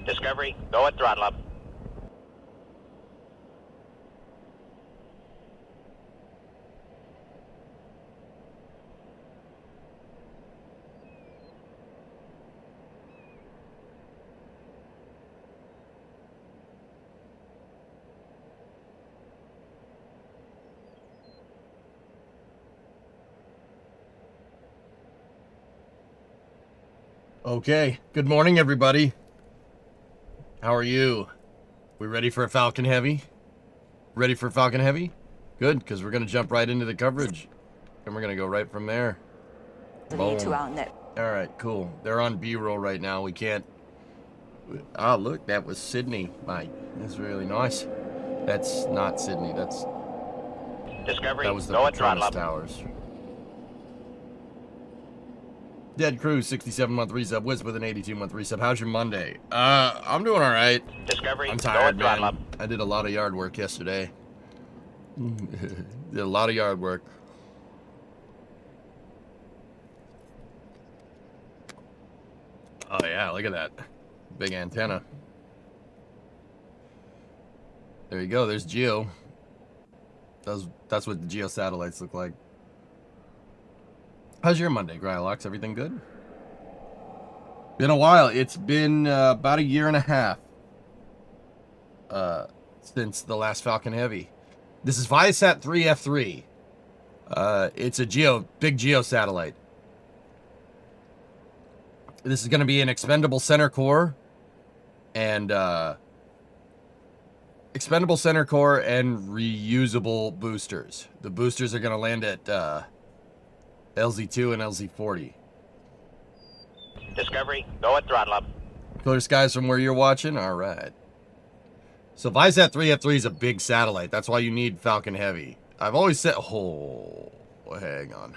Discovery, go at throttle up. Okay, good morning, everybody. How are you? We ready for a Falcon Heavy? Ready for Falcon Heavy? Good, because we're going to jump right into the coverage. And we're going to go right from there. Boom. To our net. All right, cool. They're on B-roll right now. We can't... Oh, look, that was Sydney. Mike, that's really nice. That's not Sydney. That's... Discovery, That was the go at throttle Patronus up. Towers. Dead Crew, 67-month resub. Wiz with an 82-month resub. How's your Monday? I'm doing all right. Discovery, I'm go at tired, throttle man. up. I did a lot of yard work yesterday. Did a lot of yard work. Oh yeah, look at that. Big antenna. There you go, there's Geo. That's what the Geo satellites look like. How's your Monday, Grylox? Everything good? Been a while. It's been about a year and a half since the last Falcon Heavy. This is Viasat-3 F3. It's a big Geo satellite. This is going to be an expendable center core and reusable boosters. The boosters are going to land at LZ2 and LZ40. Discovery, go at throttle up. Clear skies from where you're watching? All right. So Viasat-3 F3 is a big satellite. That's why you need Falcon Heavy. I've always said... Oh, hang on.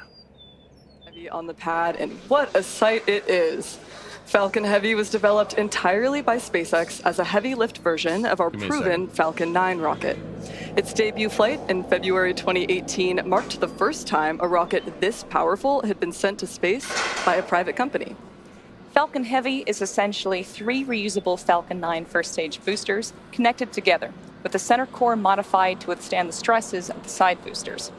Heavy on the pad, and what a sight it is. Falcon Heavy was developed entirely by SpaceX as a heavy lift version of our proven Falcon 9 rocket. Its debut flight in February 2018 marked the first time a rocket this powerful had been sent to space by a private company. Falcon Heavy is essentially 3 reusable Falcon 9 first-stage boosters connected together, with the center core modified to withstand the stresses of the side boosters.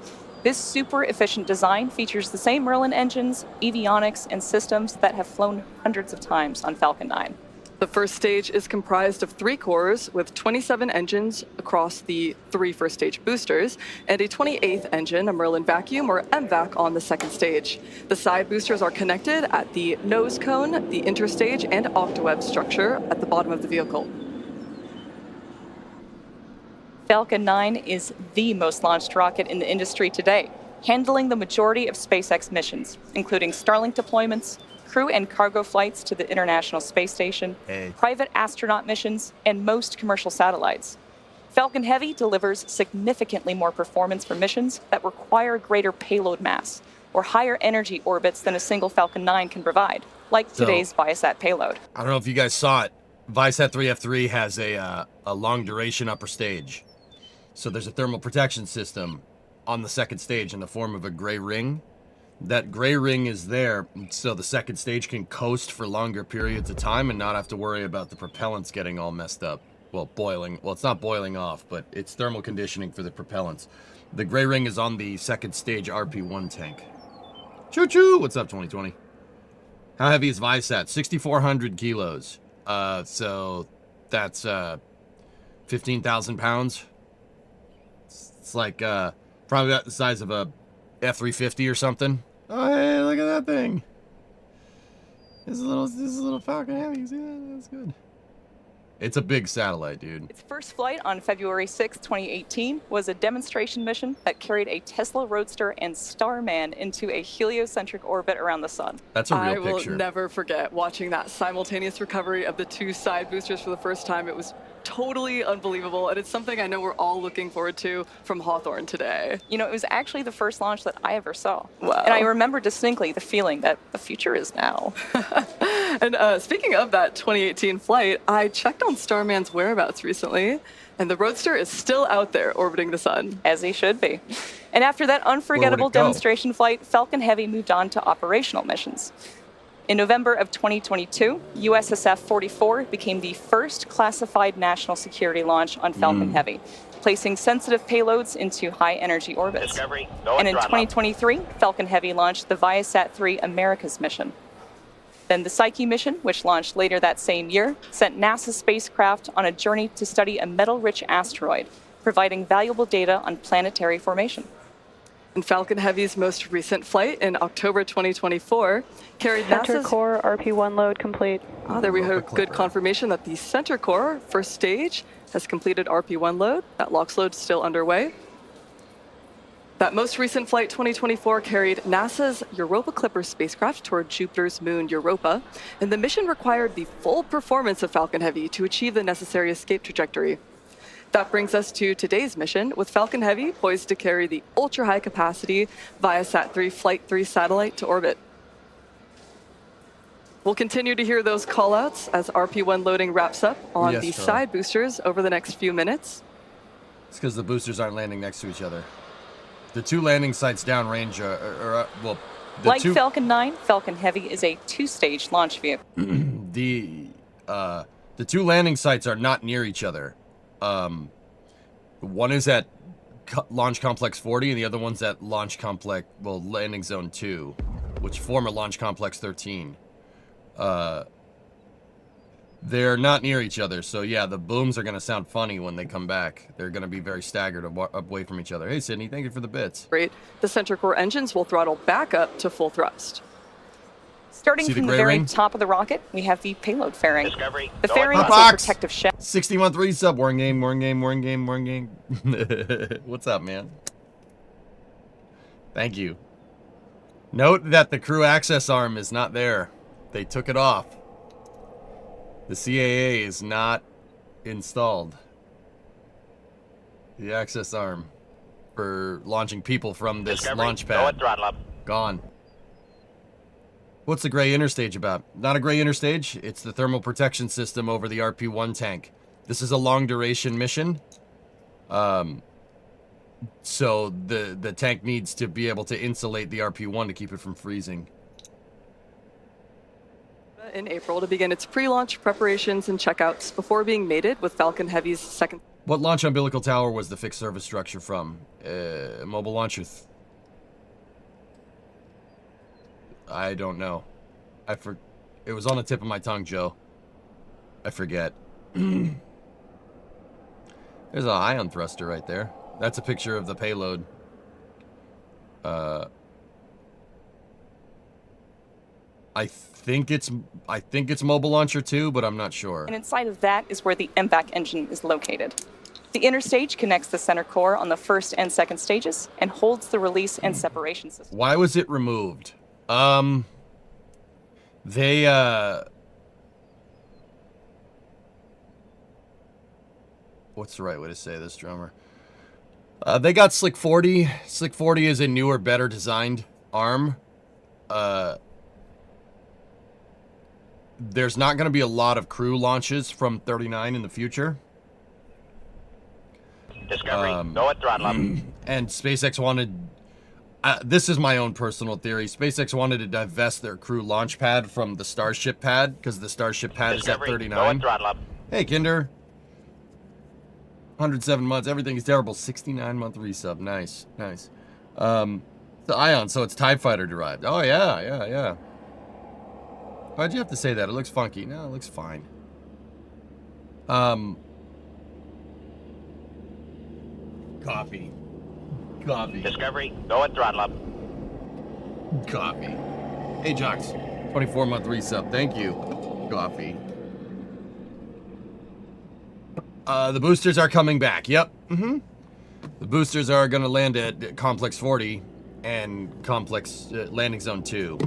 This super efficient design features the same Merlin engines, avionics, and systems that have flown hundreds of times on Falcon 9. The first stage is comprised of 3 cores with 27 engines across the 3 first-stage boosters and a 28th engine, a Merlin vacuum or MVAC, on the second stage. The side boosters are connected at the nose cone, the interstage, and octaweb structure at the bottom of the vehicle. Falcon 9 is the most launched rocket in the industry today, handling the majority of SpaceX missions, including Starlink deployments, crew and cargo flights to the International Space Station, private astronaut missions, and most commercial satellites. Falcon Heavy delivers significantly more performance for missions that require greater payload mass or higher energy orbits than a single Falcon 9 can provide, like today's Viasat payload. I don't know if you guys saw it. Viasat-3 F3 has a long duration upper stage. So there's a thermal protection system on the second stage in the form of a gray ring. That gray ring is there so the second stage can coast for longer periods of time and not have to worry about the propellants getting all messed up. Well, boiling. Well, it's not boiling off, but it's thermal conditioning for the propellants. The gray ring is on the second stage RP-1 tank. Choo-choo! What's up, 2020? How heavy is Viasat? 6,400 kilos. So that's 15,000 pounds. It's like probably about the size of a F-350 or something. Oh, hey, look at that thing. This is a little Falcon Heavy. See that? That's good. It's a big satellite, dude. Its first flight on February 6, 2018 was a demonstration mission that carried a Tesla Roadster and Starman into a heliocentric orbit around the sun. That's a real picture. I will never forget watching that simultaneous recovery of the 2 side boosters for the first time. It was totally unbelievable, and it's something I know we're all looking forward to from Hawthorne today. You know, it was actually the first launch that I ever saw. Wow. And I remember distinctly the feeling that the future is now. And speaking of that 2018 flight, I checked on Starman's whereabouts recently, and the Roadster is still out there orbiting the sun. As he should be. And after that unforgettable demonstration flight, Falcon Heavy moved on to operational missions. In November of 2022, USSF-44 became the first classified national security launch on Falcon Heavy, placing sensitive payloads into high-energy orbits. Discovery, go And in throttle up. 2023, Falcon Heavy launched the Viasat-3 Americas mission. Then the Psyche mission, which launched later that same year, sent NASA spacecraft on a journey to study a metal-rich asteroid, providing valuable data on planetary formation. And Falcon Heavy's most recent flight in October 2024 carried Center NASA's... core RP1 load complete. There we have good confirmation that the center core, first stage, has completed RP1 load. That LOX load is still underway. That most recent flight, 2024, carried NASA's Europa Clipper spacecraft toward Jupiter's moon Europa, and the mission required the full performance of Falcon Heavy to achieve the necessary escape trajectory. That brings us to today's mission, with Falcon Heavy poised to carry the ultra-high capacity Viasat-3 Flight 3 satellite to orbit. We'll continue to hear those callouts as RP1 loading wraps up on the side boosters over the next few minutes. It's because the boosters aren't landing next to each other. The two landing sites downrange Like Falcon 9, Falcon Heavy is a two-stage launch vehicle. The two landing sites are not near each other. One is at Launch Complex 40, and the other one's at Landing Zone 2, which form a Launch Complex 13. They're not near each other, so yeah, the booms are going to sound funny when they come back. They're going to be very staggered away from each other. Hey, Sydney, thank you for the bits. Great. The center core engines will throttle back up to full thrust. Starting from the very top of the rocket, we have the payload fairing. Discovery, The go fairing is throttle a up. protective shell. 60-month resub. Warren game. What's up, man? Thank you. Note that the crew access arm is not there. They took it off. The CAA is not installed. The access arm for launching people from this Discovery, launch go pad. throttle up. Gone. What's the gray interstage about? Not a gray interstage. It's the thermal protection system over the RP-1 tank. This is a long duration mission. So the tank needs to be able to insulate the RP-1 to keep it from freezing. In April to begin its pre-launch preparations and checkouts before being mated with Falcon Heavy's second... What launch umbilical tower was the fixed service structure from? Mobile launcher. I don't know. It was on the tip of my tongue, Joe. I forget. There's an ion thruster right there. That's a picture of the payload. I think it's mobile launcher 2, but I'm not sure. And inside of that is where the MVAC engine is located. The interstage connects the center core on the first and second stages and holds the release and separation system. Why was it removed? What's the right way to say this, drummer? They got Slick 40. Slick 40 is a newer, better designed arm. There's not going to be a lot of crew launches from 39 in the future. Discovery, go throttle up. And SpaceX wanted... this is my own personal theory. SpaceX wanted to divest their crew launch pad from the Starship pad, because the Starship pad Discovery, is at 39. go throttle up. Hey, Kinder. 107 months. Everything is terrible. 69-month resub. Nice. Nice. The Ion, so it's TIE Fighter derived. Oh, yeah. Why'd you have to say that? It looks funky. No, it looks fine. Copy. Discovery, go throttle up. Copy. Hey, Jocks. 24-month resub. Thank you. Coffee. The boosters are coming back. Yep. The boosters are going to land at Complex 40 and Complex Landing Zone 2.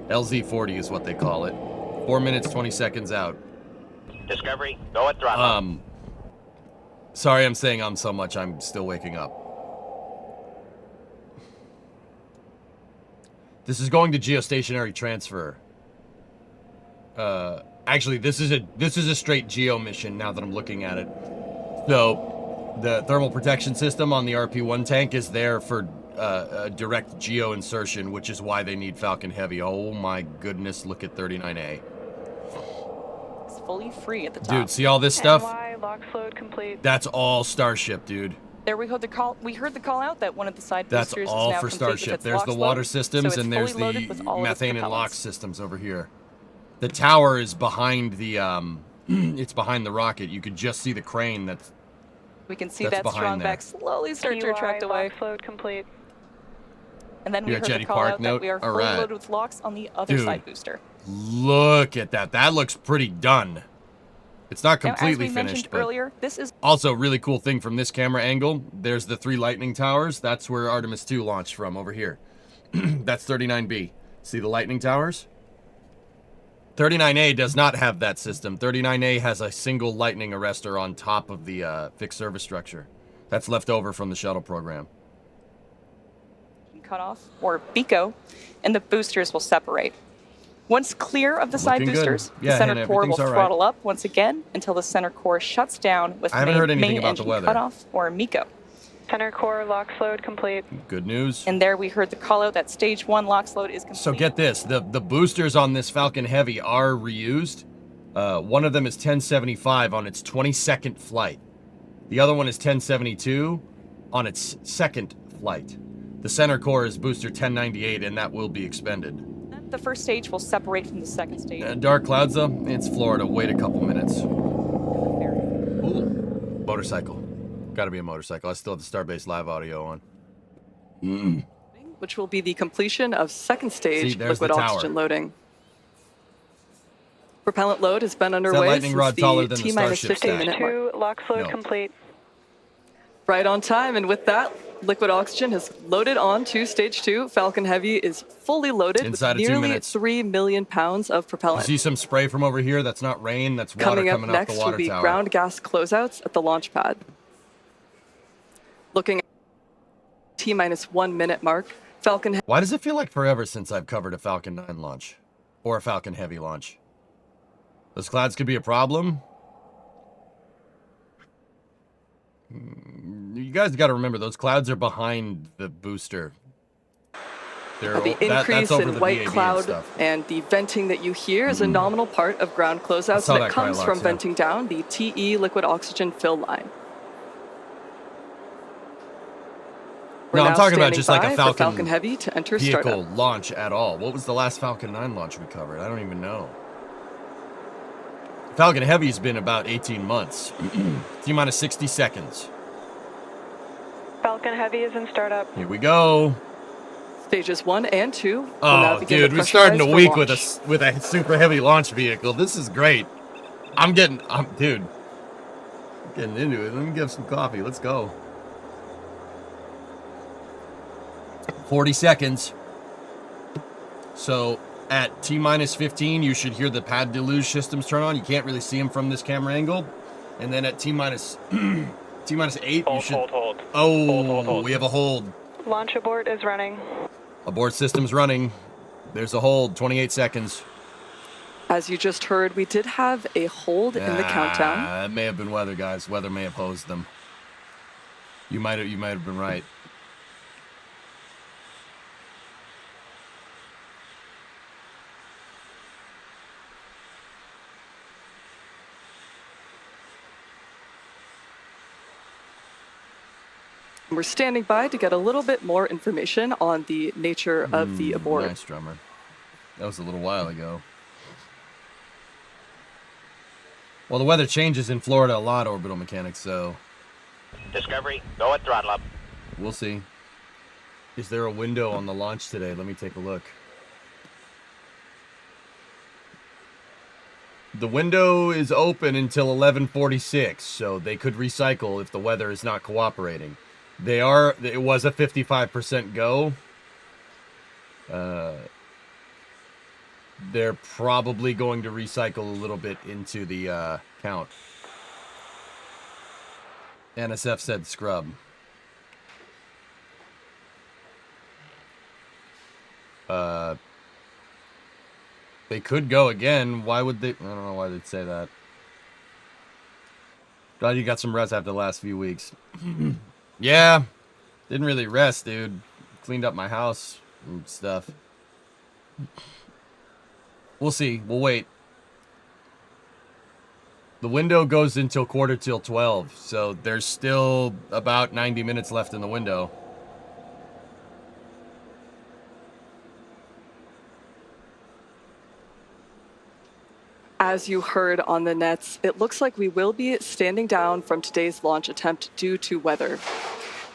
LZ-40 is what they call it. 4 minutes, 20 seconds out. Discovery, go throttle up. Sorry I'm saying so much. I'm still waking up. This is going to geostationary transfer. Actually, this is a straight geo mission now that I'm looking at it. So, the thermal protection system on the RP-1 tank is there for direct geo insertion, which is why they need Falcon Heavy. Oh my goodness, look at 39A. It's fully free at the top. Dude, see all this stuff? NY, LOX load complete. That's all Starship, dude. There we heard the call. We heard the call out that one of the side That's boosters all is now for complete with Starship. its There's LOX the load, water so systems, it's and there's fully loaded the with all of its methane and propellants. LOX systems over here. The tower is behind the it's behind the rocket. You could just see the crane that's We can see That's that behind strong there. back slowly start to QI, retract away. LOX load complete. And then we You're heard at the Jetty call Park out note? that we are All fully right. loaded with LOX on the other Dude. side booster. Look at that. That looks pretty done. It's not Now, as completely we finished, mentioned but earlier, this is also really cool thing from this camera angle. There's the 3 lightning towers. That's where Artemis 2 launched from over here. That's 39B. See the lightning towers? 39A does not have that system. 39A has a single lightning arrestor on top of the fixed service structure. That's left over from the shuttle program. cutoff, or BECO, and the boosters will separate. Once clear of the side Looking good. boosters, Yeah, the center Hannah, core will everything's all right. throttle up once again until the center core shuts down with I haven't heard anything main about the engine weather. cutoff, or MECO. Center core LOX load complete. Good news. And there we heard the call out that stage 1 LOX load is complete. So get this, the boosters on this Falcon Heavy are reused. One of them is 1075 on its 22nd flight. The other one is 1072 on its second flight. The center core is booster 1098, and that will be expended. The first stage will separate from the second stage. Dark clouds, though? It's Florida. Wait a couple minutes. Ooh, motorcycle. Gotta be a motorcycle. I still have the Starbase Live audio on. Which will be the completion of second stage See, there's liquid the tower. oxygen loading. Propellant load has been underway lightning since rod taller the than the T-minus Starship 15 stack? minute mark. 2 LOX load No. complete. Right on time, and with that, liquid oxygen has loaded on to stage 2. Falcon Heavy is fully loaded Inside of with 2 nearly minutes. 3 million pounds of You propellant. see some spray from over here? That's not rain. That's water Coming up coming off next the will water be tower. ground gas closeouts at the launch pad. Looking at T-minus 1 minute mark, Falcon Why does it feel like forever since I've covered a Falcon 9 launch? Or a Falcon Heavy launch? Those clouds could be a problem. You guys got to remember, those clouds are behind the booster. They're, the that's increase over in the white VAB and cloud stuff. and the venting that you hear is a nominal part of ground closeouts, saw and that it comes Krylox, from yeah. venting down the TE liquid oxygen fill line. We're No, I'm now talking about standing just like a by for Falcon Heavy to enter vehicle startup. launch at all. What was the last Falcon 9 launch we covered? I don't even know. Falcon Heavy's been about 18 months. T-minus 60 seconds. Falcon Heavy is in startup. Here we go. Stages 1 and 2 will now Oh, begin dude, to we're starting the pressurize for week launch. with a super heavy launch vehicle. This is great. Dude, I'm getting into it. Let me get some coffee. Let's go. 40 seconds. So at T-minus 15, you should hear the pad deluge systems turn on. You can't really see them from this camera angle. And then at T-minus 8, you should... Hold. Oh, Hold. we have a hold. Launch abort is running. Abort system's running. There's a hold. 28 seconds. As you just heard, we did have a hold in the countdown. It may have been weather, guys. Weather may have hosed them. You might have been right. We're standing by to get a little bit more information on the nature of the abort. Nice, drummer. That was a little while ago. Well, the weather changes in Florida a lot, orbital mechanics, so Discovery, go at throttle up. we'll see. Is there a window on the launch today? Let me take a look. The window is open until 11:46, so they could recycle if the weather is not cooperating. It was a 55% go. They're probably going to recycle a little bit into the count. NSF said scrub. They could go again. Why would they? I don't know why they'd say that. Glad you got some rest after the last few weeks. Yeah. Didn't really rest, dude. cleaned up my house and stuff. We'll see. We'll wait. The window goes until 11:45, so there's still about 90 minutes left in the window. As you heard on the nets, it looks like we will be standing down from today's launch attempt due to weather.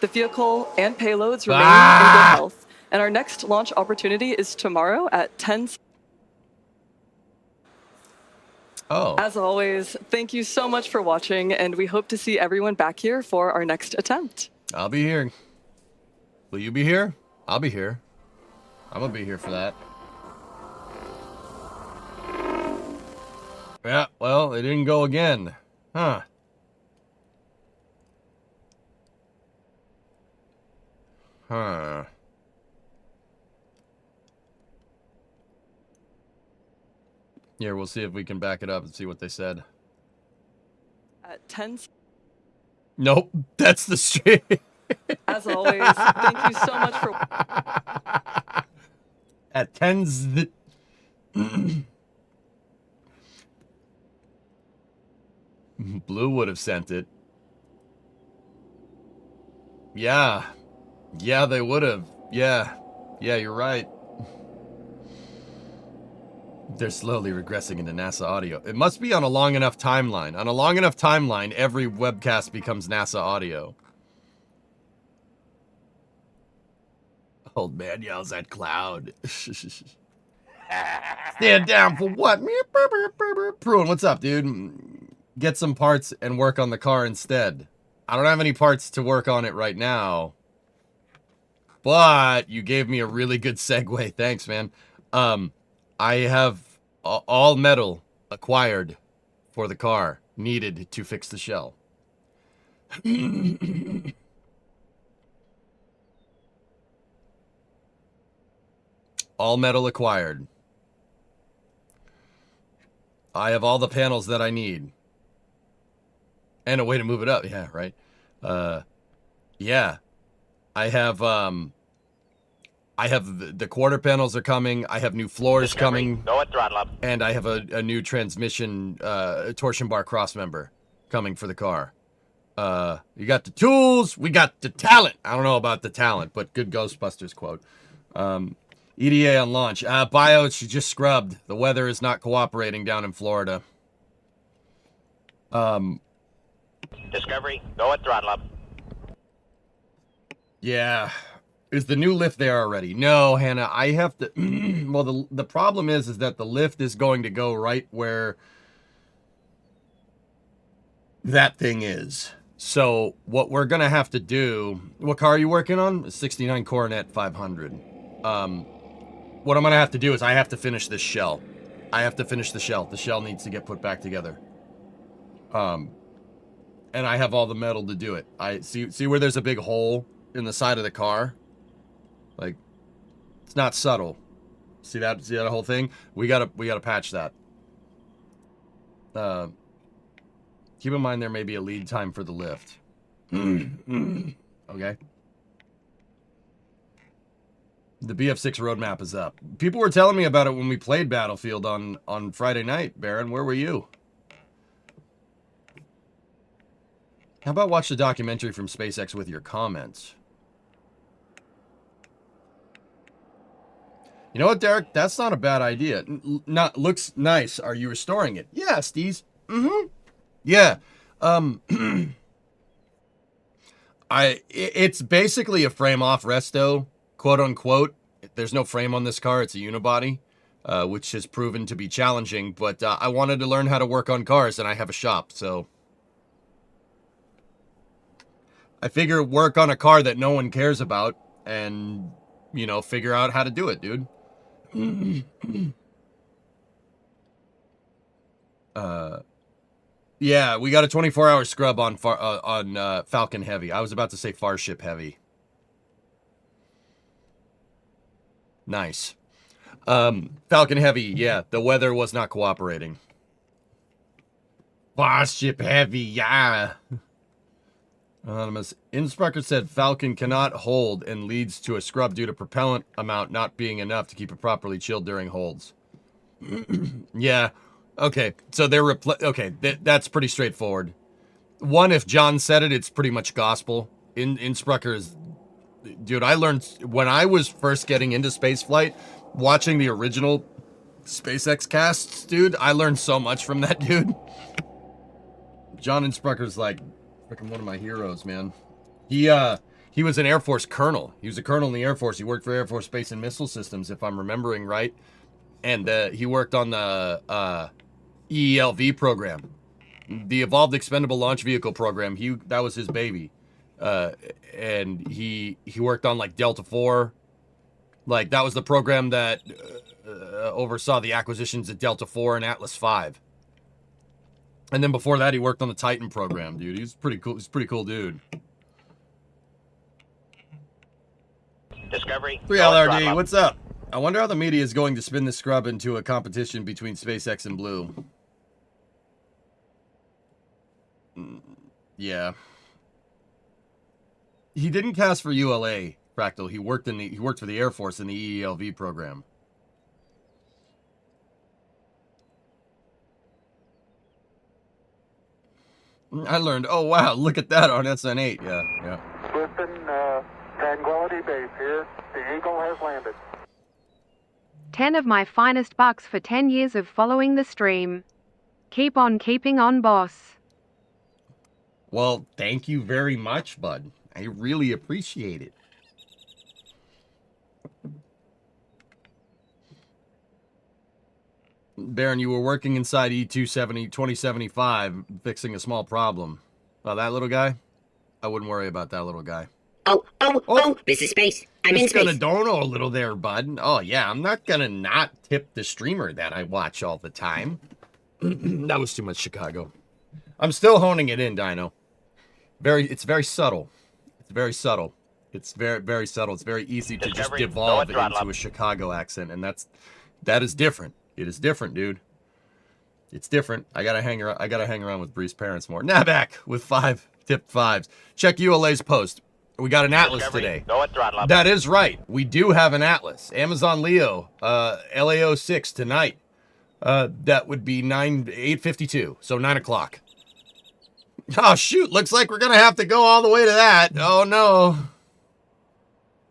The vehicle and payloads remain in good health, and our next launch opportunity is tomorrow at 10. Oh. As always, thank you so much for watching, and we hope to see everyone back here for our next attempt. I'll be here. Will you be here? I'll be here. I'm gonna be here for that. Yeah, well, it didn't go again. Huh. Huh. Here, we'll see if we can back it up and see what they said. At 10. Nope, that's the stream. As always, thank you so much for... At 10's... Blue would have sent it. Yeah. Yeah, they would have. Yeah. Yeah, you're right. They're slowly regressing into NASA audio. It must be on a long enough timeline. On a long enough timeline, every webcast becomes NASA audio. Old man yells at cloud. Stand down for what? Prune, what's up, dude? Get some parts and work on the car instead. I don't have any parts to work on it right now. But you gave me a really good segue. Thanks, man. I have all metal acquired for the car needed to fix the shell. All metal acquired. I have all the panels that I need. And a way to move it up. Yeah, right. Yeah. I have the quarter panels are coming. I have new floors coming. Go at throttle up. And I have a new transmission torsion bar crossmember coming for the car. You got the tools. We got the talent. I don't know about the talent, but good Ghostbusters quote. EDA on launch. Bio, she just scrubbed. The weather is not cooperating down in Florida. Discovery, go at throttle up. Yeah. Is the new lift there already? No, Hannah, I have to... well, the problem is that the lift is going to go right where that thing is. So what we're going to have to do... What car are you working on? A 69 Coronet 500. What I'm going to have to do is I have to finish this shell. I have to finish the shell. The shell needs to get put back together. And I have all the metal to do it. I see where there's a big hole in the side of the car? Like, it's not subtle. See that whole thing? We gotta patch that. Keep in mind there may be a lead time for the lift. Okay. The BF6 roadmap is up. People were telling me about it when we played Battlefield on Friday night, Baron. Where were you? How about watch the documentary from SpaceX with your comments? You know what, Derek? That's not a bad idea. Looks nice. Are you restoring it? Yeah, Steez. Mm-hmm. Yeah. It's basically a frame-off resto, quote-unquote. There's no frame on this car. It's a unibody, which has proven to be challenging. But I wanted to learn how to work on cars, and I have a shop, so... I figure work on a car that no one cares about and, you know, figure out how to do it, dude. Yeah, we got a 24-hour scrub on Falcon Heavy. I was about to say Farship Heavy. Nice. Falcon Heavy, yeah, the weather was not cooperating. Farship Heavy, yeah. Anonymous. Inspector said Falcon cannot hold and leads to a scrub due to propellant amount not being enough to keep it properly chilled during holds. Yeah. Okay. So they're okay. That's pretty straightforward. One, if John said it, it's pretty much gospel. Inspector is, dude. I learned when I was first getting into spaceflight, watching the original SpaceX casts, dude. I learned so much from that dude. John Inspector's like freaking one of my heroes, man. He was an Air Force colonel. He was a colonel in the Air Force. He worked for Air Force Space and Missile Systems, if I'm remembering right. And he worked on the EELV program, the Evolved Expendable Launch Vehicle program. That was his baby. And he worked on like Delta IV. Like that was the program that oversaw the acquisitions of Delta IV and Atlas V. And then before that, he worked on the Titan program, dude. He's pretty cool. He's a pretty cool dude. Discovery. 3LRD, what's up? I wonder how the media is going to spin the scrub into a competition between SpaceX and Blue. Yeah. He didn't cast for ULA, Fractal. He worked for the Air Force in the EELV program. I learned. Oh wow, look at that on SN8. Yeah. Listen, Tranquility Base here. The Eagle has landed. 10 of my finest bucks for 10 years of following the stream. Keep on keeping on, boss. Well, thank you very much, bud. I really appreciate it. Baron, you were working inside E-2075, fixing a small problem. Oh, that little guy? I wouldn't worry about that little guy. Oh, this is space. I'm in space. Just gonna dono a little there, bud. Oh, yeah, I'm not gonna not tip the streamer that I watch all the time. That was too much Chicago. I'm still honing it in, Dino. It's very subtle. It's very subtle. It's very, very subtle. It's very easy to just devolve into a Chicago accent, and that is different. It is different, dude. It's different. I gotta hang around with Bree's parents more. Naback with 5 tipped 5s. Check ULA's post. We got an Atlas today. That is right. We do have an Atlas. Amazon Leo, LAO6 tonight. That would be 8:52, so 9 o'clock. Oh shoot! Looks like we're gonna have to go all the way to that. Oh no.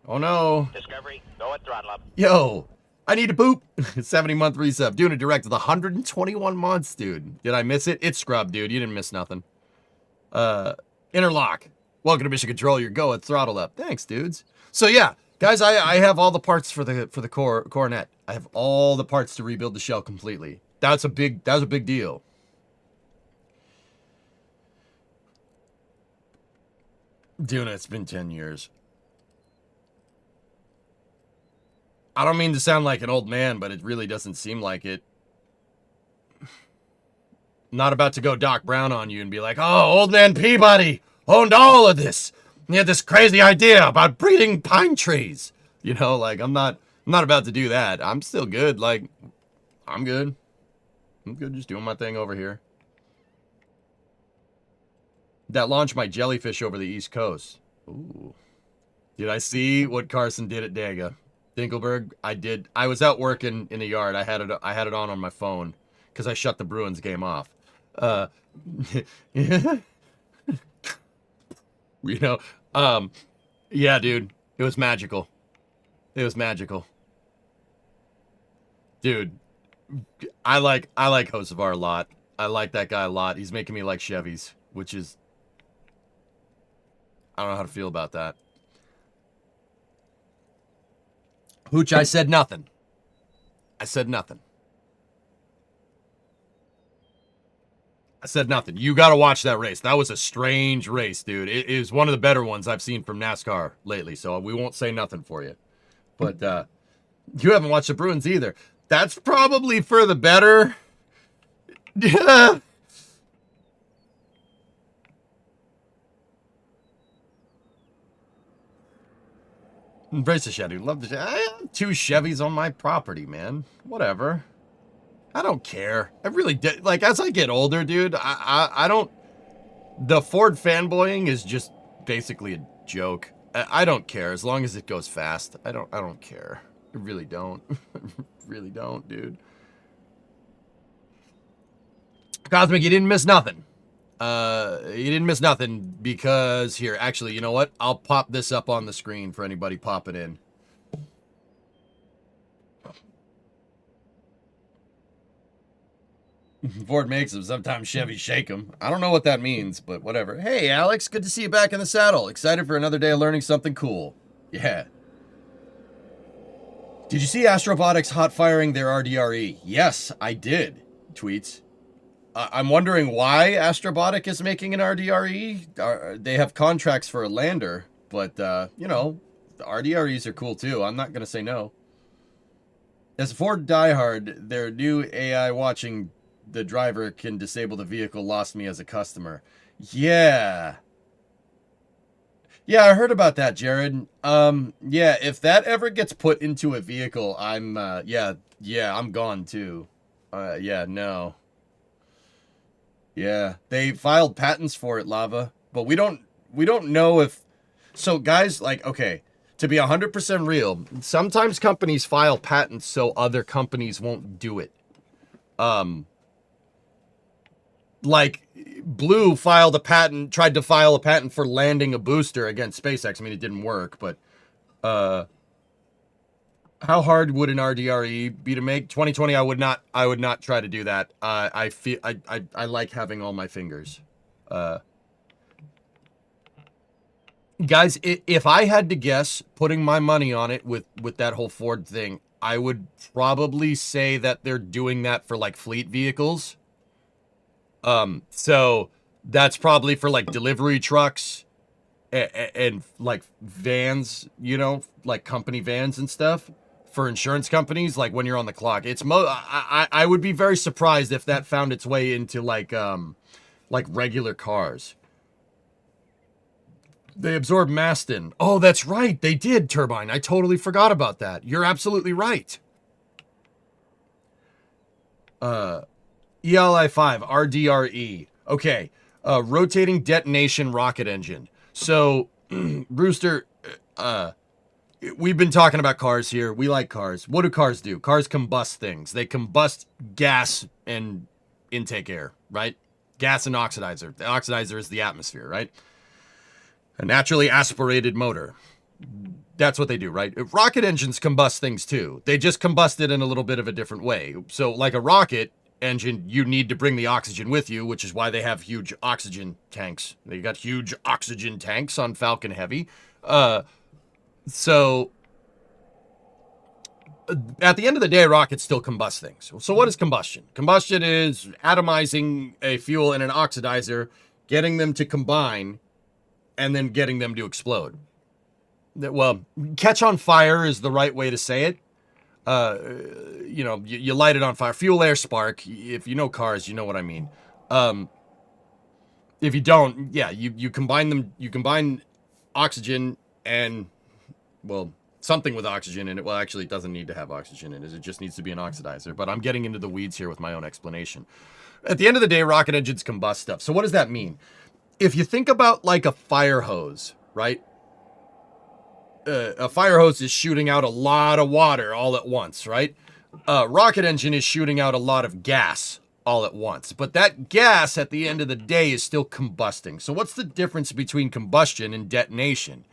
Oh no. Discovery, go at throttle up. Yo. I need to poop. 70-month resub. Doing a direct with 121 months, dude. Did I miss it? It's scrub, dude. You didn't miss nothing. Interlock. Welcome to Mission Control. Your go at throttle up. Thanks, dudes. So yeah, guys, I have all the parts for the coronet. I have all the parts to rebuild the shell completely. That was a big deal. Dude, it's been 10 years. I don't mean to sound like an old man, but it really doesn't seem like it. Not about to go Doc Brown on you and be like, oh, old man Peabody owned all of this. He had this crazy idea about breeding pine trees. You know, like, I'm not about to do that. I'm still good. Like, I'm good. I'm good just doing my thing over here. That launched my jellyfish over the East Coast. Ooh. Did I see what Carson did at Daga? Dinkelberg, I did. I was out working in the yard. I had it on my phone because I shut the Bruins game off. You know, yeah, dude, it was magical. It was magical, dude. I like Hocevar a lot. I like that guy a lot. He's making me like Chevys, which is, I don't know how to feel about that. Hooch, I said nothing. I said nothing. I said nothing. You got to watch that race. That was a strange race, dude. It is one of the better ones I've seen from NASCAR lately, so we won't say nothing for you. But you haven't watched the Bruins either. That's probably for the better. Embrace the Chevy. Love the Chevy. I have 2 Chevys on my property, man. Whatever. I don't care. I really did. Like, as I get older, dude, I don't... The Ford fanboying is just basically a joke. I don't care as long as it goes fast. I don't care. I really don't. Really don't, dude. Cosmic, you didn't miss nothing. You didn't miss nothing because here, actually, you know what? I'll pop this up on the screen for anybody popping in. Ford makes them. Sometimes Chevy shake them. I don't know what that means, but whatever. Hey, Alex, good to see you back in the saddle. Excited for another day of learning something cool. Yeah. Did you see Astrobotics hot firing their RDRE? Yes, I did. Tweets. I'm wondering why Astrobotic is making an RDRE. They have contracts for a lander, but, you know, the RDREs are cool too. I'm not going to say no. As a Ford diehard, their new AI watching the driver can disable the vehicle lost me as a customer. Yeah. Yeah, I heard about that, Jared. Yeah, if that ever gets put into a vehicle, I'm, yeah, I'm gone too. Yeah, no. Yeah, they filed patents for it, Lava, but we don't know if, so guys, like, okay, to be 100% real, sometimes companies file patents so other companies won't do it. Like, Blue filed a patent, tried to file a patent for landing a booster against SpaceX. I mean, it didn't work, but, how hard would an RDRE be to make? 2020, I would not try to do that. I feel, I like having all my fingers. Guys, if I had to guess, putting my money on it with that whole Ford thing, I would probably say that they're doing that for, like, fleet vehicles. So that's probably for, like, delivery trucks and like, vans, you know, like, company vans and stuff. For insurance companies, like, when you're on the clock. It's I would be very surprised if that found its way into, like regular cars. They absorbed Maston. Oh, that's right. They did, Turbine. I totally forgot about that. You're absolutely right. ELI-5, RDRE. Okay. Rotating detonation rocket engine. So, Rooster, we've been talking about cars here. We like cars. What do cars do? Cars combust things. They combust gas and intake air, right? Gas and oxidizer. The oxidizer is the atmosphere, right? A naturally aspirated motor. That's what they do, right? Rocket engines combust things too. They just combust it in a little bit of a different way. So like a rocket engine, you need to bring the oxygen with you, which is why they have huge oxygen tanks. They got huge oxygen tanks on Falcon Heavy. So, at the end of the day, rockets still combust things. So what is combustion? Combustion is atomizing a fuel and an oxidizer, getting them to combine, and then getting them to explode. Well, catch on fire is the right way to say it. You know, you light it on fire. Fuel, air, spark. If you know cars, you know what I mean. If you don't, yeah, you combine them. You combine oxygen and, well, something with oxygen in it. Well, actually, it doesn't need to have oxygen in it. It just needs to be an oxidizer. But I'm getting into the weeds here with my own explanation. At the end of the day, rocket engines combust stuff. So what does that mean? If you think about, like, a fire hose, right? A fire hose is shooting out a lot of water all at once, right? A rocket engine is shooting out a lot of gas all at once. But that gas, at the end of the day, is still combusting. So what's the difference between combustion and detonation?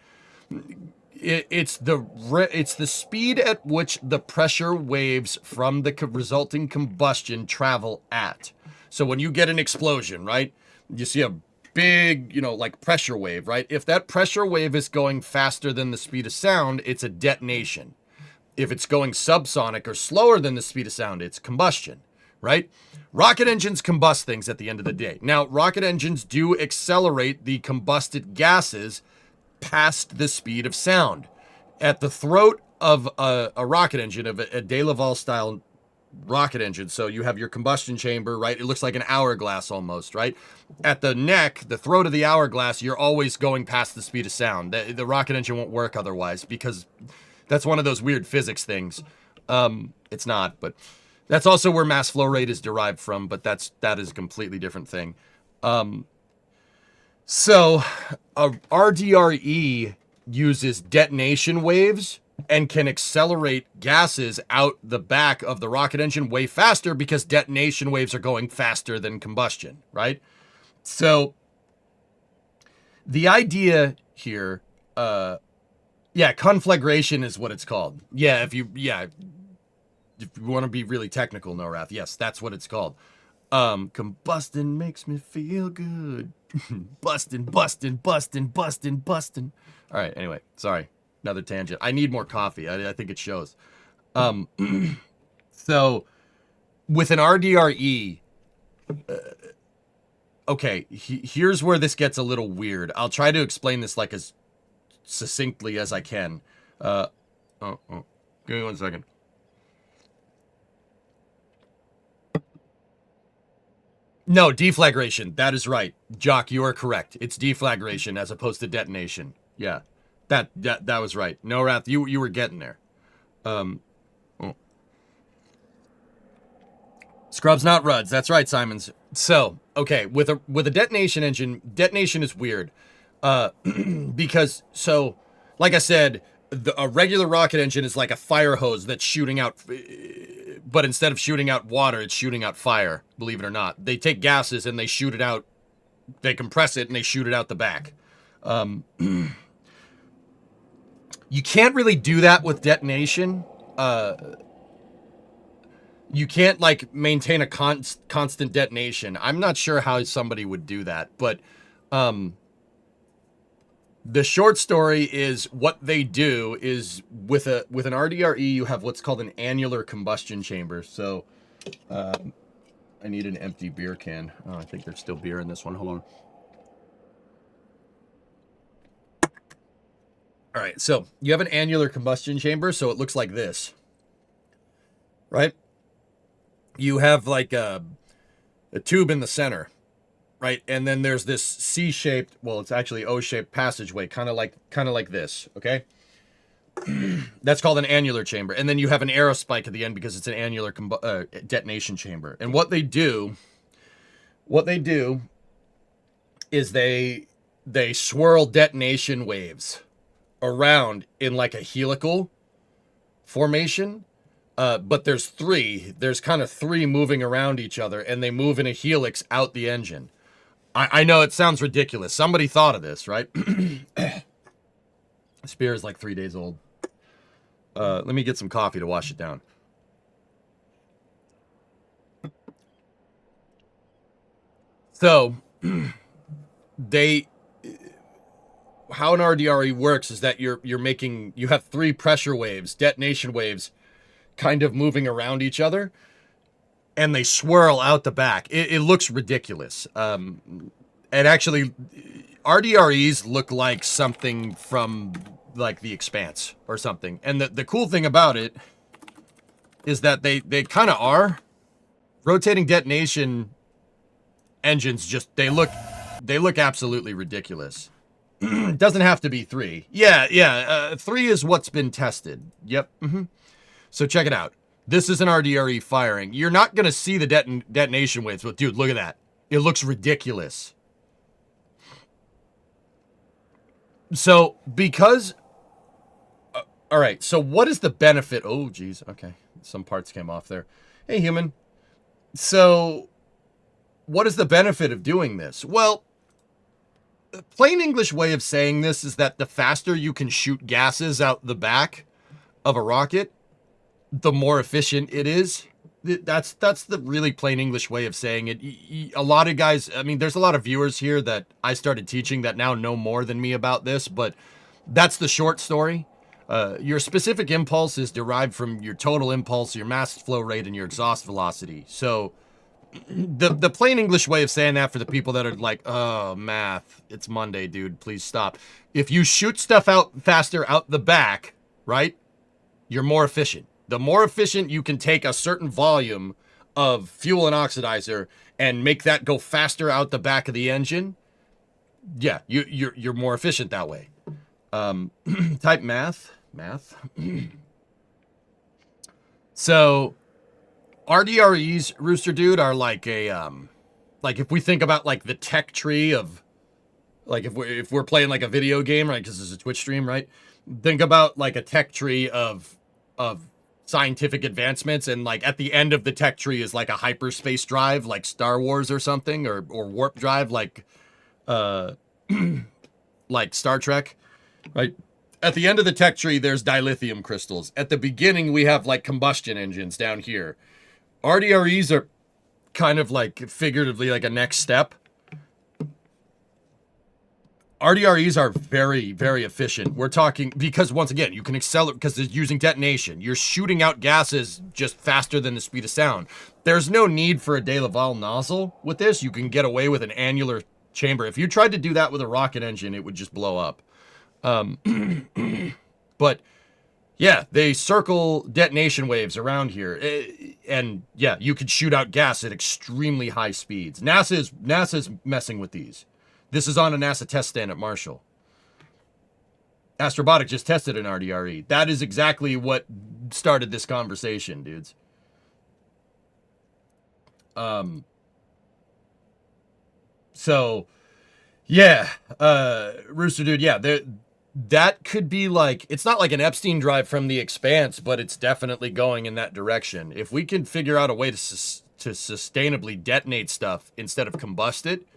It's the speed at which the pressure waves from the resulting combustion travel at. So when you get an explosion, right? You see a big, you know, like pressure wave, right? If that pressure wave is going faster than the speed of sound, it's a detonation. If it's going subsonic or slower than the speed of sound, it's combustion, right? Rocket engines combust things at the end of the day. Now, rocket engines do accelerate the combusted gases past the speed of sound. At the throat of a rocket engine, of a De Laval style rocket engine, so you have your combustion chamber, right? It looks like an hourglass almost, right? At the neck, the throat of the hourglass, you're always going past the speed of sound. The rocket engine won't work otherwise, because that's one of those weird physics things. It's not, but that's also where mass flow rate is derived from, but that is a completely different thing. So, a RDRE uses detonation waves and can accelerate gases out the back of the rocket engine way faster because detonation waves are going faster than combustion, right? So, the idea here, conflagration is what it's called. If you want to be really technical, Norath, yes, that's what it's called. Combusting makes me feel good. bustin'. All right, anyway, sorry. Another tangent. I need more coffee. I think it shows. So, with an RDRE, okay, here's where this gets a little weird. I'll try to explain this like as succinctly as I can. Give me 1 second. No, deflagration. That is right. Jock, you are correct. It's deflagration as opposed to detonation. Yeah. That was right. No, Wrath, you were getting there. Scrubs, not Ruds. That's right, Simons. So, okay, with a detonation engine, detonation is weird. Because, so, like I said, a regular rocket engine is like a fire hose that's shooting out, but instead of shooting out water, it's shooting out fire, believe it or not. They take gases and they shoot it out, they compress it and they shoot it out the back. You can't really do that with detonation. You can't, like, maintain a constant detonation. I'm not sure how somebody would do that, but the short story is what they do is with an RDRE, you have what's called an annular combustion chamber. So I need an empty beer can. Oh, I think there's still beer in this one. Hold on. All right, so you have an annular combustion chamber, so it looks like this, right? You have like a tube in the center, right? And then there's this C-shaped, well, it's actually O-shaped passageway, kind of like this, okay? That's called an annular chamber. And then you have an aerospike at the end because it's an annular detonation chamber. And what they do is they swirl detonation waves around in like a helical formation. But there's kind of three moving around each other, and they move in a helix out the engine. I know it sounds ridiculous. Somebody thought of this, right? This beer is like 3 days old. Let me get some coffee to wash it down. So, how an RDRE works is that you have three pressure waves, detonation waves, kind of moving around each other, and they swirl out the back. It looks ridiculous. And actually, RDREs look like something from like The Expanse or something. And the cool thing about it is that they kind of are. Rotating detonation engines they look absolutely ridiculous. It doesn't have to be three. Yeah. 3 is what's been tested. Yep. So check it out. This is an RDRE firing. You're not going to see the detonation waves, but dude, look at that. It looks ridiculous. So, because... all right, so what is the benefit? Oh, geez. Okay, some parts came off there. Hey, human. So, what is the benefit of doing this? Well, the plain English way of saying this is that the faster you can shoot gases out the back of a rocket, the more efficient it is. That's the really plain English way of saying it. A lot of guys, I mean, there's a lot of viewers here that I started teaching that now know more than me about this, but that's the short story. Your specific impulse is derived from your total impulse, your mass flow rate, and your exhaust velocity. So the plain English way of saying that for the people that are like, oh, math, it's Monday, dude, please stop. If you shoot stuff out faster out the back, right, you're more efficient. The more efficient you can take a certain volume of fuel and oxidizer and make that go faster out the back of the engine, yeah, you're more efficient that way. Type math. So RDREs, Rooster Dude, are like a like if we think about like the tech tree of Like if we're playing like a video game, right? Because it's a Twitch stream, right? Think about like a tech tree of scientific advancements, and like at the end of the tech tree is like a hyperspace drive, like Star Wars or something, or warp drive, like like Star Trek, right? At the end of the tech tree, there's dilithium crystals. At the beginning, we have like combustion engines down here. RDREs are kind of like figuratively like a next step. RDREs are very, very efficient. We're talking, because once again, you can accelerate, because it's using detonation. You're shooting out gases just faster than the speed of sound. There's no need for a De Laval nozzle with this. You can get away with an annular chamber. If you tried to do that with a rocket engine, it would just blow up. But yeah, they circle detonation waves around here. And yeah, you could shoot out gas at extremely high speeds. NASA's messing with these. This is on a NASA test stand at Marshall. Astrobotic just tested an RDRE. That is exactly what started this conversation, dudes. So, yeah, Rooster Dude, yeah, that could be like, it's not like an Epstein drive from The Expanse, but it's definitely going in that direction. If we can figure out a way to sustainably detonate stuff instead of combust it,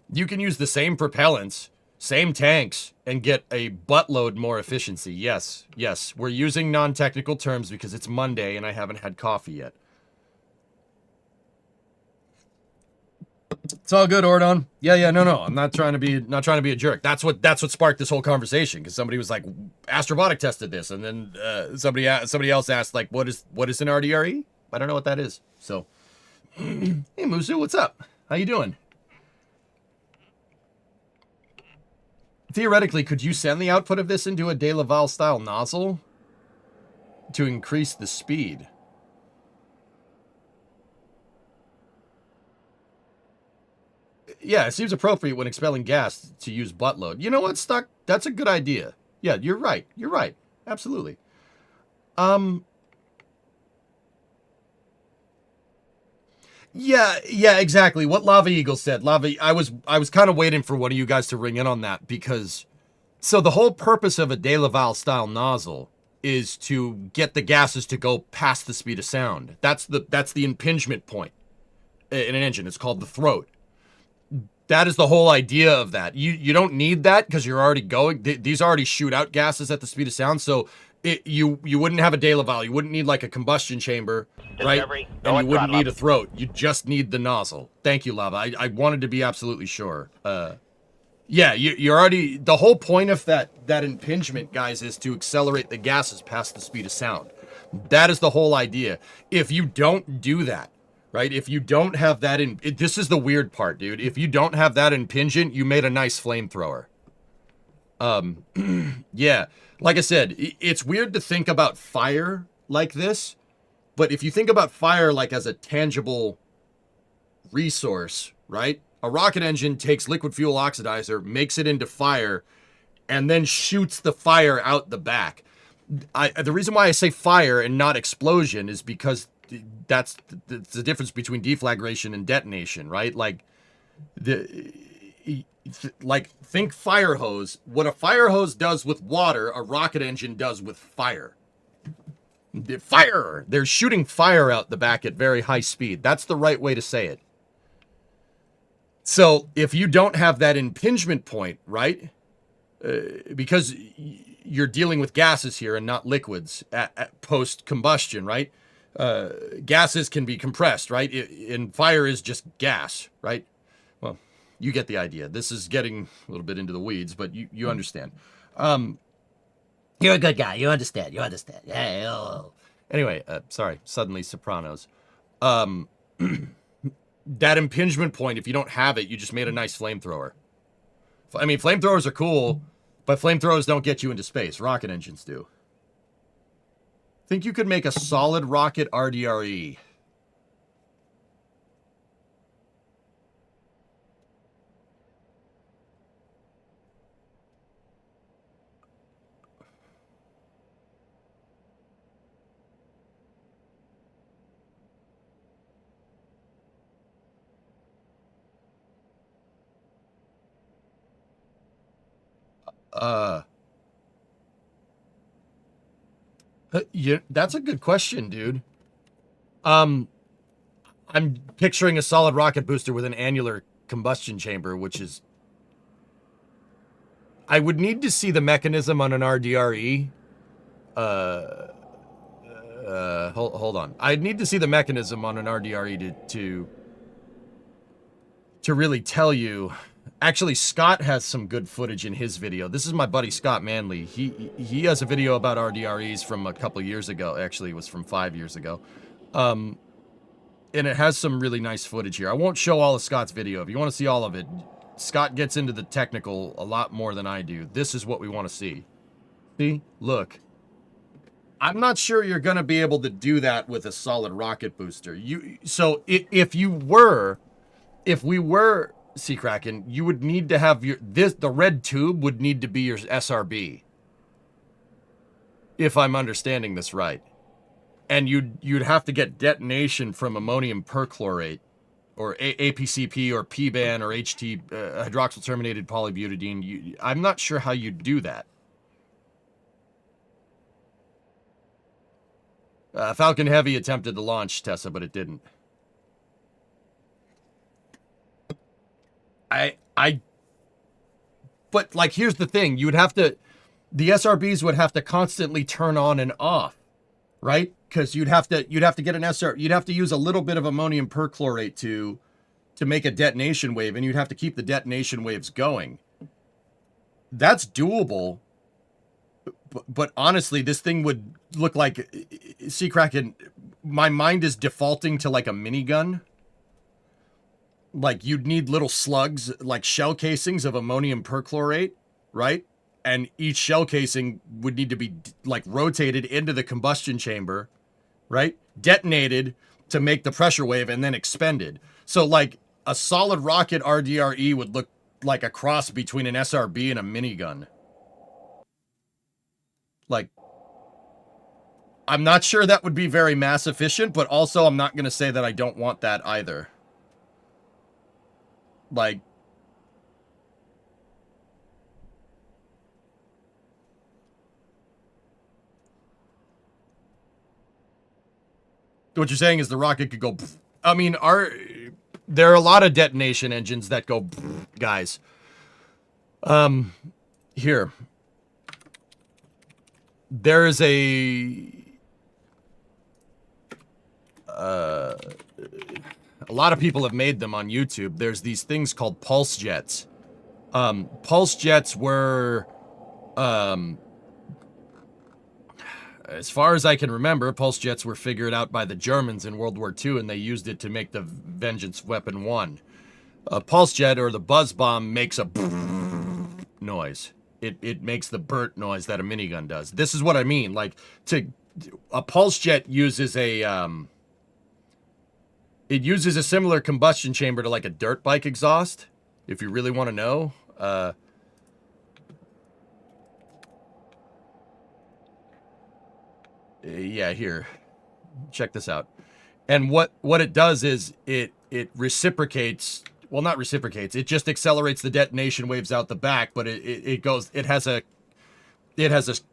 you can use the same propellants, same tanks, and get a buttload more efficiency. Yes, yes. We're using non-technical terms because it's Monday and I haven't had coffee yet. It's all good, Ordon. Yeah, no. I'm not trying to be a jerk. That's what sparked this whole conversation, because somebody was like, Astrobotic tested this, and then somebody else asked, like, what is an RDRE? I don't know what that is. So, hey Musu, what's up? How you doing? Theoretically, could you send the output of this into a De Laval style nozzle to increase the speed? Yeah, it seems appropriate when expelling gas to use buttload. You know what, Stuck? That's a good idea. Yeah, you're right. You're right. Absolutely. Yeah, exactly. What Lava Eagle said. I was kind of waiting for one of you guys to ring in on that, because so the whole purpose of a De Laval style nozzle is to get the gases to go past the speed of sound. That's the impingement point in an engine. It's called the throat. That is the whole idea of that. You don't need that because you're already going. These already shoot out gases at the speed of sound, so you wouldn't have a De Laval. You wouldn't need like a combustion chamber, right? And you wouldn't need a throat. You just need the nozzle. Thank you, Lava. I wanted to be absolutely sure. Yeah, you're already. The whole point of that impingement, guys, is to accelerate the gases past the speed of sound. That is the whole idea. If you don't do that, right? If you don't have that this is the weird part, dude. If you don't have that impingement, you made a nice flamethrower. Yeah, like I said, it's weird to think about fire like this, but if you think about fire like as a tangible resource, right? A rocket engine takes liquid fuel oxidizer, makes it into fire, and then shoots the fire out the back. The reason why I say fire and not explosion is because that's the difference between deflagration and detonation, right? Like think fire hose. What a fire hose does with water, a rocket engine does with fire. Fire! They're shooting fire out the back at very high speed. That's the right way to say it. So if you don't have that impingement point, right? Because you're dealing with gases here and not liquids at post-combustion, right? Gases can be compressed, right? And fire is just gas, right? Well, you get the idea. This is getting a little bit into the weeds, but you understand. You're a good guy. You understand. Hey, oh. Anyway, sorry. Suddenly Sopranos. That impingement point, if you don't have it, you just made a nice flamethrower. I mean, flamethrowers are cool, but flamethrowers don't get you into space. Rocket engines do. Think you could make a solid rocket RDRE? Yeah, that's a good question, dude. I'm picturing a solid rocket booster with an annular combustion chamber, which is... I would need to see the mechanism on an RDRE. Hold on. I'd need to see the mechanism on an RDRE to really tell you. Actually, Scott has some good footage in his video. This is my buddy Scott Manley. He has a video about RDREs from a couple years ago. Actually, it was from 5 years ago. And it has some really nice footage here. I won't show all of Scott's video. If you want to see all of it, Scott gets into the technical a lot more than I do. This is what we want to see. See? Look. I'm not sure you're going to be able to do that with a solid rocket booster. So if we were Sea Kraken, you would need to have the red tube would need to be your SRB. If I'm understanding this right. And you'd have to get detonation from ammonium perchlorate or APCP or PBAN or HT, hydroxyl terminated polybutadiene. I'm not sure how you do that. Falcon Heavy attempted to launch Tessa, but it didn't. But like, here's the thing. The SRBs would have to constantly turn on and off, right? Because you'd have to get an you'd have to use a little bit of ammonium perchlorate to make a detonation wave, and you'd have to keep the detonation waves going. That's doable. But honestly, this thing would look like... Sea Kraken, my mind is defaulting to like a minigun. Like, you'd need little slugs, like shell casings of ammonium perchlorate, right? And each shell casing would need to be, like, rotated into the combustion chamber, right? Detonated to make the pressure wave and then expended. So, like, a solid rocket RDRE would look like a cross between an SRB and a minigun. Like, I'm not sure that would be very mass efficient, but also I'm not going to say that I don't want that either. Like, what you're saying is the rocket could go... I mean, there are a lot of detonation engines that go... Guys. Here. There is a lot of people have made them on YouTube. There's these things called pulse jets. Pulse jets were, as far as I can remember, pulse jets were figured out by the Germans in World War II, and they used it to make the Vengeance Weapon 1. A pulse jet, or the buzz bomb, makes a noise. It makes the burnt noise that a minigun does. This is what I mean. Like, a pulse jet uses it uses a similar combustion chamber to like a dirt bike exhaust, if you really want to know. Yeah, here. Check this out. And what it does is it reciprocates... Well, not reciprocates. It just accelerates the detonation waves out the back, but it has a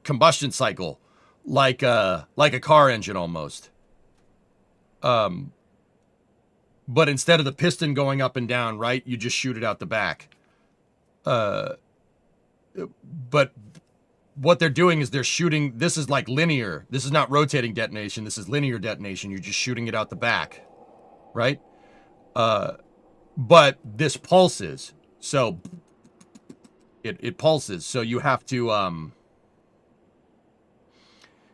combustion cycle like a car engine almost. But instead of the piston going up and down, right, you just shoot it out the back. But what they're doing is they're shooting... This is like linear. This is not rotating detonation. This is linear detonation. You're just shooting it out the back, right? But this pulses, so it pulses. So you have to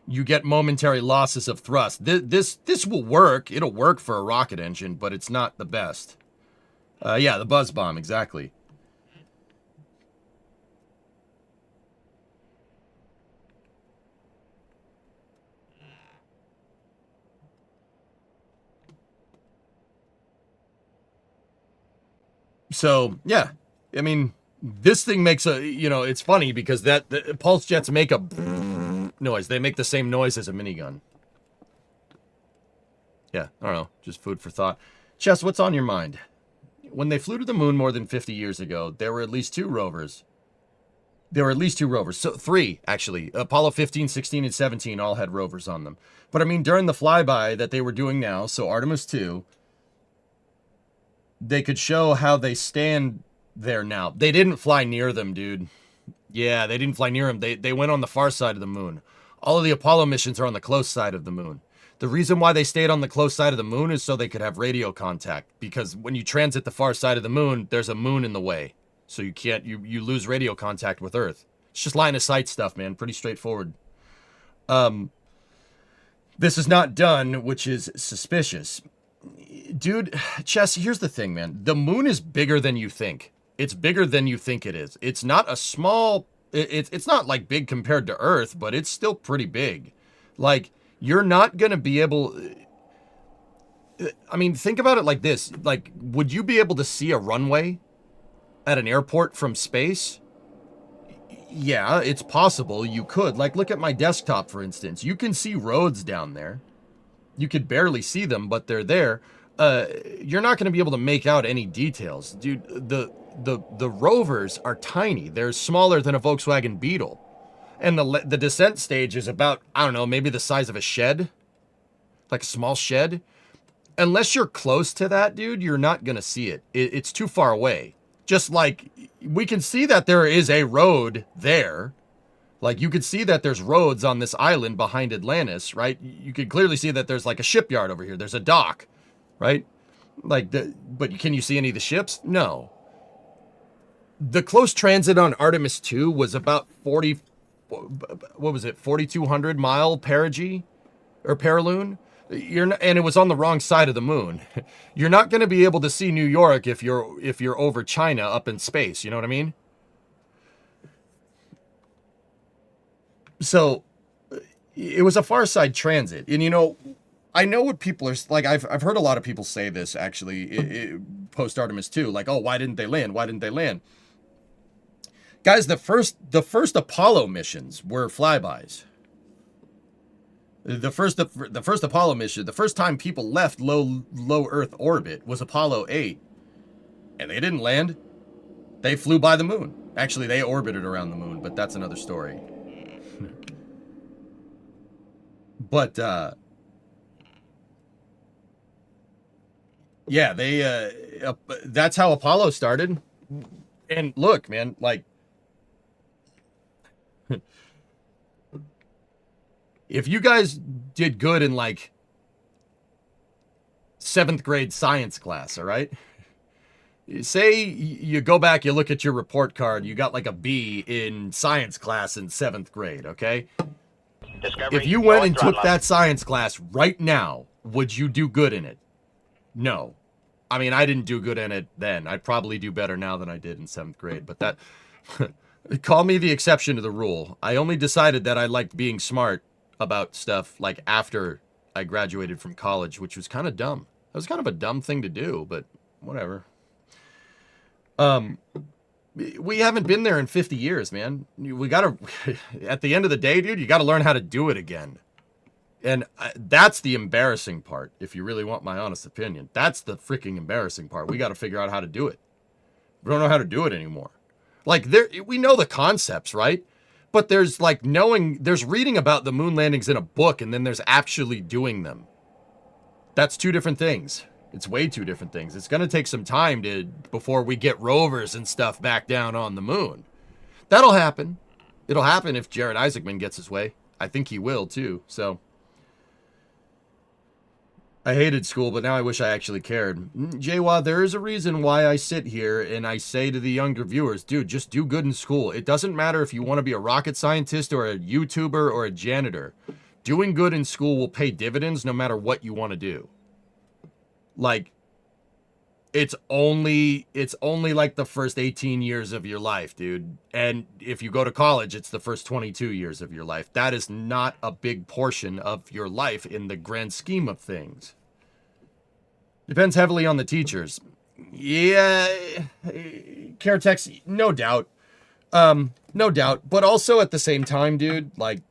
you get momentary losses of thrust. This will work. It'll work for a rocket engine, but it's not the best. Yeah, the buzz bomb, exactly. So, yeah, I mean, this thing makes a, it's funny because the pulse jets make a noise. They make the same noise as a minigun. Yeah, I don't know, just food for thought. Chess, what's on your mind? When they flew to the moon more than 50 years ago, there were at least 2 rovers. There were at least 2 rovers. So 3, actually. Apollo 15, 16, and 17 all had rovers on them. But I mean, during the flyby that they were doing now, so Artemis 2, they could show how they stand there now. They didn't fly near them, dude. Yeah, they didn't fly near them. They went on the far side of the moon. All of the Apollo missions are on the close side of the moon. The reason why they stayed on the close side of the moon is so they could have radio contact. Because when you transit the far side of the moon, there's a moon in the way. So you can't, you lose radio contact with Earth. It's just line of sight stuff, man. Pretty straightforward. This is not done, which is suspicious. Dude, Chess, here's the thing, man. The moon is bigger than you think. It's bigger than you think it is. It's not a small, it's not like big compared to Earth, but it's still pretty big. Like, you're not going to be able, I mean, think about it like this. Like, would you be able to see a runway at an airport from space? Yeah, it's possible you could. Like, look at my desktop, for instance. You can see roads down there. You could barely see them, but they're there. You're not going to be able to make out any details. Dude, the rovers are tiny. They're smaller than a Volkswagen Beetle. And the descent stage is about, I don't know, maybe the size of a shed. Like a small shed. Unless you're close to that, dude, you're not going to see it. It's too far away. Just like, we can see that there is a road there. Like, you could see that there's roads on this island behind Atlantis, right? You could clearly see that there's like a shipyard over here. There's a dock, right? Like, but can you see any of the ships? No. The close transit on Artemis 2 was about 4,200 mile perigee or paraloon. And it was on the wrong side of the moon. You're not going to be able to see New York if you're over China up in space. You know what I mean? So it was a far side transit. And, you know, I know what people are like. I've heard a lot of people say this actually post Artemis 2. Like, oh, why didn't they land? Why didn't they land? Guys, the first Apollo missions were flybys. The first Apollo mission, the first time people left low Earth orbit was Apollo 8. And they didn't land. They flew by the moon. Actually, they orbited around the moon, but that's another story. But, yeah, that's how Apollo started. And look, man, like, if you guys did good in, like, 7th grade science class, all right? Say you go back, you look at your report card, you got, like, a B in science class in 7th grade, okay? Discovery, if you went and took that science class right now, would you do good in it? No. I mean, I didn't do good in it then. I'd probably do better now than I did in 7th grade, but that... call me the exception to the rule. I only decided that I liked being smart about stuff like after I graduated from college, which was kind of dumb. That was kind of a dumb thing to do, but whatever. We haven't been there in 50 years, man. We gotta, at the end of the day, dude, you gotta learn how to do it again. And that's the embarrassing part, if you really want my honest opinion. That's the freaking embarrassing part. We gotta figure out how to do it. We don't know how to do it anymore. Like, we know the concepts, right? But there's like there's reading about the moon landings in a book, and then there's actually doing them. That's 2 different things. It's way 2 different things. It's going to take some time before we get rovers and stuff back down on the moon. That'll happen. It'll happen if Jared Isaacman gets his way. I think he will too. So I hated school, but now I wish I actually cared. Jaywa, there is a reason why I sit here and I say to the younger viewers, dude, just do good in school. It doesn't matter if you want to be a rocket scientist or a YouTuber or a janitor. Doing good in school will pay dividends no matter what you want to do. Like, it's only like the first 18 years of your life, dude. And if you go to college, it's the first 22 years of your life. That is not a big portion of your life in the grand scheme of things. Depends heavily on the teachers. Yeah, Caretex, no doubt. No doubt. But also at the same time, dude, like,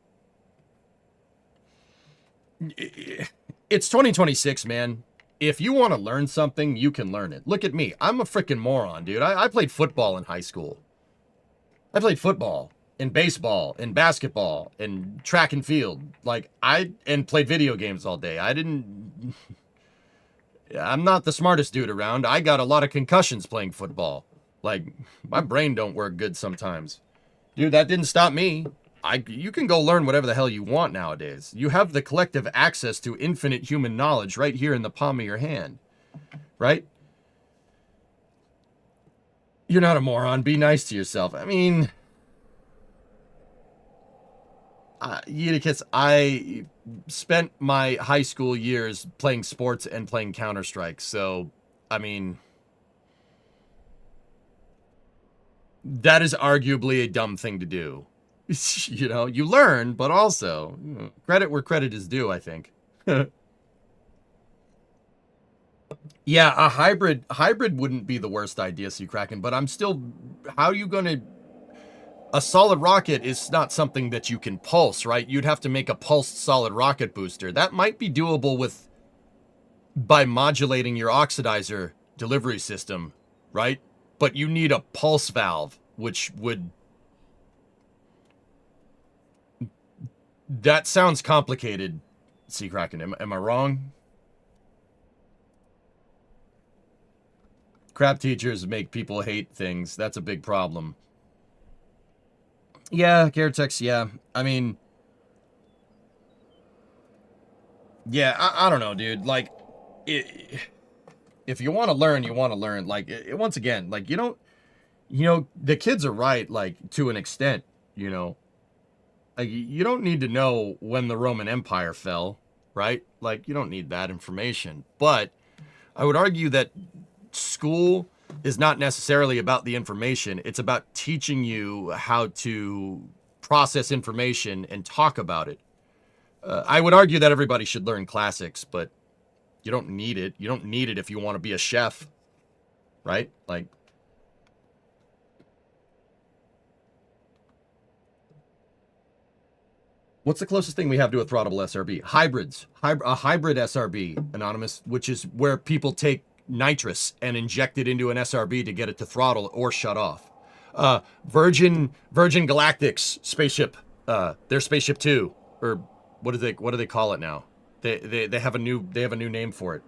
it's 2026, man. If you want to learn something, you can learn it. Look at me. I'm a freaking moron, dude. I played football in high school. I played football and baseball and basketball and track and field. Like, and played video games all day. I'm not the smartest dude around. I got a lot of concussions playing football. Like, my brain don't work good sometimes. Dude, that didn't stop me. You can go learn whatever the hell you want nowadays. You have the collective access to infinite human knowledge right here in the palm of your hand. Right? You're not a moron. Be nice to yourself. I mean, Uticus, I spent my high school years playing sports and playing Counter-Strike. So, I mean, that is arguably a dumb thing to do. You know, you learn, but also, credit where credit is due, I think. Yeah, a hybrid wouldn't be the worst idea, Sea Kraken, but I'm still, how are you going to, a solid rocket is not something that you can pulse, right? You'd have to make a pulsed solid rocket booster. That might be doable by modulating your oxidizer delivery system, right? But you need a pulse valve, which would, that sounds complicated, Sea Kraken. Am I wrong? Crap teachers make people hate things. That's a big problem. Yeah, Caretex, yeah. I mean, yeah, I don't know, dude. Like, if you want to learn, you want to learn. Like, once again, like, you know, the kids are right, like, to an extent, you know. Like, you don't need to know when the Roman Empire fell, right? Like, you don't need that information. But I would argue that school is not necessarily about the information. It's about teaching you how to process information and talk about it. I would argue that everybody should learn classics, but you don't need it. You don't need it if you want to be a chef, right? Like, what's the closest thing we have to a throttleable SRB? Hybrids. A hybrid SRB, Anonymous, which is where people take nitrous and inject it into an SRB to get it to throttle or shut off. Virgin Galactic's spaceship, their spaceship 2, or what do they call it now? They have a new name for it.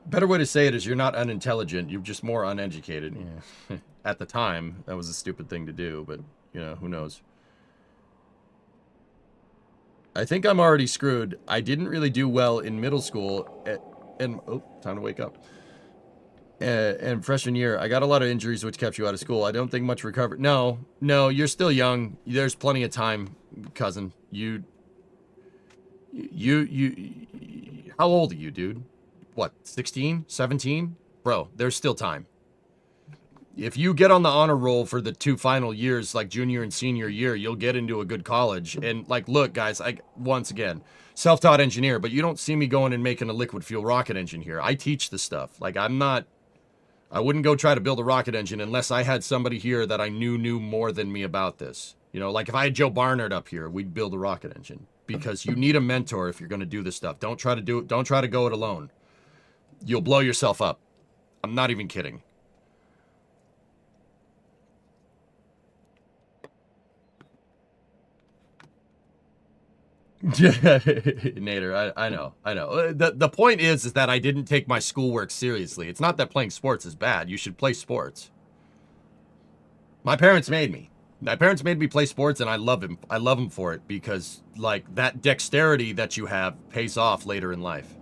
Better way to say it is you're not unintelligent, you're just more uneducated. Yeah. At the time, that was a stupid thing to do, but you know, who knows? I think I'm already screwed. I didn't really do well in middle school, and oh, time to wake up. And freshman year, I got a lot of injuries which kept you out of school. I don't think much recovery. No, you're still young. There's plenty of time, cousin. You. How old are you, dude? What, 16, 17? Bro, there's still time. If you get on the honor roll for the 2 final years, like junior and senior year, you'll get into a good college. And like, look, guys, once again, self-taught engineer, but you don't see me going and making a liquid fuel rocket engine here. I teach the stuff. Like, I wouldn't go try to build a rocket engine unless I had somebody here that I knew more than me about this. You know, like if I had Joe Barnard up here, we'd build a rocket engine. Because you need a mentor if you're going to do this stuff. Don't try to do it. Don't try to go it alone. You'll blow yourself up. I'm not even kidding. Nader, I know. The point is that I didn't take my schoolwork seriously. It's not that playing sports is bad. You should play sports. My parents made me. My parents made me play sports, and I love them. I love them for it because, like, that dexterity that you have pays off later in life.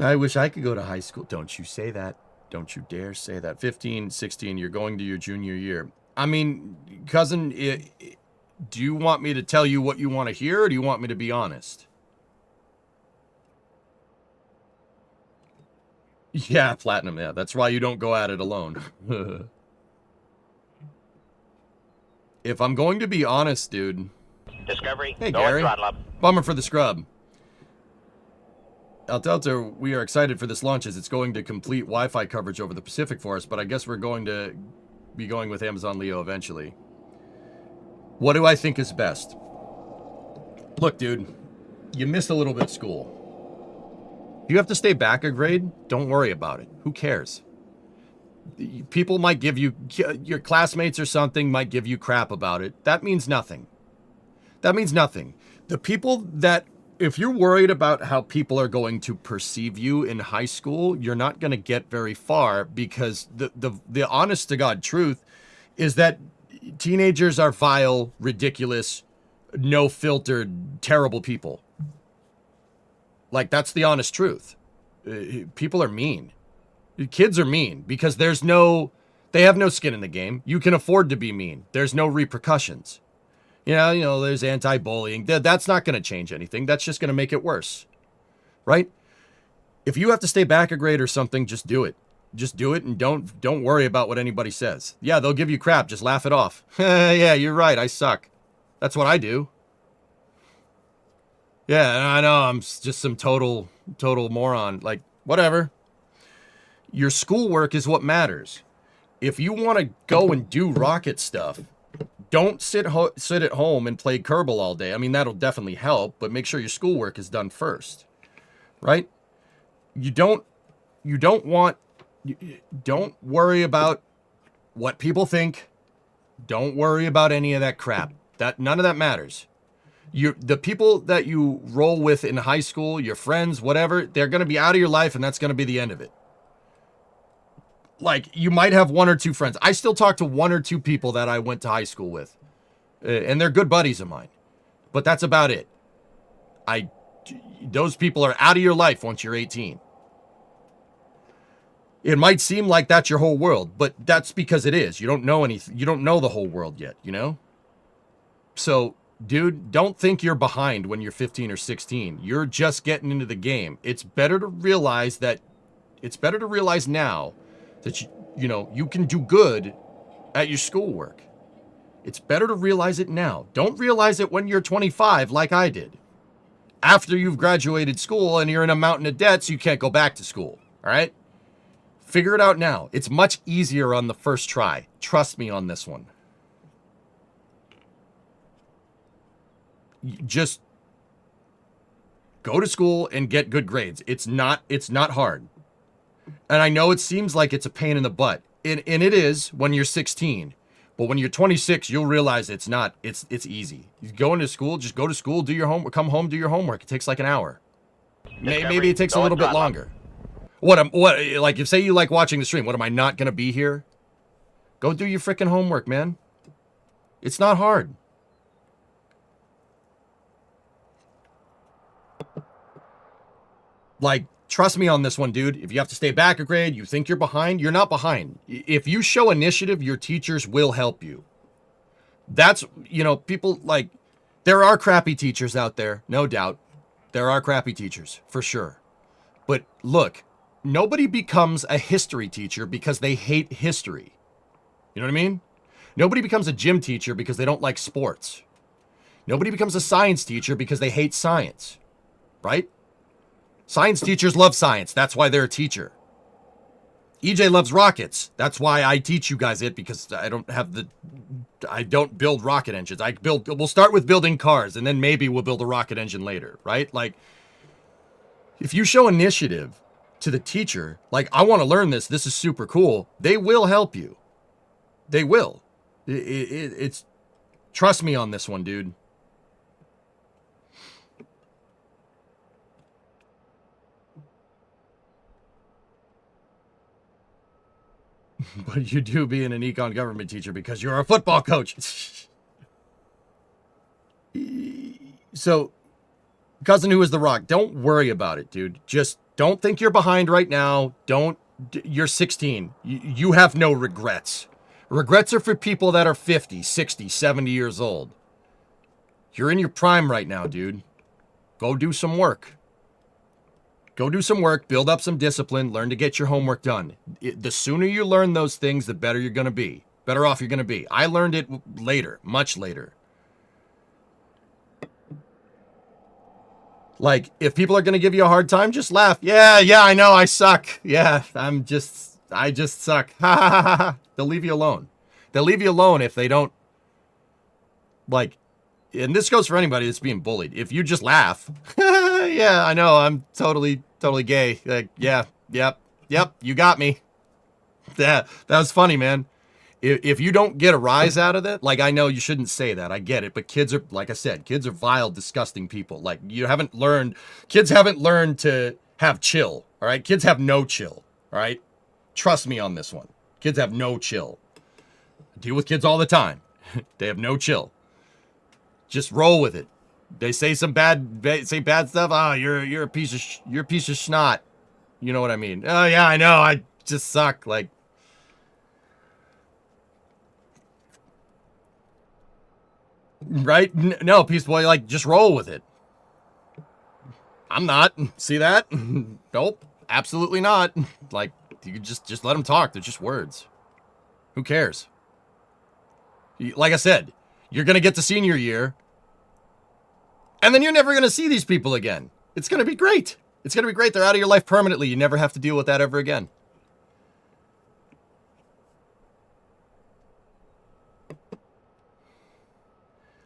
I wish I could go to high school. Don't you say that. Don't you dare say that. 15, 16, you're going to your junior year. I mean, cousin, do you want me to tell you what you want to hear, or do you want me to be honest? Yeah, platinum, yeah. That's why you don't go at it alone. If I'm going to be honest, dude. Discovery, hey, go Gary. throttle up. Bummer for the scrub. Delta, we are excited for this launch as it's going to complete Wi-Fi coverage over the Pacific for us, but I guess we're going to be going with Amazon Leo eventually. What do I think is best? Look, dude, you missed a little bit of school. You have to stay back a grade? Don't worry about it. Who cares? People might give you, your classmates or something might give you crap about it. That means nothing. That means nothing. The people that, if you're worried about how people are going to perceive you in high school, you're not going to get very far, because the honest to God truth is that teenagers are vile, ridiculous, no filtered, terrible people. Like, that's the honest truth. People are mean. Kids are mean because they have no skin in the game. You can afford to be mean. There's no repercussions. You know, there's anti-bullying. That's not going to change anything. That's just going to make it worse. Right? If you have to stay back a grade or something, just do it. Just do it, and don't worry about what anybody says. Yeah, they'll give you crap. Just laugh it off. Yeah, you're right. I suck. That's what I do. Yeah, I know. I'm just some total moron. Like, whatever. Your schoolwork is what matters. If you want to go and do rocket stuff, don't sit at home and play Kerbal all day. I mean, that'll definitely help, but make sure your schoolwork is done first, right? Don't worry about what people think. Don't worry about any of that crap. None of that matters. The people that you roll with in high school, your friends, whatever, they're going to be out of your life, and that's going to be the end of it. Like, you might have one or two friends. I still talk to one or two people that I went to high school with. And they're good buddies of mine. But that's about it. Those people are out of your life once you're 18. It might seem like that's your whole world, but that's because it is. You don't know anything. You don't know the whole world yet, you know? So, dude, don't think you're behind when you're 15 or 16. You're just getting into the game. It's better to realize now that you can do good at your schoolwork. It's better to realize it now. Don't realize it when you're 25 like I did. After you've graduated school and you're in a mountain of debt, so you can't go back to school. All right? Figure it out now. It's much easier on the first try. Trust me on this one. Just go to school and get good grades. It's not hard. And I know it seems like it's a pain in the butt. And it is when you're 16. But when you're 26, you'll realize it's not. It's easy. You go into school, just go to school, do your homework, come home, do your homework. It takes like an hour. Maybe it takes a little bit longer. Like, if say you like watching the stream, what, am I not going to be here? Go do your freaking homework, man. It's not hard. Like, trust me on this one, dude. If you have to stay back a grade, you think you're behind, you're not behind. If you show initiative, your teachers will help you. That's, people like, there are crappy teachers out there, no doubt. There are crappy teachers, for sure. But look, nobody becomes a history teacher because they hate history. You know what I mean? Nobody becomes a gym teacher because they don't like sports. Nobody becomes a science teacher because they hate science, right? Science teachers love science. That's why they're a teacher. EJ loves rockets. That's why I teach you guys it, because I don't build rocket engines. We'll start with building cars, and then maybe we'll build a rocket engine later, right? Like, if you show initiative to the teacher, like, I want to learn this. This is super cool. They will help you. They will. It's trust me on this one, dude. But you do being an econ government teacher because you're a football coach. So, cousin who is the rock, don't worry about it, dude. Just don't think you're behind right now. You're 16. You have no regrets. Regrets are for people that are 50, 60, 70 years old. You're in your prime right now, dude. Go do some work. Go do some work, build up some discipline, learn to get your homework done. The sooner you learn those things, the better you're going to be. Better off you're going to be. I learned it later, much later. Like, if people are going to give you a hard time, just laugh. Yeah, I know, I suck. Yeah, I just suck. Ha ha ha ha. They'll leave you alone. They'll leave you alone if they don't, like, and this goes for anybody that's being bullied. If you just laugh, yeah, I know, I'm totally totally gay. Like, yeah, yep, you got me. That was funny, man. If you don't get a rise out of it, like, I know you shouldn't say that, I get it, but kids are, like I said, kids are vile, disgusting people. Like, kids haven't learned to have chill, all right? Kids have no chill, all right? Trust me on this one. Kids have no chill. I deal with kids all the time. They have no chill. Just roll with it. They say bad stuff. Oh, you're a piece of snot. You know what I mean? Oh yeah, I know. I just suck. Like, right? No, peace boy. Like, just roll with it. I'm not. See that? Nope. Absolutely not. Like, you can just let them talk. They're just words. Who cares? Like I said, you're gonna get to senior year, and then you're never gonna see these people again. It's gonna be great. It's gonna be great. They're out of your life permanently. You never have to deal with that ever again.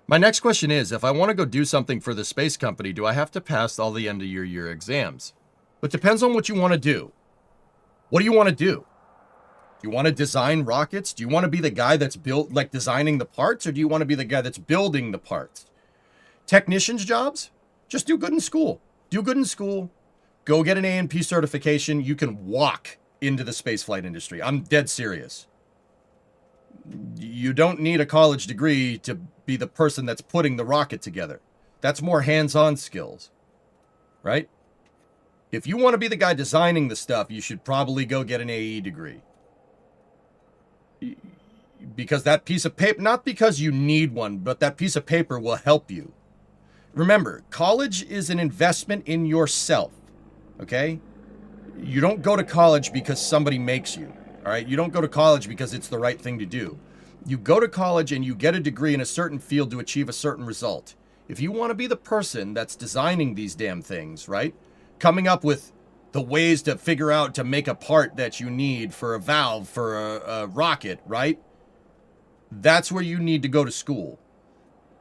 My next question is, if I want to go do something for the space company, do I have to pass all the end of your year exams? It depends on what you want to do. What do you want to do? Do you want to design rockets? Do you want to be the guy that's designing the parts, or do you want to be the guy that's building the parts? Technicians' jobs? Just do good in school. Do good in school. Go get an A&P certification. You can walk into the spaceflight industry. I'm dead serious. You don't need a college degree to be the person that's putting the rocket together. That's more hands-on skills, right? If you want to be the guy designing the stuff, you should probably go get an AE degree. Because that piece of paper, not because you need one, but that piece of paper will help you. Remember, college is an investment in yourself, okay? You don't go to college because somebody makes you, all right? You don't go to college because it's the right thing to do. You go to college and you get a degree in a certain field to achieve a certain result. If you want to be the person that's designing these damn things, right? Coming up with the ways to figure out to make a part that you need for a valve, for a rocket, right? That's where you need to go to school.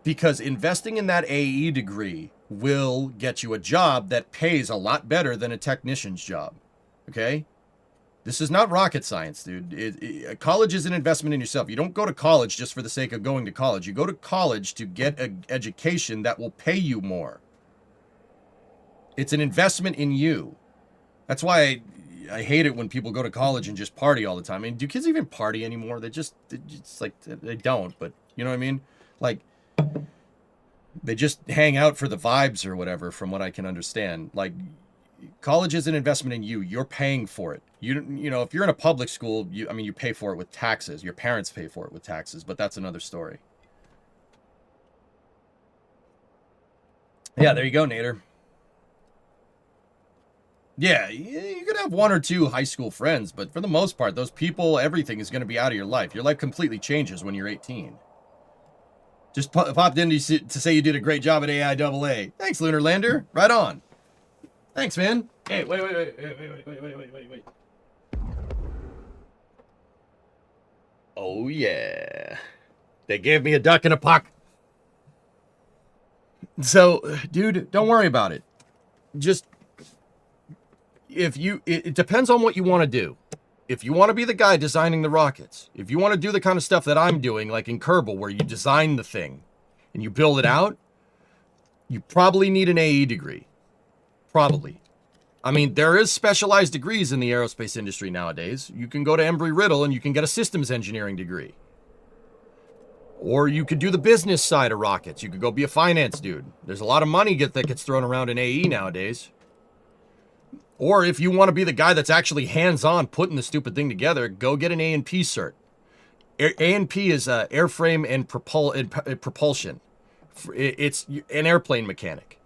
Because investing in that AE degree will get you a job that pays a lot better than a technician's job, okay? This is not rocket science, dude. College is an investment in yourself. You don't go to college just for the sake of going to college. You go to college to get an education that will pay you more. It's an investment in you. That's why I hate it when people go to college and just party all the time. I mean, do kids even party anymore? They don't, but you know what I mean? Like, they just hang out for the vibes or whatever, from what I can understand. Like, college is an investment in you. You're paying for it. You know, if you're in a public school, you pay for it with taxes. Your parents pay for it with taxes, but that's another story. Yeah, there you go, Nader. Yeah, you could have one or two high school friends, but for the most part, those people, everything is going to be out of your life. Your life completely changes when you're 18. Just popped in to say you did a great job at AIAA. Thanks, Lunar Lander. Right on. Thanks, man. Hey, wait. Oh, yeah. They gave me a duck and a puck. So, dude, don't worry about it. Just... it depends on what you want to do. If you want to be the guy designing the rockets, if you want to do the kind of stuff that I'm doing, like in Kerbal, where you design the thing and you build it out, you probably need an AE degree. Probably. I mean, there is specialized degrees in the aerospace industry nowadays. You can go to Embry-Riddle and you can get a systems engineering degree. Or you could do the business side of rockets. You could go be a finance dude. There's a lot of money that gets thrown around in AE nowadays. Or if you want to be the guy that's actually hands-on putting the stupid thing together, go get an A&P cert. A&P is airframe and propulsion. It's an airplane mechanic.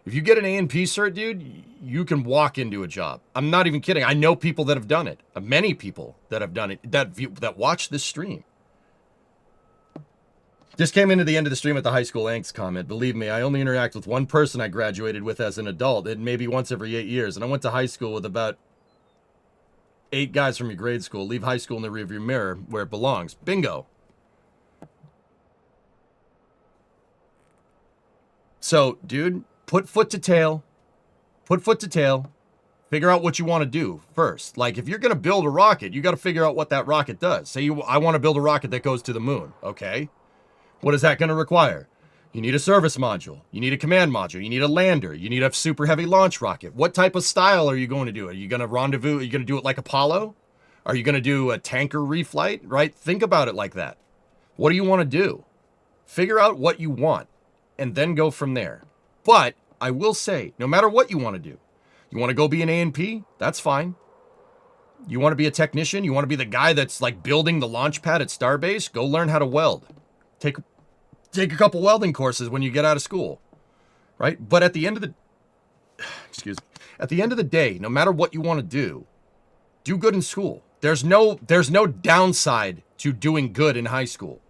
If you get an A&P cert, dude, you can walk into a job. I'm not even kidding. I know people that have done it. Many people that have done it that watch this stream. Just came into the end of the stream at the high school angst comment. Believe me, I only interact with one person I graduated with as an adult, and maybe once every 8 years. And I went to high school with about 8 guys from your grade school. Leave high school in the rearview mirror where it belongs. Bingo. So, dude, put foot to tail. Put foot to tail. Figure out what you want to do first. Like, if you're going to build a rocket, you got to figure out what that rocket does. Say I want to build a rocket that goes to the moon. Okay. What is that going to require? You need a service module. You need a command module. You need a lander. You need a super heavy launch rocket. What type of style are you going to do? Are you going to rendezvous? Are you going to do it like Apollo? Are you going to do a tanker reflight? Right? Think about it like that. What do you want to do? Figure out what you want and then go from there. But I will say, no matter what you want to do, you want to go be an A&P? That's fine. You want to be a technician? You want to be the guy that's like building the launch pad at Starbase? Go learn how to weld. Take a couple welding courses when you get out of school, right? But at the end of the, at the end of the day, no matter what you want to do good in school. There's no downside to doing good in high school.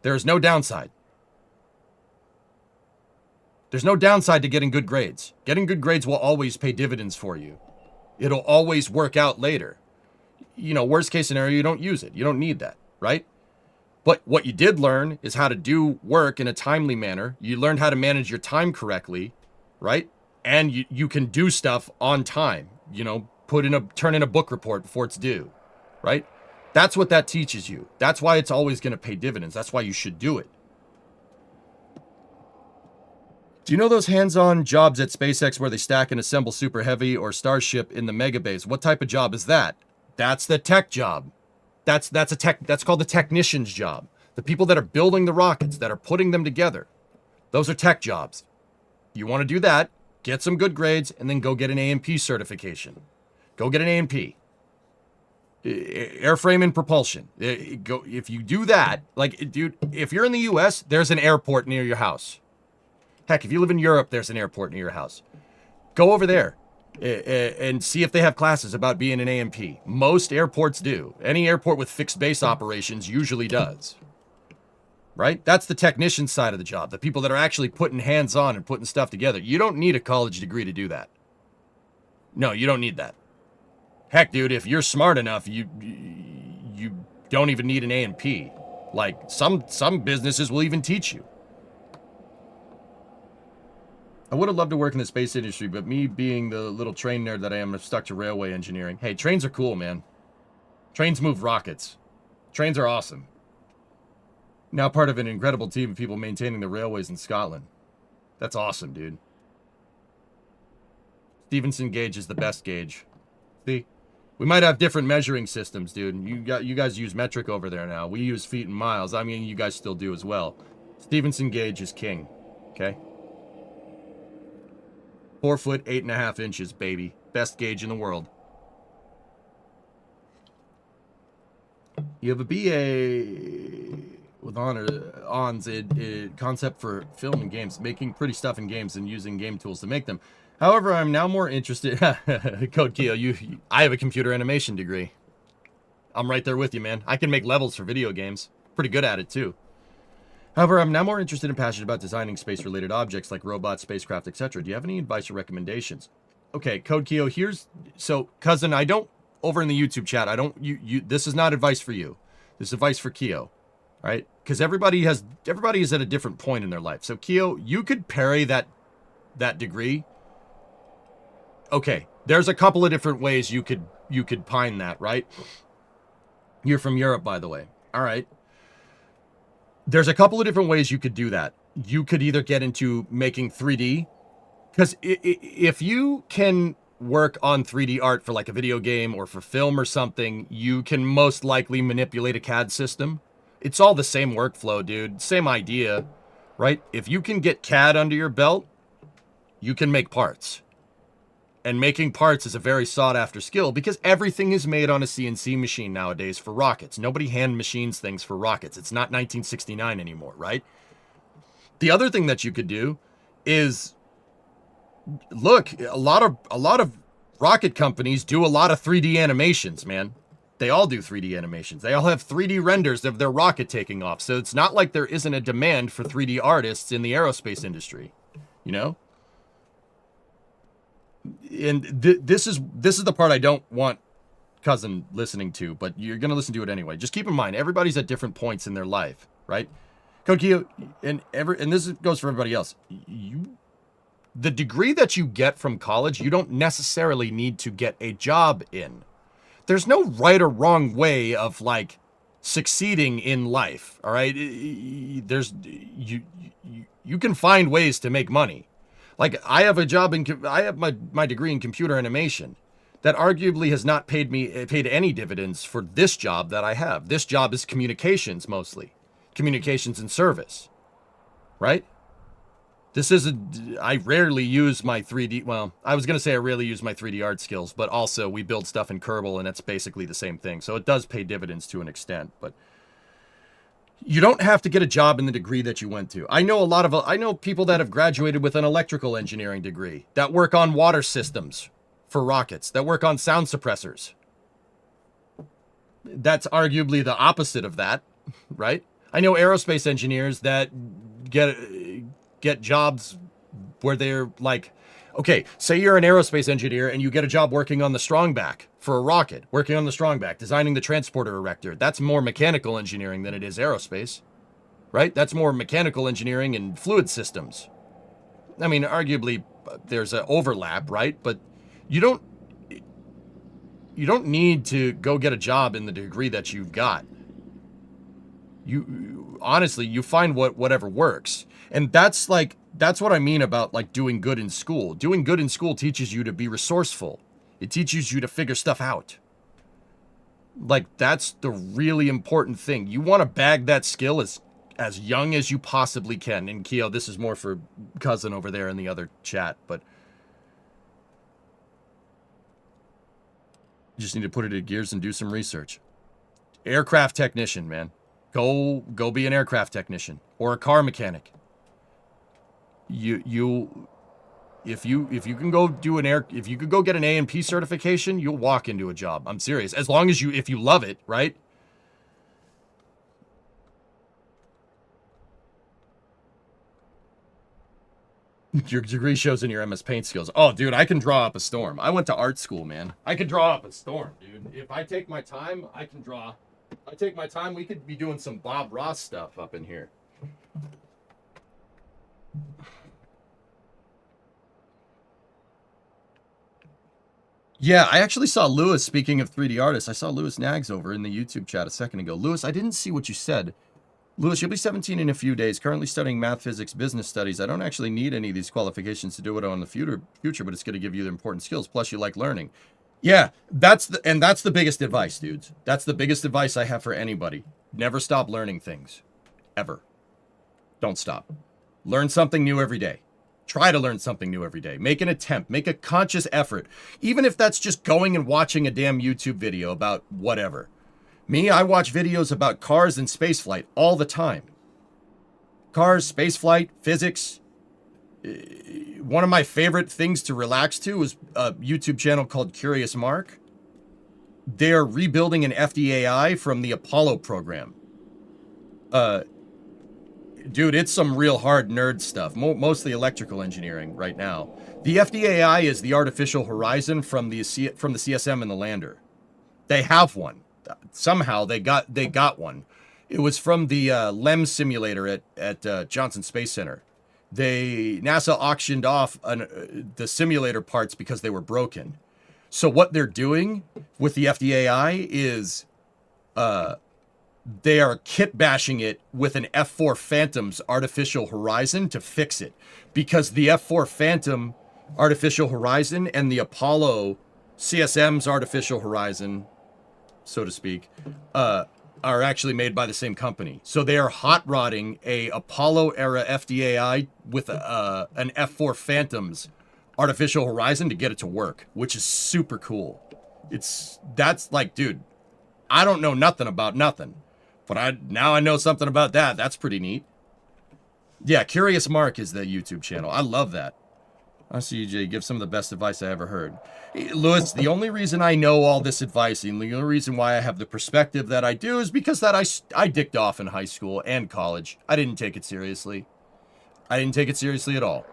There's no downside. There's no downside to getting good grades. Getting good grades will always pay dividends for you. It'll always work out later. You know, worst case scenario, you don't use it. You don't need that, right? But what you did learn is how to do work in a timely manner. You learned how to manage your time correctly, right? And you can do stuff on time. You know, turn in a book report before it's due, right? That's what that teaches you. That's why it's always going to pay dividends. That's why you should do it. Do you know those hands-on jobs at SpaceX where they stack and assemble Super Heavy or Starship in the mega base? What type of job is that? That's the tech job. That's called the technician's job. The people that are building the rockets, that are putting them together. Those are tech jobs. You want to do that, get some good grades, and then go get an A&P certification. Go get an A&P. Airframe and propulsion. If you do that, like, dude, if you're in the US, there's an airport near your house. Heck, if you live in Europe, there's an airport near your house. Go over there and see if they have classes about being an A&P. Most airports do. Any airport with fixed base operations usually does. Right? That's the technician side of the job. The people that are actually putting hands on and putting stuff together. You don't need a college degree to do that. No, you don't need that. Heck, dude, if you're smart enough, you don't even need an A&P. Like, some businesses will even teach you. I would have loved to work in the space industry, but me being the little train nerd that I am, I'm stuck to railway engineering. Hey, trains are cool, man. Trains move rockets. Trains are awesome. Now part of an incredible team of people maintaining the railways in Scotland. That's awesome, dude. Stevenson gauge is the best gauge. See? We might have different measuring systems, dude. You guys use metric over there now. We use feet and miles. I mean, you guys still do as well. Stevenson gauge is king. Okay? 4 foot, 8.5 inches, baby. Best gauge in the world. You have a BA with ons a concept for film and games, making pretty stuff in games and using game tools to make them. However, I'm now more interested. Code Keo, I have a computer animation degree. I'm right there with you, man. I can make levels for video games. Pretty good at it too. However, I'm now more interested and passionate about designing space-related objects like robots, spacecraft, etc. Do you have any advice or recommendations? Okay, Code Keo, so cousin, I don't, over in the YouTube chat, this is not advice for you. This is advice for Keo, right? Because everybody is at a different point in their life. So Keo, you could parry that degree. Okay, there's a couple of different ways you could pine that, right? You're from Europe, by the way. All right. There's a couple of different ways you could do that. You could either get into making 3D, because if you can work on 3D art for like a video game or for film or something, you can most likely manipulate a CAD system. It's all the same workflow, dude. Same idea, right? If you can get CAD under your belt, you can make parts. And making parts is a very sought-after skill because everything is made on a CNC machine nowadays for rockets. Nobody hand machines things for rockets. It's not 1969 anymore, right? The other thing that you could do is, look, a lot of rocket companies do a lot of 3D animations, man. They all do 3D animations. They all have 3D renders of their rocket taking off. So it's not like there isn't a demand for 3D artists in the aerospace industry, you know? And this is the part I don't want cousin listening to, but you're going to listen to it anyway. Just keep in mind, everybody's at different points in their life, right? Kokio, and this goes for everybody else. the degree that you get from college, you don't necessarily need to get a job in. There's no right or wrong way of like succeeding in life. All right. There's, you can find ways to make money. Like I have a job I have my degree in computer animation that arguably has not paid any dividends for this job that I have. This job is communications, mostly communications and service, right? This isn't, I rarely use my 3D, well, I was going to say I rarely use my 3D art skills, but also we build stuff in Kerbal and it's basically the same thing. So it does pay dividends to an extent, but you don't have to get a job in the degree that you went to. I know people that have graduated with an electrical engineering degree that work on water systems for rockets, that work on sound suppressors. That's arguably the opposite of that, right? I know aerospace engineers that get jobs where they're like, okay, say you're an aerospace engineer and you get a job working on the strongback for a rocket, working on the strongback, designing the transporter erector. That's more mechanical engineering than it is aerospace, right? That's more mechanical engineering and fluid systems. I mean, arguably there's an overlap, right? But you don't need to go get a job in the degree that you've got. You honestly, you find whatever works. And that's what I mean about like doing good in school. Doing good in school teaches you to be resourceful. It teaches you to figure stuff out. Like that's the really important thing. You want to bag that skill as young as you possibly can. And Keo, this is more for cousin over there in the other chat, but you just need to put it in gears and do some research. Aircraft technician, man. Go be an aircraft technician or a car mechanic. If you can go do if you could go get an A&P certification, you'll walk into a job. I'm serious. As long as if you love it, right? Your degree shows in your MS Paint skills. Oh, dude, I can draw up a storm. I went to art school, man. I could draw up a storm, dude. If I take my time, I can draw. I take my time, we could be doing some Bob Ross stuff up in here. Yeah, I actually saw Lewis, speaking of 3D artists, I saw Lewis Nags over in the YouTube chat a second ago. Lewis, I didn't see what you said. Lewis, you'll be 17 in a few days, currently studying math, physics, business studies. I don't actually need any of these qualifications to do it on the future, but it's going to give you the important skills. Plus, you like learning. Yeah, that's the biggest advice, dudes. That's the biggest advice I have for anybody. Never stop learning things. Ever. Don't stop. Learn something new every day. Try to learn something new every day. Make an attempt. Make a conscious effort. Even if that's just going and watching a damn YouTube video about whatever. Me, I watch videos about cars and spaceflight all the time. Cars, spaceflight, physics. One of my favorite things to relax to is a YouTube channel called Curious Mark. They're rebuilding an FDAI from the Apollo program. Dude, it's some real hard nerd stuff. Mostly electrical engineering right now. The FDAI is the artificial horizon from the CSM and the lander. They have one. Somehow they got one. It was from the LEM simulator at Johnson Space Center. NASA auctioned off the simulator parts because they were broken. So what they're doing with the FDAI is they are kit bashing it with an F4 Phantom's artificial horizon to fix it, because the F4 Phantom artificial horizon and the Apollo CSM's artificial horizon, so to speak, are actually made by the same company. So they are hot rodding a Apollo era FDAI with an F4 Phantom's artificial horizon to get it to work, which is super cool. That's like, dude, I don't know nothing about nothing, but now I know something about that. That's pretty neat. Yeah, Curious Mark is the YouTube channel. I love that. I see you, Jay. Give some of the best advice I ever heard. Lewis, the only reason I know all this advice and the only reason why I have the perspective that I do is because that I dicked off in high school and college. I didn't take it seriously. I didn't take it seriously at all.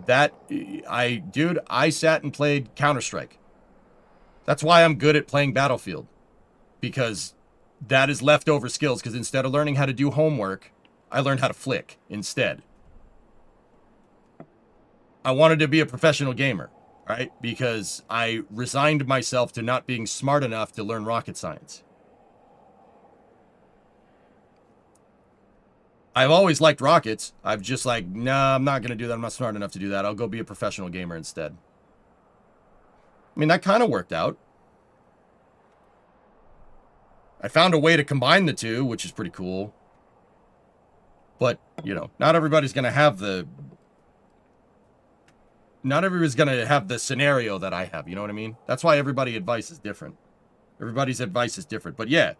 I sat and played Counter-Strike. That's why I'm good at playing Battlefield. Because that is leftover skills, because instead of learning how to do homework, I learned how to flick instead. I wanted to be a professional gamer, right? Because I resigned myself to not being smart enough to learn rocket science. I've always liked rockets. I've just like, nah, I'm not going to do that. I'm not smart enough to do that. I'll go be a professional gamer instead. I mean, that kind of worked out. I found a way to combine the two, which is pretty cool. But, you know, not everybody's going to have the... Not everybody's going to have the scenario that I have, you know what I mean? That's why everybody's advice is different. Everybody's advice is different. But yeah.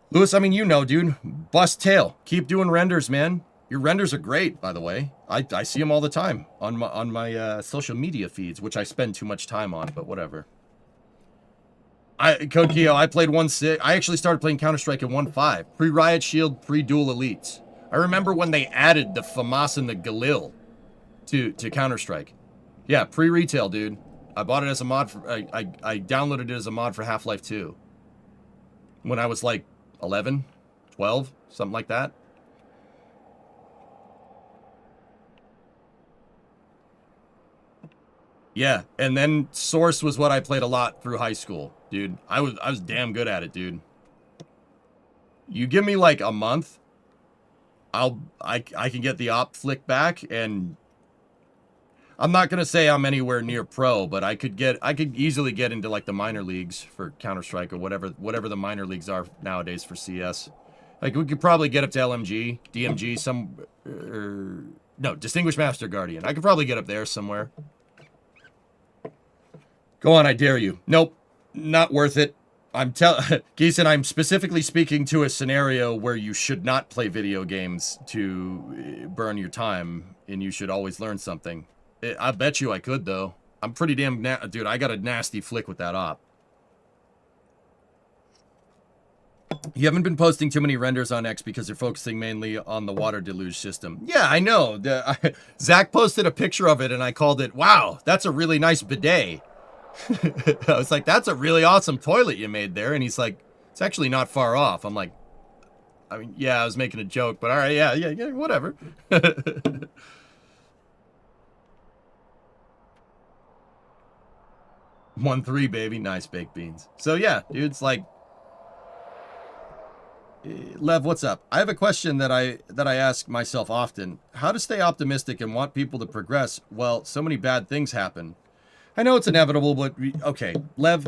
Lewis, I mean, you know, dude. Bust tail. Keep doing renders, man. Your renders are great, by the way. I see them all the time on my social media feeds, which I spend too much time on, but whatever. Code Keo, I played 1.6. I actually started playing Counter-Strike in 1.5. Pre-Riot Shield, pre-Dual Elites. I remember when they added the FAMAS and the Galil to Counter-Strike. Yeah, pre-retail, dude. I bought it as a mod. I downloaded it as a mod for Half-Life 2. When I was like 11, 12, something like that. Yeah, and then Source was what I played a lot through high school, dude. I was damn good at it, dude. You give me like a month, I can get the op flick back, and I'm not gonna say I'm anywhere near pro, but I could easily get into like the minor leagues for Counter-Strike or whatever the minor leagues are nowadays for CS. Like we could probably get up to LMG, DMG, no, Distinguished Master Guardian. I could probably get up there somewhere. Go on, I dare you. Nope, not worth it. Geeson, I'm specifically speaking to a scenario where you should not play video games to burn your time, and you should always learn something. I bet you I could, though. I'm pretty damn... Dude, I got a nasty flick with that op. You haven't been posting too many renders on X because you're focusing mainly on the water deluge system. Yeah, I know. Zach posted a picture of it, and I called it, wow, that's a really nice bidet. I was like, that's a really awesome toilet you made there. And he's like, it's actually not far off. I'm like, I mean, yeah, I was making a joke, but all right, yeah, whatever. 1-3, baby. Nice baked beans. So yeah, dude, it's like, Lev, what's up? I have a question that I ask myself often. How to stay optimistic and want people to progress? Well, so many bad things happen. I know it's inevitable, but okay, Lev,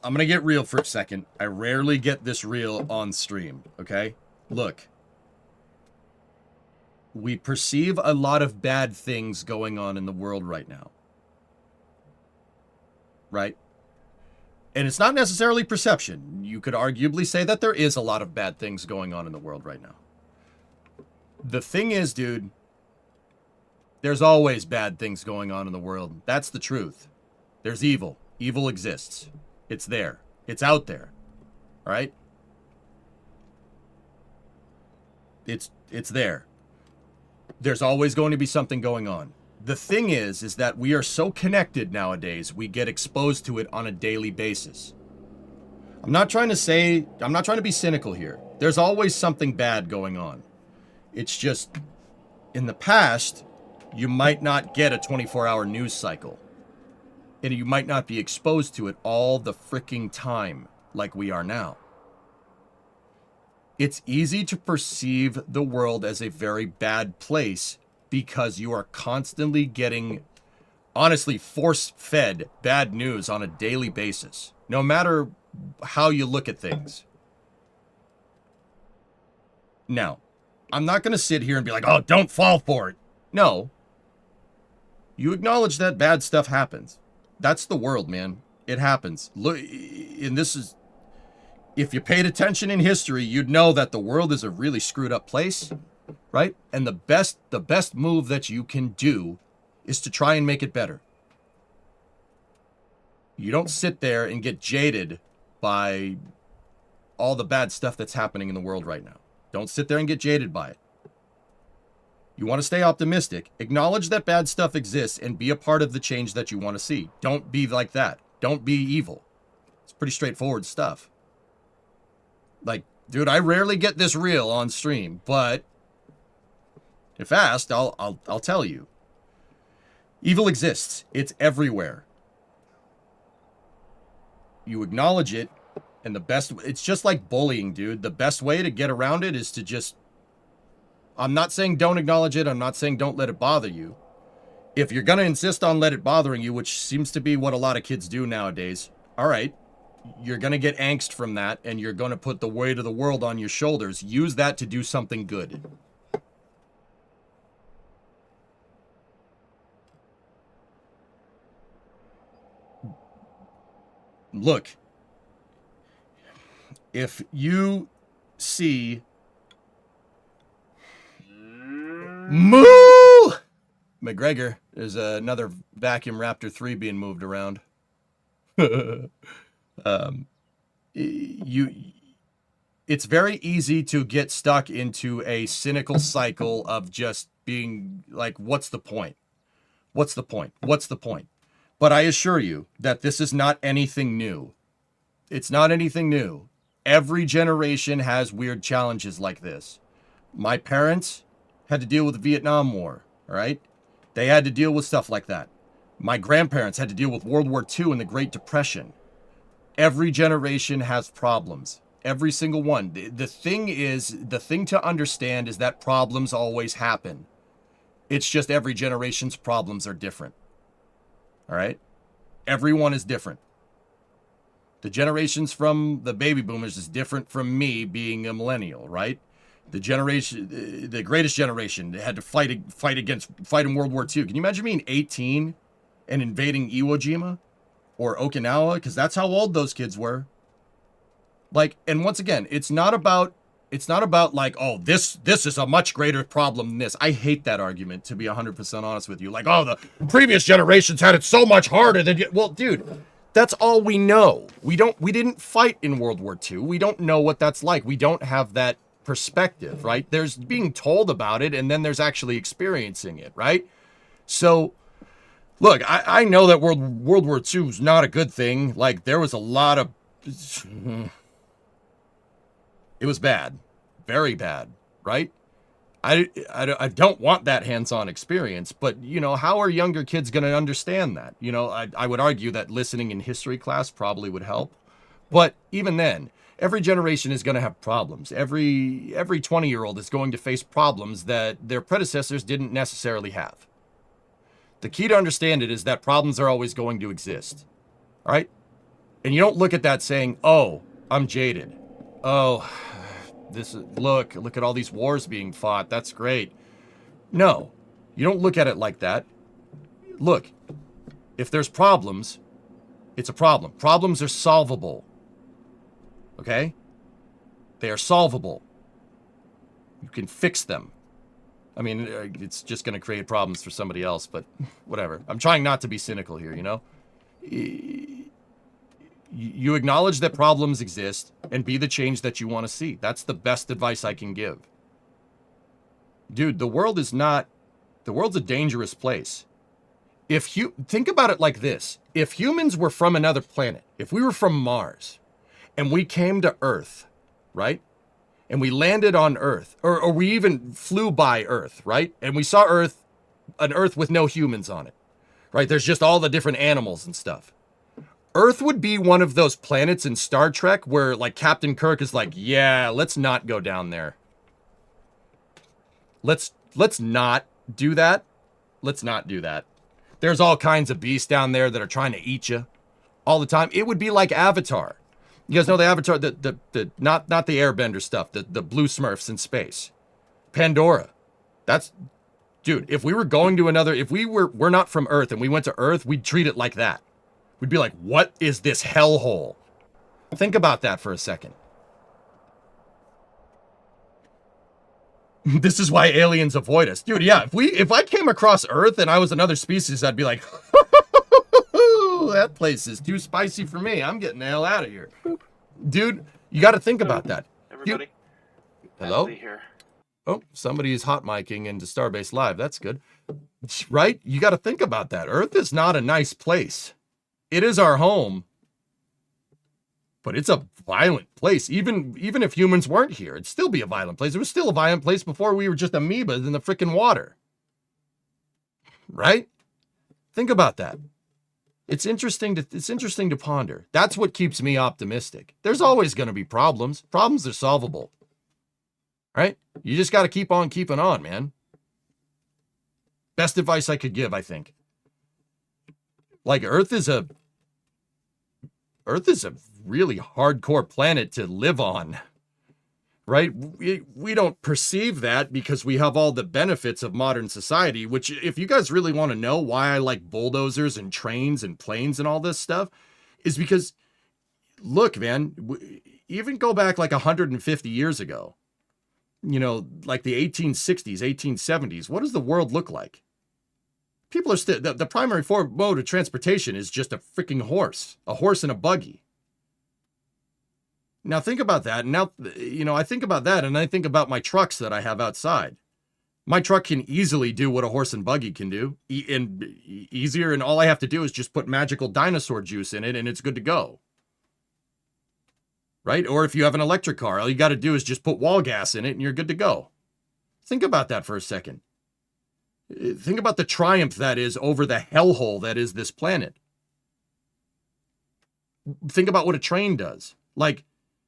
I'm going to get real for a second. I rarely get this real on stream, okay? Look, we perceive a lot of bad things going on in the world right now. Right? And it's not necessarily perception. You could arguably say that there is a lot of bad things going on in the world right now. The thing is, dude, there's always bad things going on in the world. That's the truth. There's evil. Evil exists. It's there. It's out there. All right? It's there. There's always going to be something going on. The thing is that we are so connected nowadays, we get exposed to it on a daily basis. I'm not trying to be cynical here. There's always something bad going on. It's just, in the past, you might not get a 24-hour news cycle. And you might not be exposed to it all the freaking time like we are now. It's easy to perceive the world as a very bad place because you are constantly getting, honestly, force-fed bad news on a daily basis, no matter how you look at things. Now, I'm not going to sit here and be like, oh, don't fall for it. No. You acknowledge that bad stuff happens. That's the world, man. It happens. Look, and this is, if you paid attention in history, you'd know that the world is a really screwed up place, right? And the best move that you can do is to try and make it better. You don't sit there and get jaded by all the bad stuff that's happening in the world right now. Don't sit there and get jaded by it. You want to stay optimistic, acknowledge that bad stuff exists, and be a part of the change that you want to see. Don't be like that. Don't be evil. It's pretty straightforward stuff. Like, dude, I rarely get this real on stream, but if asked, I'll tell you. Evil exists. It's everywhere. You acknowledge it, and it's just like bullying, dude. The best way to get around it is to just, I'm not saying don't acknowledge it. I'm not saying don't let it bother you. If you're going to insist on let it bothering you, which seems to be what a lot of kids do nowadays, all right, you're going to get angst from that, and you're going to put the weight of the world on your shoulders. Use that to do something good. Look, if you see Moo! McGregor, there's another Vacuum Raptor 3 being moved around. It's very easy to get stuck into a cynical cycle of just being like, what's the point? What's the point? What's the point? But I assure you that this is not anything new. It's not anything new. Every generation has weird challenges like this. My parents had to deal with the Vietnam War, all right? They had to deal with stuff like that. My grandparents had to deal with World War II and the Great Depression. Every generation has problems. Every single one. The thing to understand is that problems always happen. It's just every generation's problems are different. All right? Everyone is different. The generations from the baby boomers is different from me being a millennial, right? The greatest generation had to fight in World War II. Can you imagine being 18 and invading Iwo Jima or Okinawa? Because that's how old those kids were. Like, and once again, it's not about like, oh, this is a much greater problem than this. I hate that argument, to be 100% honest with you. Like, oh, the previous generations had it so much harder than you. Well, dude, that's all we know. We didn't fight in World War II. We don't know what that's like. We don't have that perspective, right? There's being told about it, and then there's actually experiencing it, right? So, look, I know that World War II is not a good thing. Like, there was a lot of... It was bad. Very bad, right? I don't want that hands-on experience, but, you know, how are younger kids going to understand that? You know, I would argue that listening in history class probably would help. But even then, every generation is going to have problems. Every 20-year-old is going to face problems that their predecessors didn't necessarily have. The key to understand it is that problems are always going to exist. All right? And you don't look at that saying, oh, I'm jaded. Oh, look at all these wars being fought. That's great. No, you don't look at it like that. Look, if there's problems, it's a problem. Problems are solvable. Okay? They are solvable. You can fix them. I mean, it's just going to create problems for somebody else, but whatever. I'm trying not to be cynical here, you know? You acknowledge that problems exist and be the change that you want to see. That's the best advice I can give. Dude, the world's a dangerous place. Think about it like this. If humans were from another planet, if we were from Mars and we came to Earth, right? And we landed on Earth, or we even flew by Earth, right? And we saw an Earth with no humans on it, right? There's just all the different animals and stuff. Earth would be one of those planets in Star Trek where, like, Captain Kirk is like, yeah, let's not go down there. Let's not do that. Let's not do that. There's all kinds of beasts down there that are trying to eat you all the time. It would be like Avatar. You guys know the Avatar, not the Airbender stuff, the blue Smurfs in space. Pandora. Dude, if we were going to if we're not from Earth and we went to Earth, we'd treat it like that. We'd be like, what is this hellhole? Think about that for a second. This is why aliens avoid us. Dude, yeah, if I came across Earth and I was another species, I'd be like, that place is too spicy for me. I'm getting the hell out of here. Dude, you got to think about that. Everybody. Hello? Here. Oh, somebody is hot micing into Starbase Live. That's good. Right? You got to think about that. Earth is not a nice place. It is our home, but it's a violent place. Even if humans weren't here, it'd still be a violent place. It was still a violent place before we were just amoebas in the freaking water. Right? Think about that. It's interesting to ponder. That's what keeps me optimistic. There's always going to be problems. Problems are solvable. Right? You just got to keep on keeping on, man. Best advice I could give, I think. Like, Earth is a really hardcore planet to live on. Right? We don't perceive that because we have all the benefits of modern society, which, if you guys really want to know why I like bulldozers and trains and planes and all this stuff, is because, look, man, even go back like 150 years ago, you know, like the 1860s, 1870s, what does the world look like? People are still, the primary mode of transportation is just a freaking horse, a horse and a buggy. Now think about that. Now, you know, I think about that and I think about my trucks that I have outside. My truck can easily do what a horse and buggy can do, and easier, and all I have to do is just put magical dinosaur juice in it and it's good to go. Right? Or if you have an electric car, all you got to do is just put wall gas in it and you're good to go. Think about that for a second. Think about the triumph that is over the hellhole that is this planet. Think about what a train does. Like,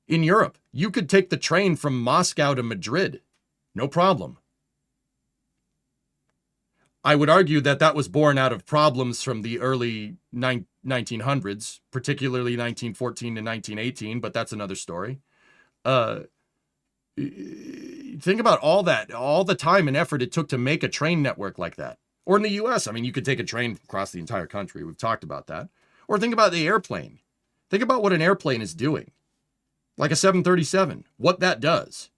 in Europe, you could take the train from Moscow to Madrid. No problem. I would argue that that was born out of problems from the early 1900s, particularly 1914 to 1918, but that's another story. Think about all the time and effort it took to make a train network like that. Or in the US, I mean, you could take a train across the entire country. We've talked about that. Or think about the airplane. Think about what an airplane is doing. Like a 737, what that does.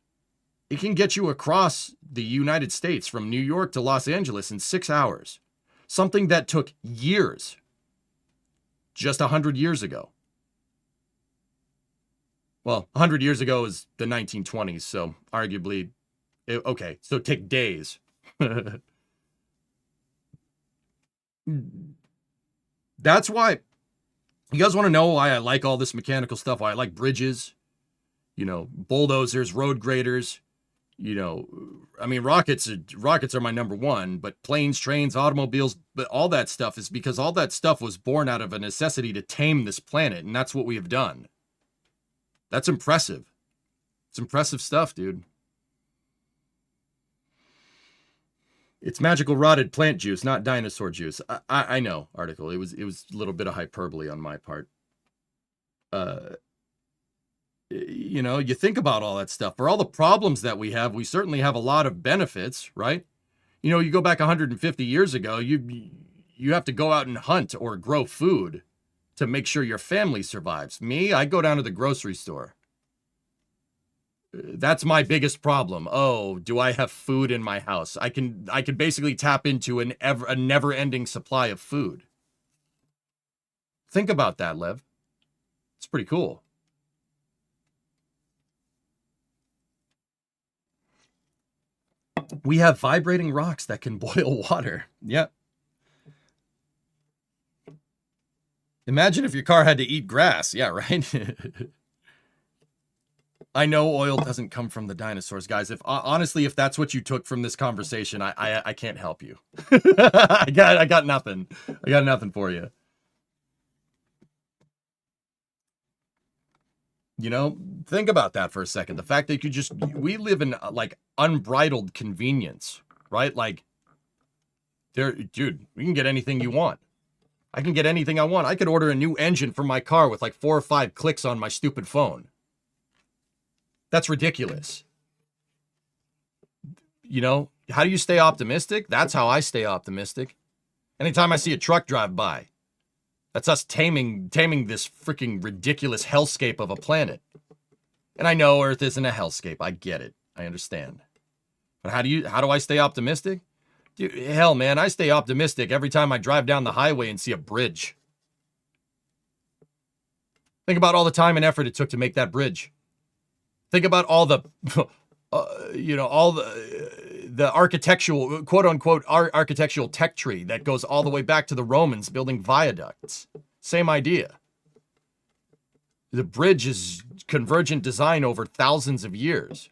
It can get you across the United States from New York to Los Angeles in 6 hours. Something that took years. Just 100 years ago. Well, 100 years ago is the 1920s, so arguably, okay, so take days. That's why, you guys want to know why I like all this mechanical stuff, why I like bridges, you know, bulldozers, road graders, you know, I mean, rockets are my number one, but planes, trains, automobiles, but all that stuff is because all that stuff was born out of a necessity to tame this planet, and that's what we have done. That's impressive. It's impressive stuff, dude. It's magical rotted plant juice, not dinosaur juice. I know, article. It was a little bit of hyperbole on my part. You know, you think about all that stuff. For all the problems that we certainly have a lot of benefits, right? You know, you go back 150 years ago, you have to go out and hunt or grow food to make sure your family survives. Me, I go down to the grocery store. That's my biggest problem. Oh, do I have food in my house? I can basically tap into a never-ending supply of food. Think about that, Lev. It's pretty cool. We have vibrating rocks that can boil water. Yep. Imagine if your car had to eat grass. Yeah, right? I know oil doesn't come from the dinosaurs, guys. Honestly, if that's what you took from this conversation, I can't help you. I got nothing. I got nothing for you. You know, think about that for a second. The fact that we live in like unbridled convenience, right? Like, dude, we can get anything you want. I can get anything I want. I could order a new engine for my car with like 4 or 5 clicks on my stupid phone. That's ridiculous. You know, how do you stay optimistic? That's how I stay optimistic. Anytime I see a truck drive by, that's us taming this freaking ridiculous hellscape of a planet. And I know Earth isn't a hellscape. I get it. I understand. But how do I stay optimistic? Dude, hell, man, I stay optimistic every time I drive down the highway and see a bridge. Think about all the time and effort it took to make that bridge. Think about all the, all the architectural, quote unquote, architectural tech tree that goes all the way back to the Romans building viaducts. Same idea. The bridge is convergent design over thousands of years.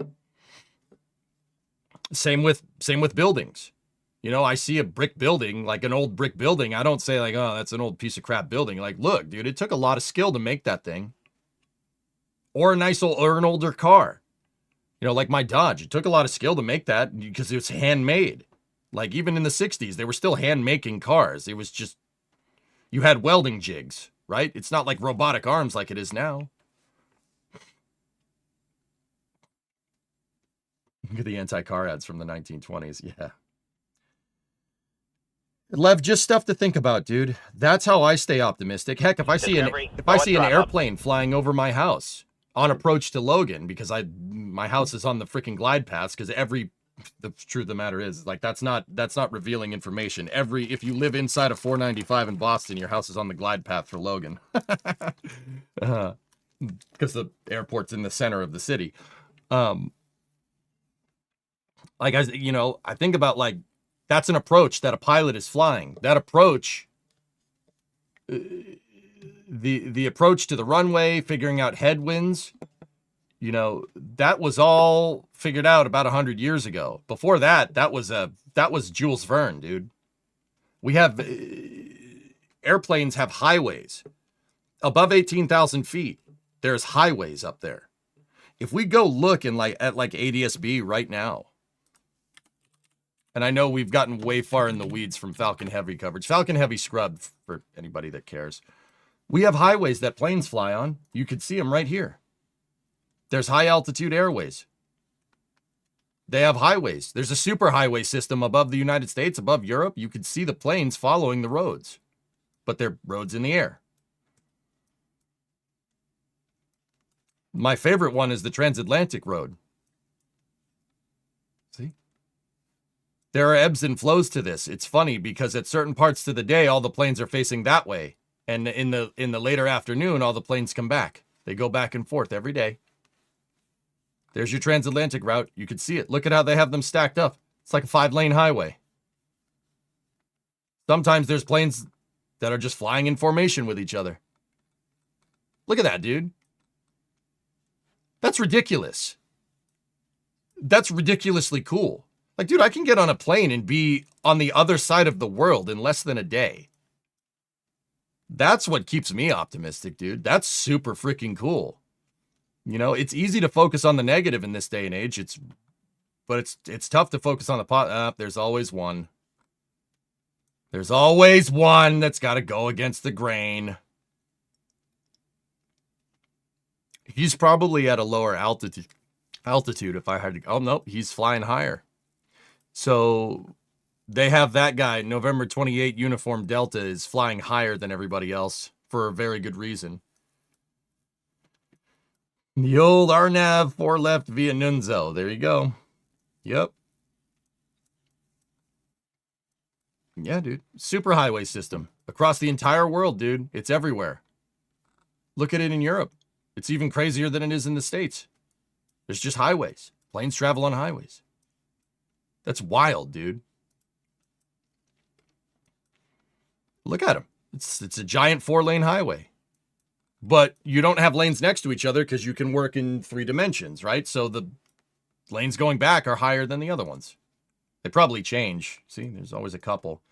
Same with buildings. You know, I see a brick building, like an old brick building. I don't say like, oh, that's an old piece of crap building. Like, look, dude, it took a lot of skill to make that thing. Or a nice old, or an older car. You know, like my Dodge. It took a lot of skill to make that because it was handmade. Like even in the 60s, they were still hand making cars. It was just, you had welding jigs, right? It's not like robotic arms like it is now. Look at the anti-car ads from the 1920s. Yeah. Lev, just stuff to think about, dude. That's how I stay optimistic. Heck, if I see an airplane flying over my house on approach to Logan, because my house is on the freaking glide paths, because the truth of the matter is, like, that's not revealing information. If you live inside of 495 in Boston, your house is on the glide path for Logan. Because the airport's in the center of the city. Like, I think about, like, that's an approach that a pilot is flying. That approach, the approach to the runway, figuring out headwinds, that was all figured out about 100 years ago. Before that, that was Jules Verne, dude. We have airplanes have highways above 18,000 feet. There's highways up there. If we go look at ADS-B right now, and I know we've gotten way far in the weeds from Falcon Heavy coverage. Falcon Heavy scrubbed for anybody that cares. We have highways that planes fly on. You could see them right here. There's high altitude airways. They have highways. There's a super highway system above the United States, above Europe. You could see the planes following the roads, but they're roads in the air. My favorite one is the transatlantic road. See? There are ebbs and flows to this. It's funny because at certain parts of the day, all the planes are facing that way. And in the later afternoon, all the planes come back. They go back and forth every day. There's your transatlantic route. You can see it. Look at how they have them stacked up. It's like a 5-lane highway. Sometimes there's planes that are just flying in formation with each other. Look at that, dude. That's ridiculous. That's ridiculously cool. Like, dude, I can get on a plane and be on the other side of the world in less than a day. That's what keeps me optimistic, dude. That's super freaking cool. It's easy to focus on the negative in this day and age. But it's tough to focus on the there's always one. There's always one that's got to go against the grain. He's probably at a lower altitude if I had to. Oh, no, he's flying higher. So they have that guy, November 28 Uniform Delta, is flying higher than everybody else for a very good reason. The old RNAV 4 left via Nunzo. There you go. Yep. Yeah, dude. Super highway system. Across the entire world, dude. It's everywhere. Look at it in Europe. It's even crazier than it is in the States. There's just highways. Planes travel on highways. That's wild, dude. Look at them. It's a giant 4-lane highway. But you don't have lanes next to each other because you can work in 3 dimensions, right? So the lanes going back are higher than the other ones. They probably change. See, there's always a couple.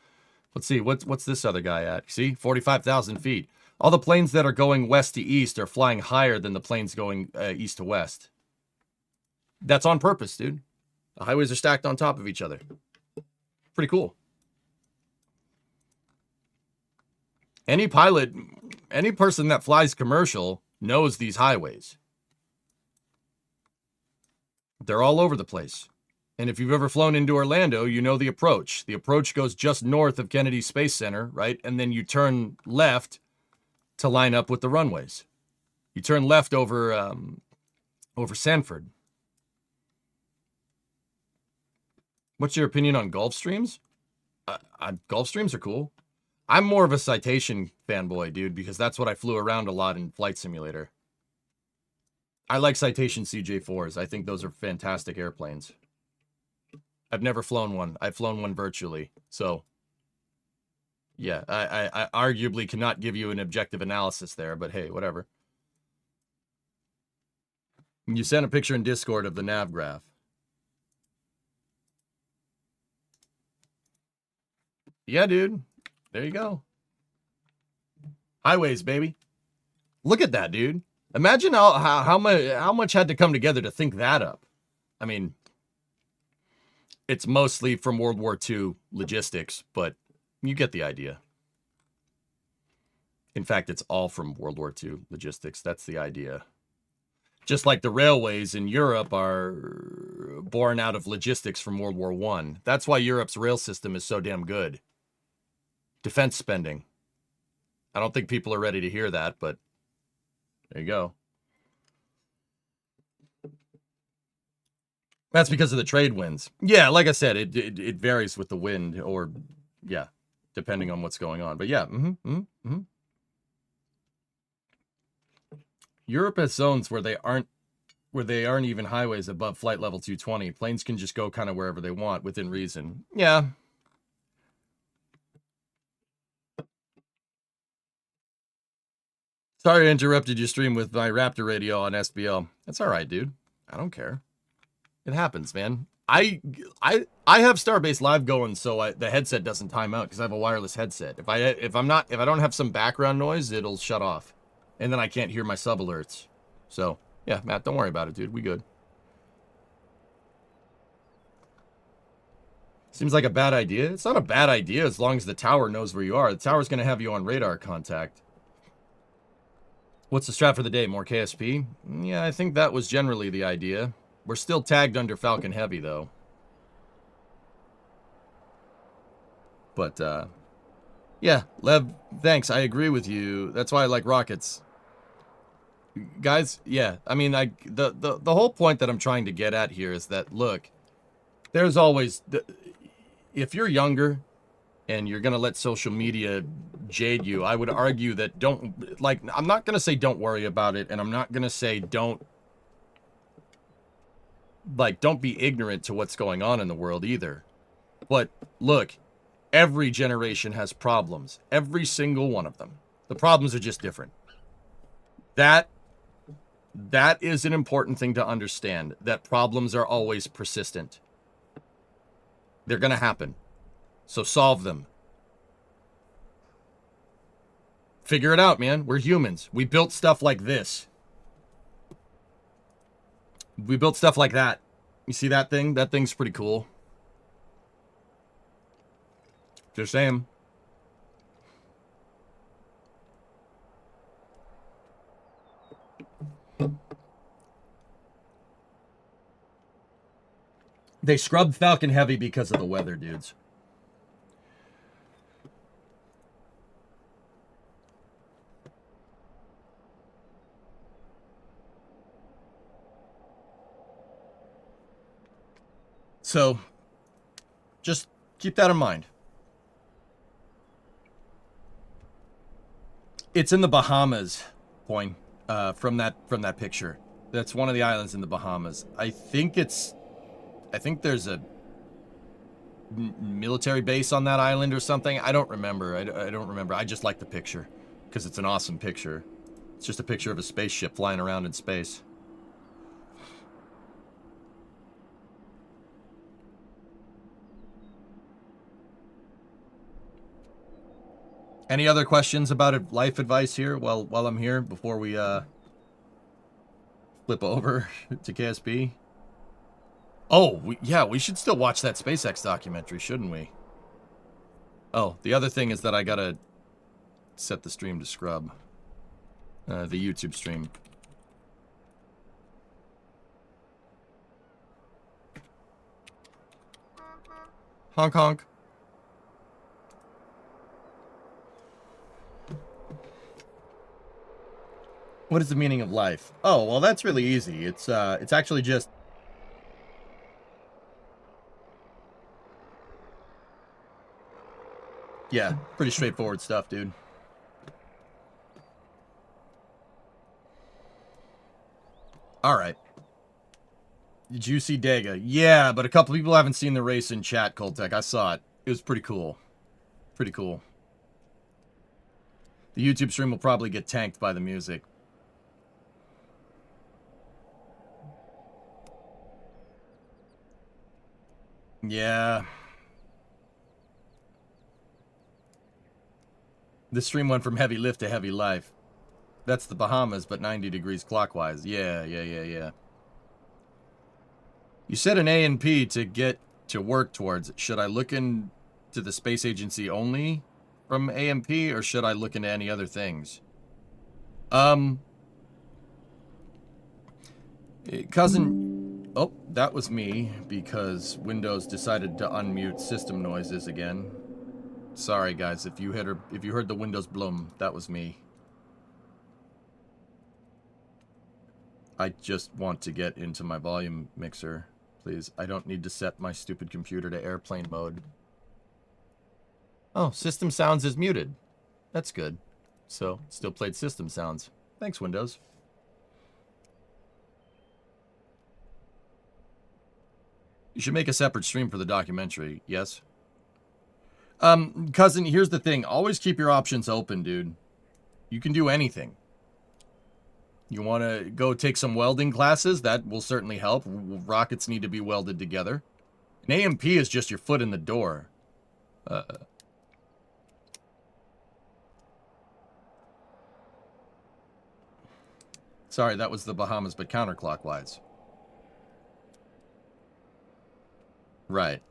Let's see, what's this other guy at? See, 45,000 feet. All the planes that are going west to east are flying higher than the planes going east to west. That's on purpose, dude. The highways are stacked on top of each other. Pretty cool. Any pilot, any person that flies commercial knows these highways. They're all over the place. And if you've ever flown into Orlando, you know the approach. The approach goes just north of Kennedy Space Center, right? And then you turn left to line up with the runways. You turn left over Sanford. What's your opinion on Gulfstreams? Gulfstreams are cool. I'm more of a Citation fanboy, dude, because that's what I flew around a lot in Flight Simulator. I like Citation CJ4s. I think those are fantastic airplanes. I've never flown one. I've flown one virtually. So, yeah, I arguably cannot give you an objective analysis there, but hey, whatever. You sent a picture in Discord of the nav graph. Yeah, dude. There you go. Highways, baby. Look at that, dude. Imagine how much had to come together to think that up. I mean, it's mostly from World War II logistics, but you get the idea. In fact, it's all from World War II logistics. That's the idea. Just like the railways in Europe are born out of logistics from World War I. That's why Europe's rail system is so damn good. Defense spending. I don't think people are ready to hear that, but there you go. That's because of the trade winds. Yeah, like I said, it varies with the wind, or yeah, depending on what's going on. But yeah, Europe has zones where they aren't even highways above flight level 220. Planes can just go kind of wherever they want within reason. Yeah. Sorry I interrupted your stream with my Raptor radio on SBL. That's all right, dude. I don't care. It happens, man. I have Starbase Live going, so the headset doesn't time out because I have a wireless headset. If I don't have some background noise, it'll shut off, and then I can't hear my sub alerts. So yeah, Matt, don't worry about it, dude. We good. Seems like a bad idea. It's not a bad idea as long as the tower knows where you are. The tower's gonna have you on radar contact. What's the strat for the day? More KSP? Yeah, I think that was generally the idea. We're still tagged under Falcon Heavy, though. But, yeah, Lev, thanks. I agree with you. That's why I like rockets. Guys, yeah, I mean, the whole point that I'm trying to get at here is that, look, there's always... If you're younger and you're going to let social media jade you, I would argue that I'm not going to say don't worry about it, and I'm not going to say don't be ignorant to what's going on in the world either. But look, every generation has problems. Every single one of them. The problems are just different. That is an important thing to understand, that problems are always persistent. They're going to happen. So solve them. Figure it out, man. We're humans. We built stuff like this. We built stuff like that. You see that thing? That thing's pretty cool. Just saying. They scrubbed Falcon Heavy because of the weather, dudes. So, just keep that in mind. It's in the Bahamas, Point, from that picture. That's one of the islands in the Bahamas. I think there's a military base on that island or something. I don't remember. I don't remember. I just like the picture because it's an awesome picture. It's just a picture of a spaceship flying around in space. Any other questions about life advice here while I'm here before we flip over to KSP? Oh, we should still watch that SpaceX documentary, shouldn't we? Oh, the other thing is that I gotta set the stream to scrub. The YouTube stream. Honk honk. What is the meaning of life? Oh, well, that's really easy. It's actually just... Yeah, pretty straightforward stuff, dude. Alright. Did you see Dega? Yeah, but a couple people haven't seen the race in chat, Coltec. I saw it. It was pretty cool. Pretty cool. The YouTube stream will probably get tanked by the music. Yeah. The stream went from heavy lift to heavy life. That's the Bahamas, but 90 degrees clockwise. Yeah. You said an A&P to get to work towards. Should I look into the space agency only from A&P, or should I look into any other things? Cousin... Oh, that was me, because Windows decided to unmute system noises again. Sorry, guys, if you heard the Windows bloom, that was me. I just want to get into my volume mixer, please. I don't need to set my stupid computer to airplane mode. Oh, system sounds is muted. That's good. So, still played system sounds. Thanks, Windows. You should make a separate stream for the documentary, yes? Cousin, here's the thing. Always keep your options open, dude. You can do anything. You want to go take some welding classes? That will certainly help. Rockets need to be welded together. An AMP is just your foot in the door. Sorry, that was the Bahamas, but counterclockwise. Right.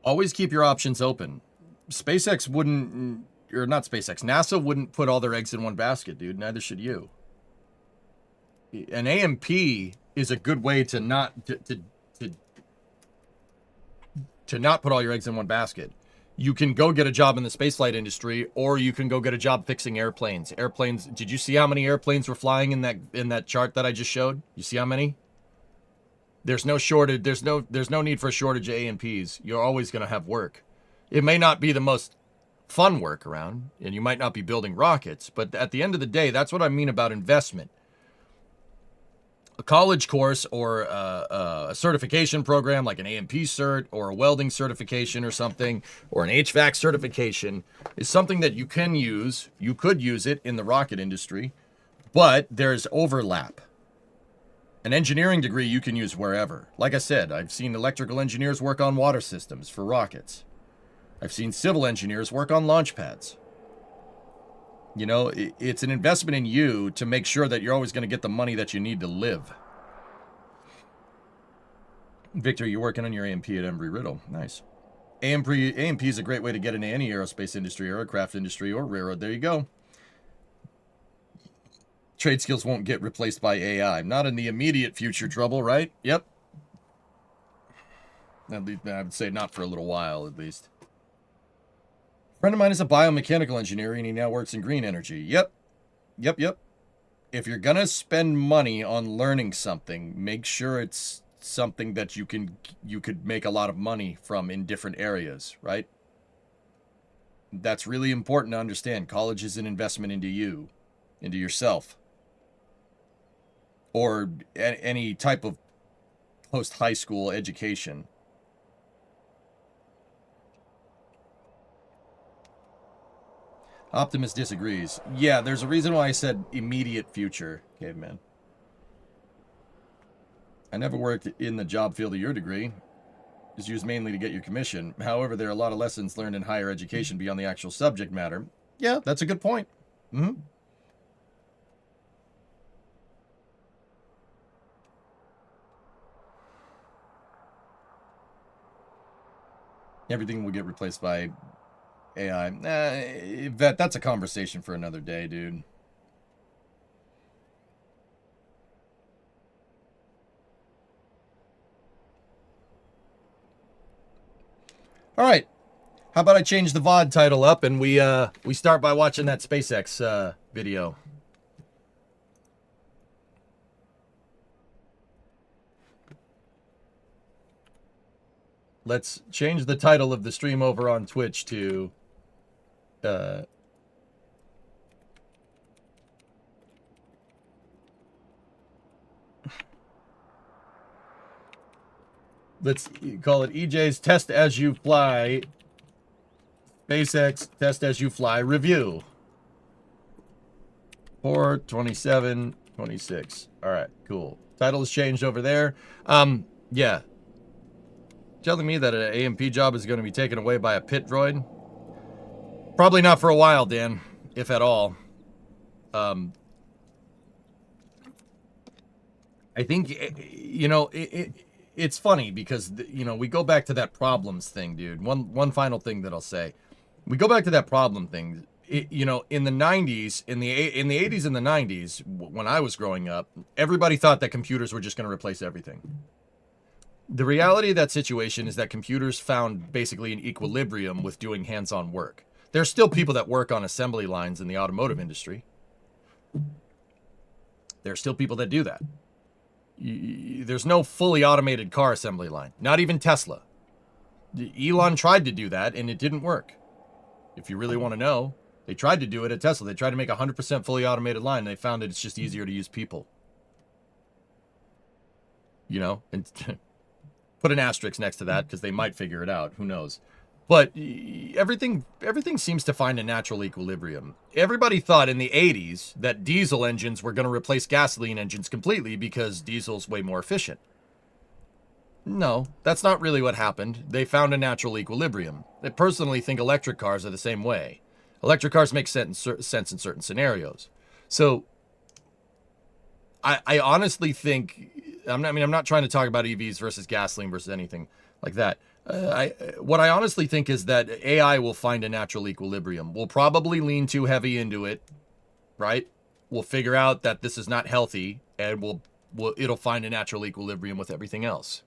Always keep your options open. SpaceX wouldn't, or not SpaceX, NASA wouldn't put all their eggs in one basket, dude. Neither should you. An AMP is a good way to not not put all your eggs in one basket. You can go get a job in the spaceflight industry, or you can go get a job fixing airplanes. Airplanes. Did you see how many airplanes were flying in that chart that I just showed? You see how many? There's no shortage. There's no need for a shortage of AMPs. You're always going to have work. It may not be the most fun work around, and you might not be building rockets, but at the end of the day, that's what I mean about investment. A college course or a certification program like an AMP cert or a welding certification or something, or an HVAC certification, is something that you can use. You could use it in the rocket industry, but there's overlap. An engineering degree you can use wherever. Like I said, I've seen electrical engineers work on water systems for rockets. I've seen civil engineers work on launch pads. You know, it's an investment in you to make sure that you're always going to get the money that you need to live. Victor, you're working on your AMP at Embry-Riddle. Nice. AMP is a great way to get into any aerospace industry, aircraft industry, or railroad. There you go. Trade skills won't get replaced by AI. Not in the immediate future, trouble, right? Yep. At least, I would say not for a little while, at least. A friend of mine is a biomechanical engineer, and he now works in green energy. Yep. If you're going to spend money on learning something, make sure it's something that you could make a lot of money from in different areas, right? That's really important to understand. College is an investment into you, into yourself. Or any type of post-high school education. Optimus disagrees. Yeah, there's a reason why I said immediate future, caveman. I never worked in the job field of your degree. It's used mainly to get your commission. However, there are a lot of lessons learned in higher education beyond the actual subject matter. Yeah, that's a good point. Mm-hmm. Everything will get replaced by AI. That's a conversation for another day, dude. All right. How about I change the VOD title up and we start by watching that SpaceX video. Let's change the title of the stream over on Twitch to let's call it EJ's Test As You Fly, SpaceX Test As You Fly Review. 4/27/2021. 26. All right, cool. Title has changed over there. Yeah. Telling me that an AMP job is going to be taken away by a pit droid? Probably not for a while, Dan, if at all. I think, you know, it's funny because, you know, we go back to that problems thing, dude. One final thing that I'll say. We go back to that problem thing. You know, in the 90s, in the 80s and the 90s, when I was growing up, everybody thought that computers were just going to replace everything. The reality of that situation is that computers found basically an equilibrium with doing hands-on work. There's still people that work on assembly lines in the automotive industry. There's still people that do that. There's no fully automated car assembly line. Not even Tesla. Elon tried to do that, and it didn't work. If you really want to know, they tried to do it at Tesla. They tried to make a 100% fully automated line, and they found that it's just easier to use people. You know? And put an asterisk next to that, because they might figure it out. Who knows? But everything seems to find a natural equilibrium. Everybody thought in the 80s that diesel engines were going to replace gasoline engines completely because diesel's way more efficient. No, that's not really what happened. They found a natural equilibrium. I personally think electric cars are the same way. Electric cars make sense in certain scenarios. So I honestly think, I'm not trying to talk about EVs versus gasoline versus anything like that. What I honestly think is that AI will find a natural equilibrium. We'll probably lean too heavy into it, right? We'll figure out that this is not healthy, and it'll find a natural equilibrium with everything else.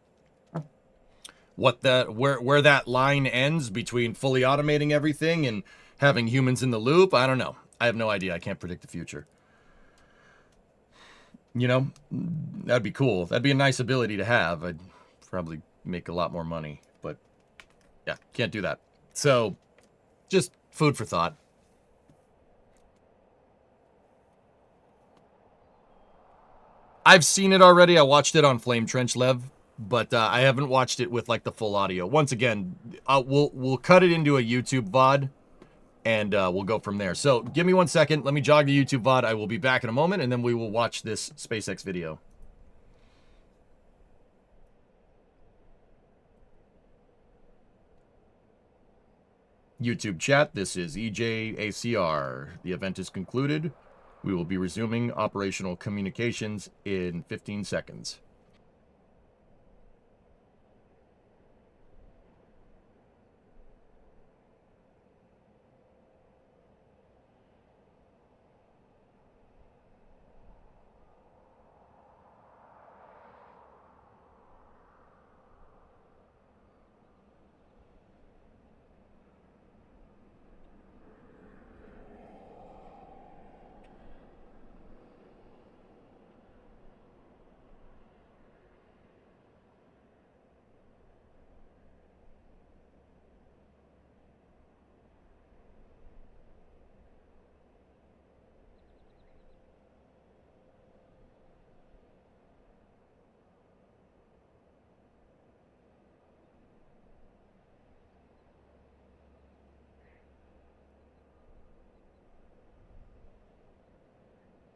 Where that line ends between fully automating everything and having humans in the loop, I don't know. I have no idea. I can't predict the future. You know, that'd be cool. That'd be a nice ability to have. I'd probably make a lot more money. But yeah, can't do that. So just food for thought. I've seen it already. I watched it on Flame Trench Lev, but I haven't watched it with like the full audio. Once again, we'll cut it into a YouTube VOD, and we'll go from there. So give me 1 second. Let me jog the YouTube VOD. I will be back in a moment, and then we will watch this SpaceX video. YouTube chat, this is EJACR. The event is concluded. We will be resuming operational communications in 15 seconds.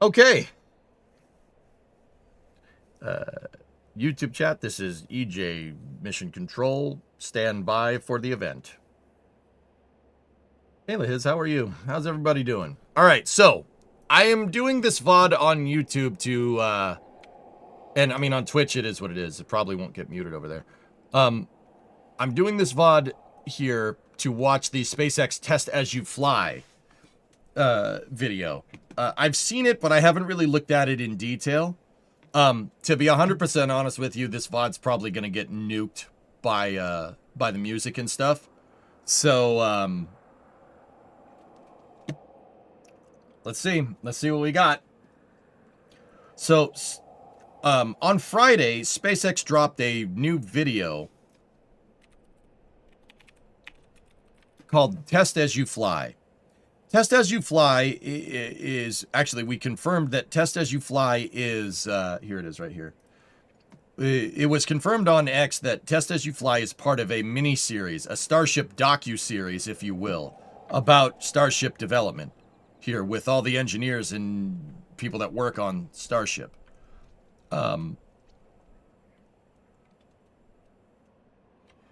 Okay. YouTube chat, this is EJ Mission Control. Stand by for the event. Hey, Liz, how are you? How's everybody doing? All right, so I am doing this VOD on YouTube to, and I mean on Twitch it is what it is. It probably won't get muted over there. I'm doing this VOD here to watch the SpaceX Test As You Fly video. I've seen it, but I haven't really looked at it in detail. To be 100% honest with you, this VOD's probably going to get nuked by the music and stuff. So, let's see. Let's see what we got. So, on Friday, SpaceX dropped a new video called Test As You Fly. Test As You Fly is actually, we confirmed that Test As You Fly is, here it is right here. It was confirmed on X that Test As You Fly is part of a mini-series, a Starship docu-series, if you will, about Starship development here with all the engineers and people that work on Starship.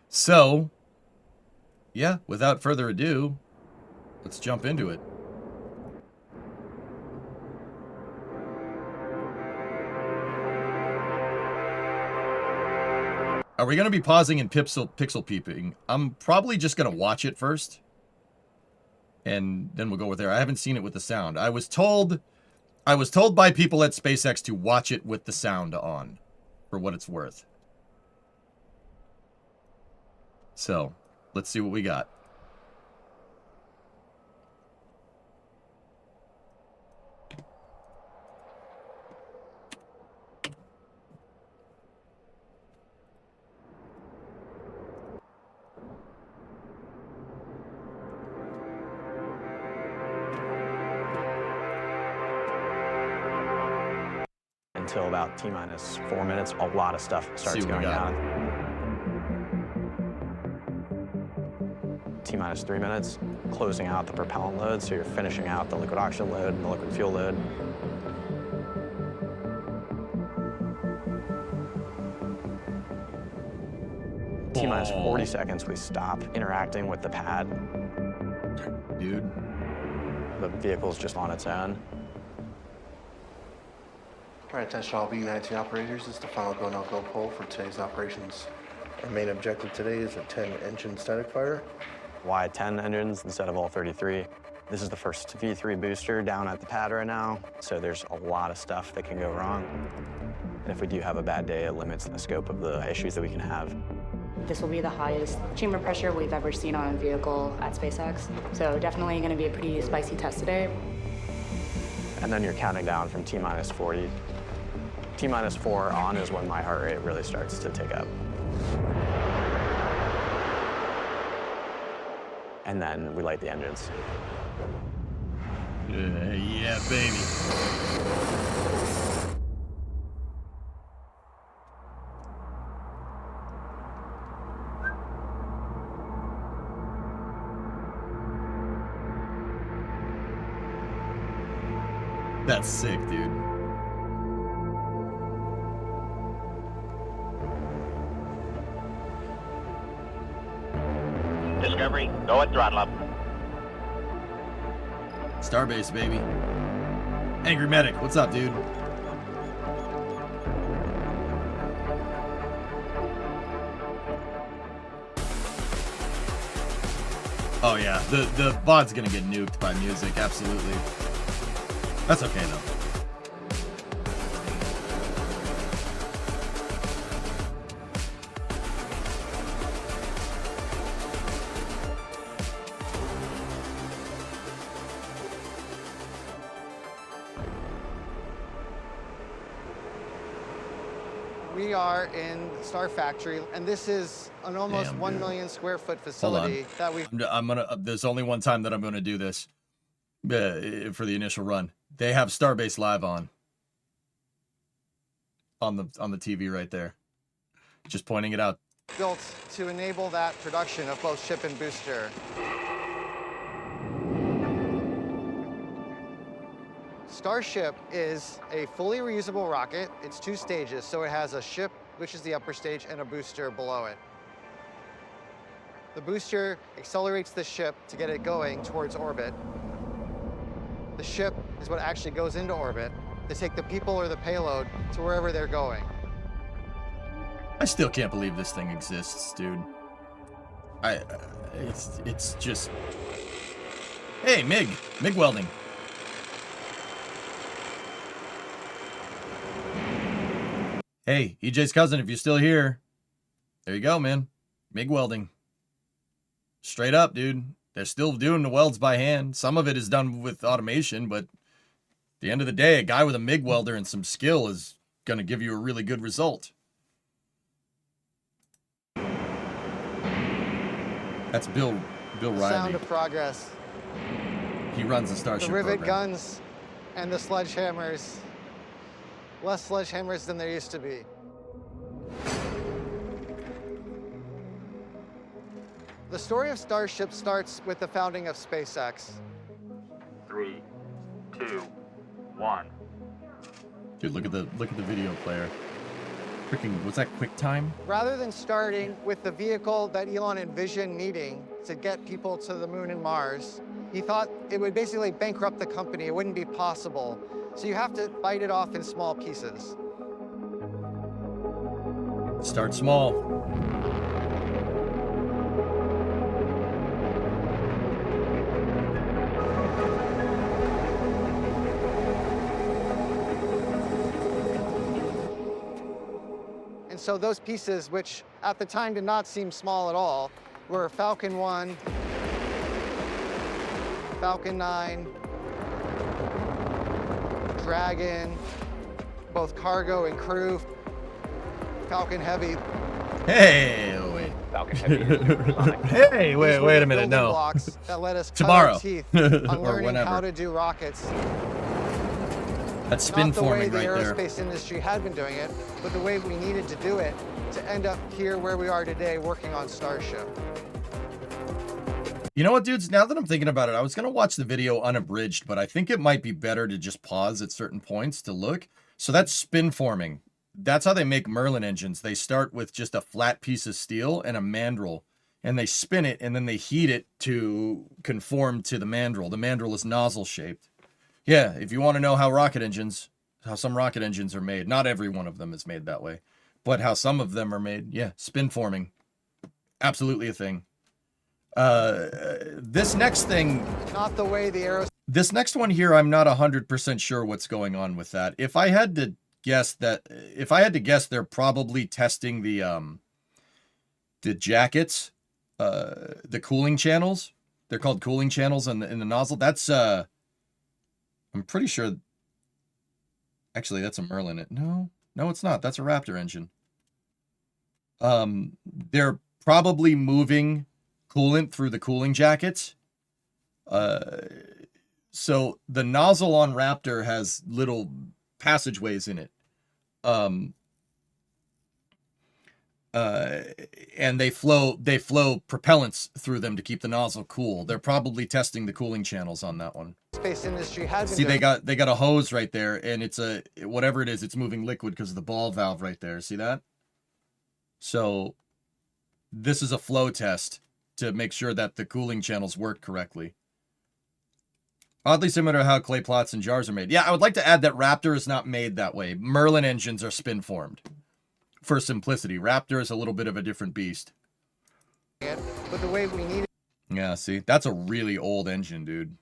So, yeah, without further ado, let's jump into it. Are we going to be pausing and pixel peeping? I'm probably just going to watch it first. And then we'll go with there. I haven't seen it with the sound. I was told by people at SpaceX to watch it with the sound on, for what it's worth. So, let's see what we got. Until about T-minus 4 minutes, a lot of stuff starts going down. T-minus 3 minutes, closing out the propellant load, so you're finishing out the liquid oxygen load and the liquid fuel load. T-minus 40 seconds, we stop interacting with the pad. Dude. The vehicle's just on its own. All right, attention all B-19 operators. This is the final go, no-go poll for today's operations. Our main objective today is a 10-engine static fire. Why 10 engines instead of all 33? This is the first V3 booster down at the pad right now, so there's a lot of stuff that can go wrong. And if we do have a bad day, it limits the scope of the issues that we can have. This will be the highest chamber pressure we've ever seen on a vehicle at SpaceX, so definitely going to be a pretty spicy test today. And then you're counting down from T-minus 40. T-minus 4 on is when my heart rate really starts to tick up. And then we light the engines. Yeah, baby. That's sick, dude. Discovery, go at throttle up. Starbase, baby. Angry Medic, what's up, dude? Oh yeah, the bod's gonna get nuked by music, absolutely. That's okay though. We are in Star Factory, and this is an almost 1 million square foot facility that we. I'm gonna. There's only one time that I'm gonna do this for the initial run. They have Starbase Live on the TV right there. Just pointing it out. Built to enable that production of both ship and booster. Starship is a fully reusable rocket. It's 2 stages, so it has a ship, which is the upper stage, and a booster below it. The booster accelerates the ship to get it going towards orbit. The ship is what actually goes into orbit to take the people or the payload to wherever they're going. I still can't believe this thing exists, dude. It's just. Hey, MIG welding. Hey, EJ's cousin, if you're still here, there you go, man. MIG welding. Straight up, dude. They're still doing the welds by hand. Some of it is done with automation, but at the end of the day, a guy with a MIG welder and some skill is going to give you a really good result. That's Bill Riley. Sound of progress. He runs the Starship The rivet program. guns and the sledgehammers. Less sledgehammers than there used to be. The story of Starship starts with the founding of SpaceX. 3, 2, 1, Dude, look at the video player. Freaking, was that QuickTime? Rather than starting with the vehicle that Elon envisioned needing to get people to the moon and Mars, he thought it would basically bankrupt the company. It wouldn't be possible. So you have to bite it off in small pieces. Start small. And so those pieces, which at the time did not seem small at all, were Falcon 1, Falcon 9, Dragon, both cargo and crew, Falcon Heavy. Hey, wait. Falcon Heavy. Hey, wait a minute, no. Blocks that let us cut Tomorrow. our teeth on Or learning whenever. how to do rockets. That's spin forming right Not the way there. the aerospace industry had been doing it, but the way we needed to do it to end up here where we are today working on Starship. You know what, dudes? Now that I'm thinking about it, I was going to watch the video unabridged, but I think it might be better to just pause at certain points to look. So that's spin forming. That's how they make Merlin engines. They start with just a flat piece of steel and a mandrel, and they spin it, and then they heat it to conform to the mandrel. The mandrel is nozzle-shaped. Yeah, if you want to know how some rocket engines are made, not every one of them is made that way, but how some of them are made, yeah, spin forming. Absolutely a thing. This next thing... Not the way the aerospace... This next one here, I'm not 100% sure what's going on with that. If I had to guess, they're probably testing the jackets, the cooling channels. They're called cooling channels in the nozzle. That's, I'm pretty sure... Actually, that's a Merlin. No, it's not. That's a Raptor engine. They're probably moving coolant through the cooling jackets. So the nozzle on Raptor has little passageways in it. And they flow propellants through them to keep the nozzle cool. They're probably testing the cooling channels on that one. Space industry had been See, doing... they got a hose right there, and it's whatever it is, it's moving liquid because of the ball valve right there. See that? So this is a flow test to make sure that the cooling channels work correctly. Oddly similar to how clay plots and jars are made. Yeah, I would like to add that Raptor is not made that way. Merlin engines are spin formed. For simplicity, Raptor is a little bit of a different beast. But the way we need Yeah, see, that's a really old engine, dude.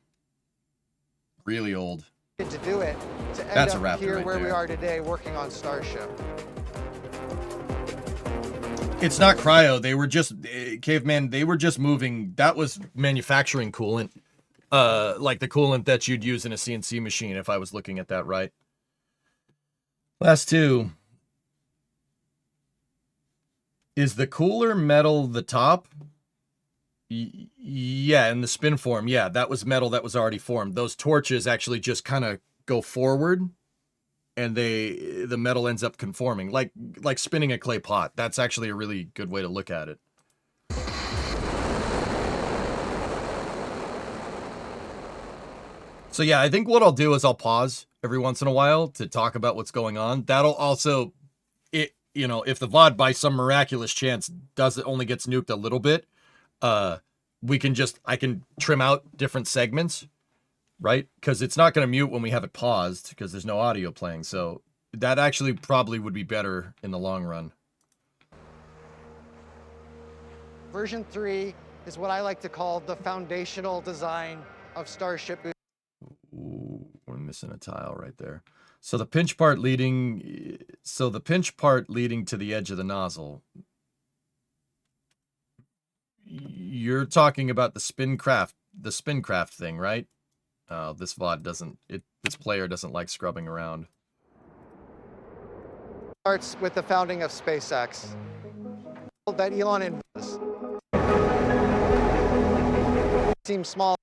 Really old. to do it to end That's a up Raptor here right where we there. are today working on Starship. It's not cryo. They were just caveman. They were just moving. That was manufacturing coolant, like the coolant that you'd use in a CNC machine. If I was looking at that right. Last two. Is the cooler metal the top? Yeah, in the spin form. Yeah, that was metal that was already formed. Those torches actually just kind of go forward, and the metal ends up conforming, like spinning a clay pot. That's actually a really good way to look at it. So yeah, I think what I'll do is I'll pause every once in a while to talk about what's going on. That'll also, if the VOD by some miraculous chance only gets nuked a little bit, I can trim out different segments, right? Because it's not going to mute when we have it paused because there's no audio playing. So that actually probably would be better in the long run. Version 3 is what I like to call the foundational design of Starship. Ooh, we're missing a tile right there. So the pinch part leading to the edge of the nozzle. You're talking about the spincraft thing, right? This VOD this player doesn't like scrubbing around. Starts with the founding of SpaceX. That Elon seems small.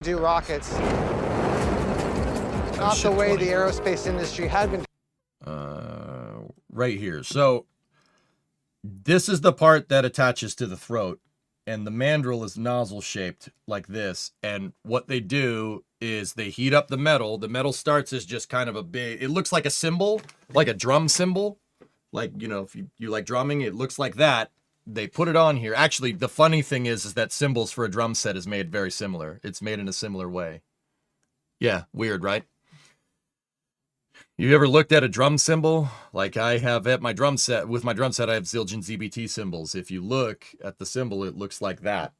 Do rockets. Not the way the aerospace industry had been. Right here. So this is the part that attaches to the throat. and the mandrel is nozzle shaped like this. And what they do is they heat up the metal. The metal starts as just kind of a big, it looks like a cymbal, like a drum cymbal. Like, you know, if you like drumming, it looks like that. They put it on here. Actually, the funny thing is that cymbals for a drum set is made very similar. It's made in a similar way. Yeah, weird, right? You ever looked at a drum cymbal? Like I have at my drum set, with my drum set, I have Zildjian ZBT cymbals. If you look at the cymbal, it looks like that.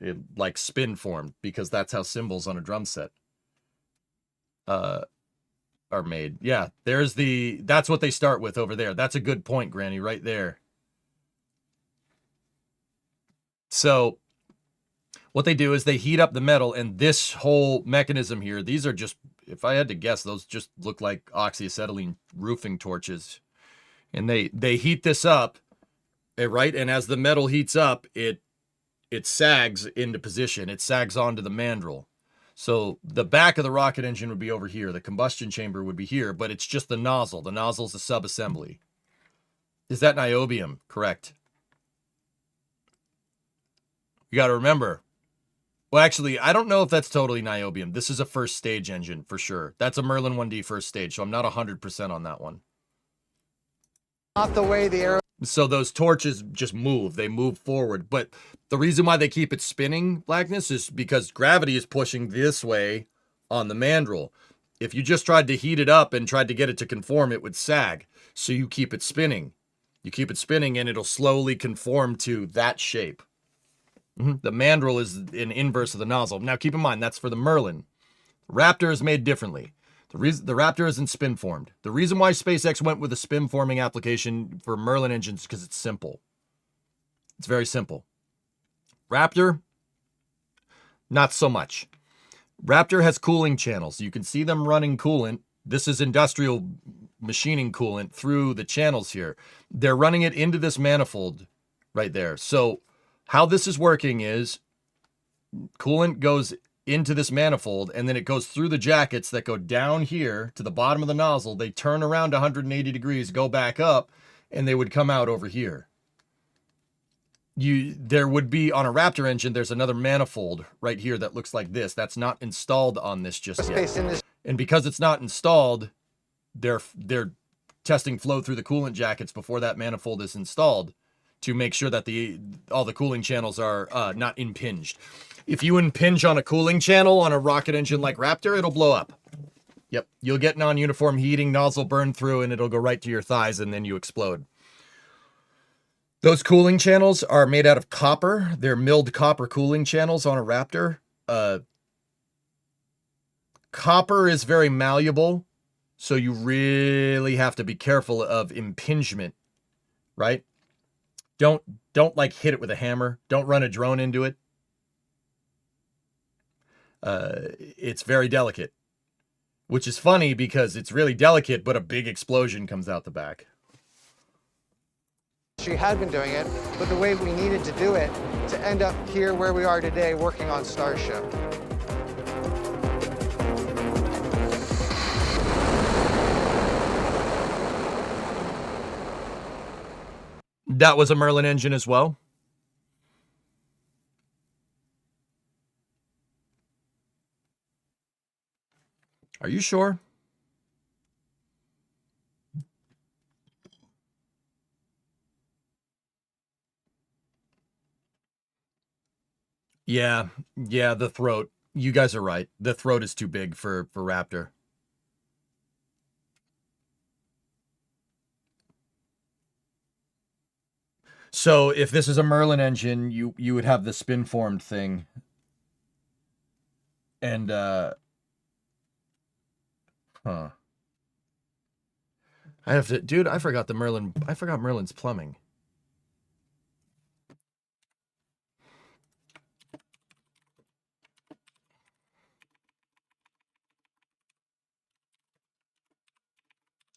It like spin formed, because that's how cymbals on a drum set are made. Yeah, that's what they start with over there. That's a good point, Granny, right there. So what they do is they heat up the metal, and this whole mechanism here, these are just, if I had to guess, those just look like oxyacetylene roofing torches. And they heat this up, right? And as the metal heats up, it sags into position. It sags onto the mandrel. So the back of the rocket engine would be over here. The combustion chamber would be here, but it's just the nozzle. The nozzle's a subassembly. Is that niobium? Correct. You got to remember. Well, actually, I don't know if that's totally niobium. This is a first stage engine for sure. That's a Merlin 1D first stage, so I'm not 100% on that one. Not the way the aero. So those torches just move. They move forward. But the reason why they keep it spinning, Blackness, is because gravity is pushing this way on the mandrel. If you just tried to heat it up and tried to get it to conform, it would sag. So you keep it spinning. You keep it spinning, and it'll slowly conform to that shape. The mandrel is an inverse of the nozzle. Now, keep in mind, that's for the Merlin. Raptor is made differently. The Raptor isn't spin formed. The reason why SpaceX went with a spin forming application for Merlin engines is because it's simple. It's very simple. Raptor, not so much. Raptor has cooling channels. You can see them running coolant. This is industrial machining coolant through the channels here. They're running it into this manifold right there. So how this is working is coolant goes into this manifold, and then it goes through the jackets that go down here to the bottom of the nozzle. They turn around 180 degrees, go back up, and they would come out over here. There would be, on a Raptor engine, there's another manifold right here that looks like this. That's not installed on this just yet. And because it's not installed, they're testing flow through the coolant jackets before that manifold is installed, to make sure that all the cooling channels are not impinged. If you impinge on a cooling channel on a rocket engine like Raptor, it'll blow up. Yep, you'll get non-uniform heating, nozzle burn through, and it'll go right to your thighs, and then you explode. Those cooling channels are made out of copper. They're milled copper cooling channels on a Raptor. Copper is very malleable, so you really have to be careful of impingement, right? Don't like hit it with a hammer. Don't run a drone into it. It's very delicate, which is funny because it's really delicate, but a big explosion comes out the back. She had been doing it, but the way we needed to do it to end up here where we are today working on Starship. That was a Merlin engine as well. Are you sure? Yeah, the throat. You guys are right. The throat is too big for Raptor. So if this is a Merlin engine, you would have the spin formed thing. And I have to, dude, I forgot Merlin's plumbing.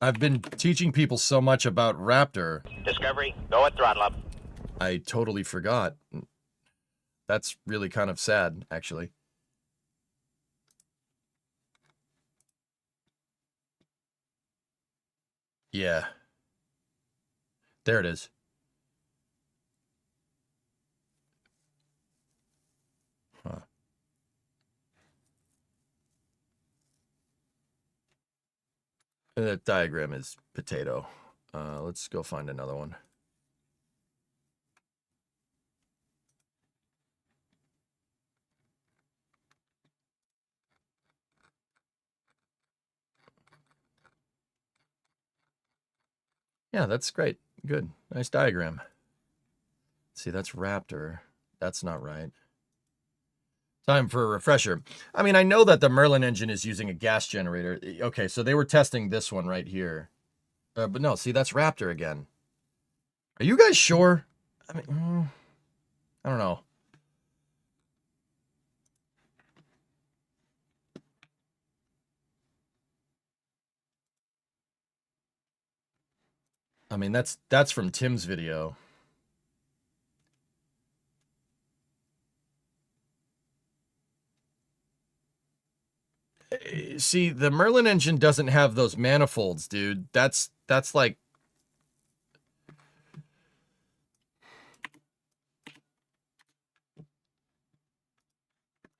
I've been teaching people so much about Raptor. Discovery, go at throttle up. I totally forgot. That's really kind of sad, actually. Yeah. There it is. That diagram is potato. Let's go find another one. Yeah, that's great. Good. Nice diagram. See, that's Raptor. That's not right. Time for a refresher. I mean, I know that the Merlin engine is using a gas generator. Okay, so they were testing this one right here. But no, see, that's Raptor again. Are you guys sure? I mean, I don't know. I mean, that's from Tim's video. See, the Merlin engine doesn't have those manifolds, dude. That's like...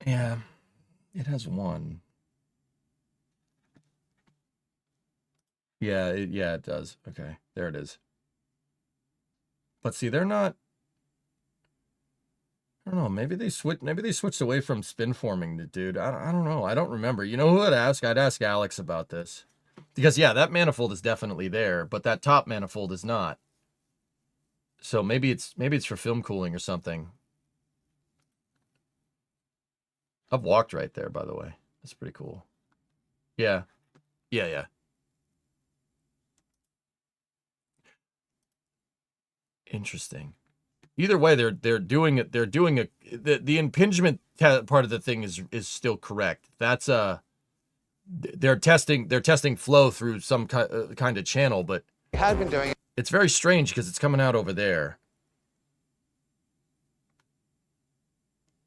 Yeah, it has one. Yeah, it does. Okay, there it is. But see, they're not... I don't know. Maybe they switched away from spin forming, dude. I don't know. I don't remember. You know who I'd ask? I'd ask Alex about this. Because yeah, that manifold is definitely there, but that top manifold is not. So maybe it's for film cooling or something. I've walked right there, by the way. That's pretty cool. Yeah. Yeah. Interesting. Either way, they're doing it. They're doing the impingement part of the thing is still correct. That's they're testing flow through some kind of channel, but We had been doing it. It's very strange because it's coming out over there.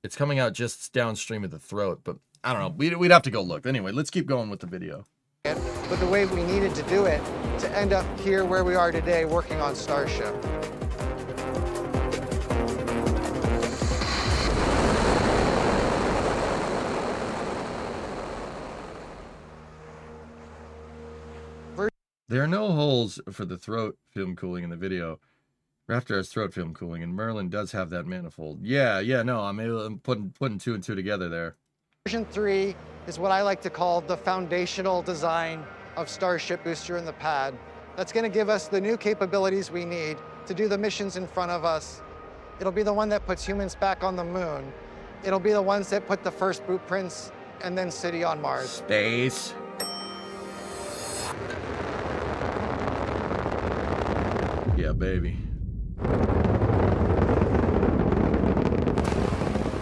It's coming out just downstream of the throat, but I don't know. We'd have to go look. Anyway, let's keep going with the video. But the way we needed to do it to end up here where we are today working on Starship. There are no holes for the throat film cooling in the video. Raptor has throat film cooling, and Merlin does have that manifold. Yeah, no, I'm putting two and two together there. Version 3 is what I like to call the foundational design of Starship booster in the pad. That's going to give us the new capabilities we need to do the missions in front of us. It'll be the one that puts humans back on the moon. It'll be the ones that put the first blueprints and then city on Mars. Space. Yeah, baby.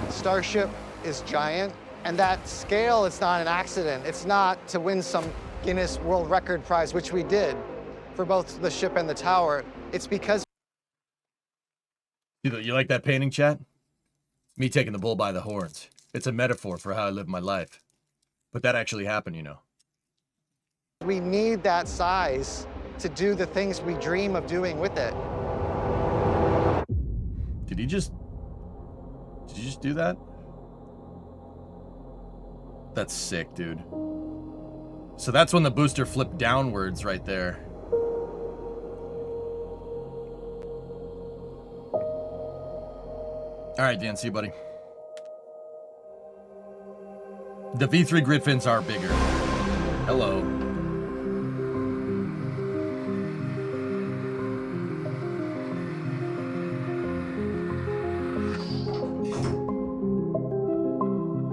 Starship is giant, and that scale is not an accident. It's not to win some Guinness World Record prize, which we did for both the ship and the tower. It's because... You like that painting, chat? Me taking the bull by the horns. It's a metaphor for how I live my life. But that actually happened, you know. we need that size to do the things we dream of doing with it. Did you just do that? That's sick, dude. So that's when the booster flipped downwards right there. All right, Dan, see you, buddy. The V3 grid fins are bigger. Hello.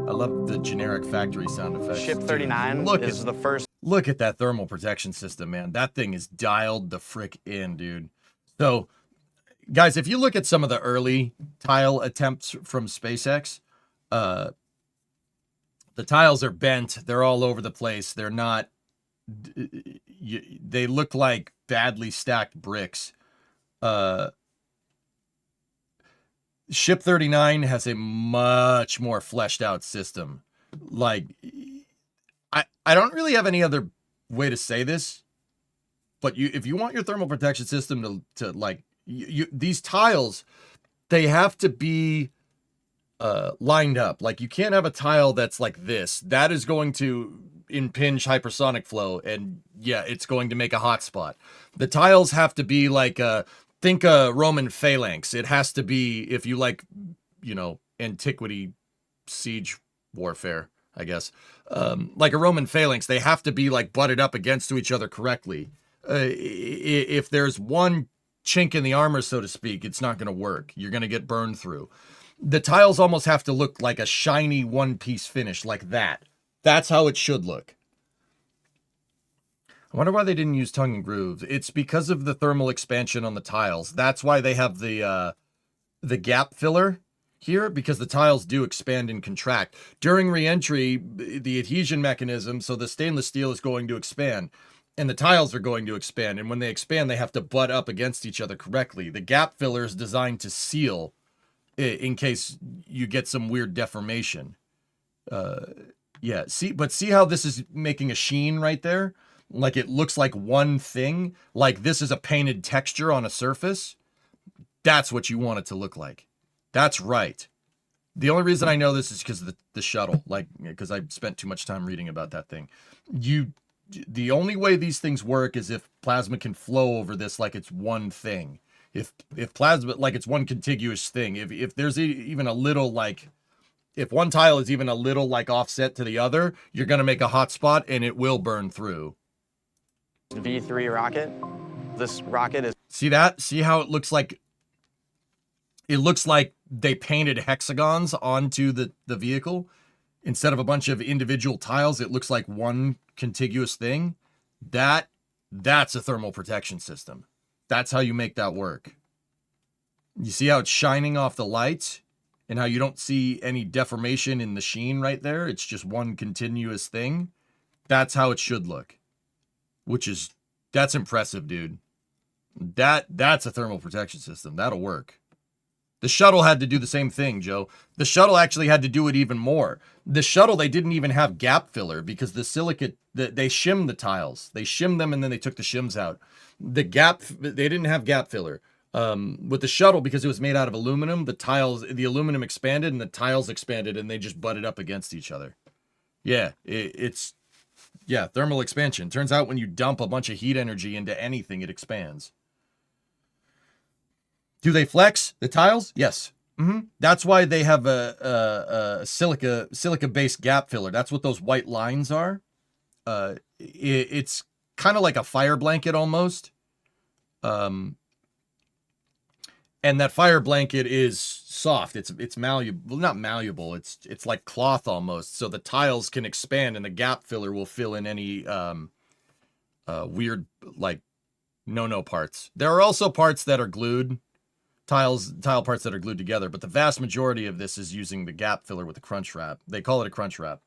I love the generic factory sound effects. Ship 39 is the first. Look at that thermal protection system, man. That thing is dialed the frick in, dude. So, guys, if you look at some of the early tile attempts from SpaceX, the tiles are bent. They're all over the place. They're not... They look like badly stacked bricks. Ship 39 has a much more fleshed out system. Like, I don't really have any other way to say this, but if you want your thermal protection system to like, these tiles, they have to be lined up. Like, you can't have a tile that's like this. That is going to impinge hypersonic flow, and yeah, it's going to make a hotspot. The tiles have to be like think a Roman phalanx. It has to be, if you like, you know, antiquity siege warfare, I guess, like a Roman phalanx. They have to be like butted up against each other correctly. If there's one chink in the armor, so to speak, it's not going to work. You're going to get burned through. The tiles almost have to look like a shiny one-piece finish, like that. That's how it should look. I wonder why they didn't use tongue and groove. It's because of the thermal expansion on the tiles. That's why they have the gap filler here, because the tiles do expand and contract. During re-entry, the adhesion mechanism, so the stainless steel is going to expand, and the tiles are going to expand. And when they expand, they have to butt up against each other correctly. The gap filler is designed to seal in case you get some weird deformation. Yeah, see how this is making a sheen right there? Like it looks like one thing, like this is a painted texture on a surface. That's what you want it to look like. That's right. The only reason I know this is because of the shuttle, like, because I spent too much time reading about that thing. The only way these things work is if plasma can flow over this like it's one thing. If plasma, like it's one contiguous thing. If there's even a little, like, if one tile is even a little like offset to the other, you're going to make a hot spot and it will burn through. V3 rocket. This rocket is... See that? See how it looks like... It looks like they painted hexagons onto the vehicle. Instead of a bunch of individual tiles, it looks like one contiguous thing. That's a thermal protection system. That's how you make that work. You see how it's shining off the lights? And how you don't see any deformation in the sheen right there? It's just one continuous thing. That's how it should look. That's impressive, dude. That's a thermal protection system. That'll work. The shuttle had to do the same thing, Joe. The shuttle actually had to do it even more. The shuttle, they didn't even have gap filler because the silicate, they shimmed the tiles. They shimmed them and then they took the shims out. They didn't have gap filler. With the shuttle, because it was made out of aluminum, the aluminum expanded and the tiles expanded and they just butted up against each other. Yeah, it's thermal expansion. Turns out when you dump a bunch of heat energy into anything, it expands. Do they flex the tiles? Yes. That's why they have a silica-based gap filler. That's what those white lines are. It's kind of like a fire blanket almost. And that fire blanket is soft. It's malleable. Well, not malleable. It's like cloth almost. So the tiles can expand and the gap filler will fill in any weird, like, no parts. There are also parts that are glued. Tile parts that are glued together, but the vast majority of this is using the gap filler with a crunch wrap. They call it a crunch wrap.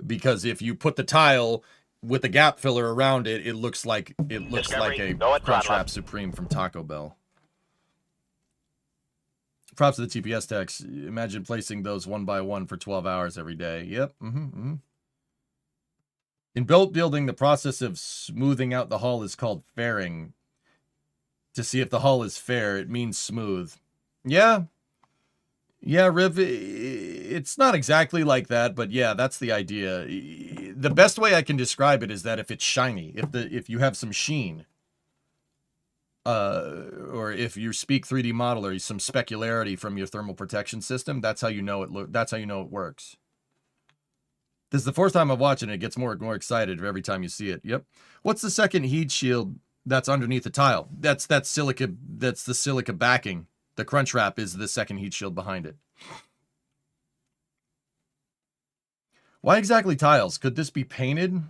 Because if you put the tile with the gap filler around it, it looks like a crunch wrap supreme from Taco Bell. Props to the TPS techs. Imagine placing those one by one for 12 hours every day. Yep. In building, the process of smoothing out the hull is called fairing. To see if the hull is fair, it means smooth. Yeah, Riv, it's not exactly like that, but yeah, that's the idea. The best way I can describe it is that if it's shiny, if you have some sheen, or if you speak 3D modeler, some specularity from your thermal protection system, that's how you know it. That's how you know it works. This is the fourth time I've watched it, and it gets more and more excited every time you see it. Yep. What's the second heat shield that's underneath the tile? That's silica. That's the silica backing. The crunch wrap is the second heat shield behind it. Why exactly tiles? Could this be painted?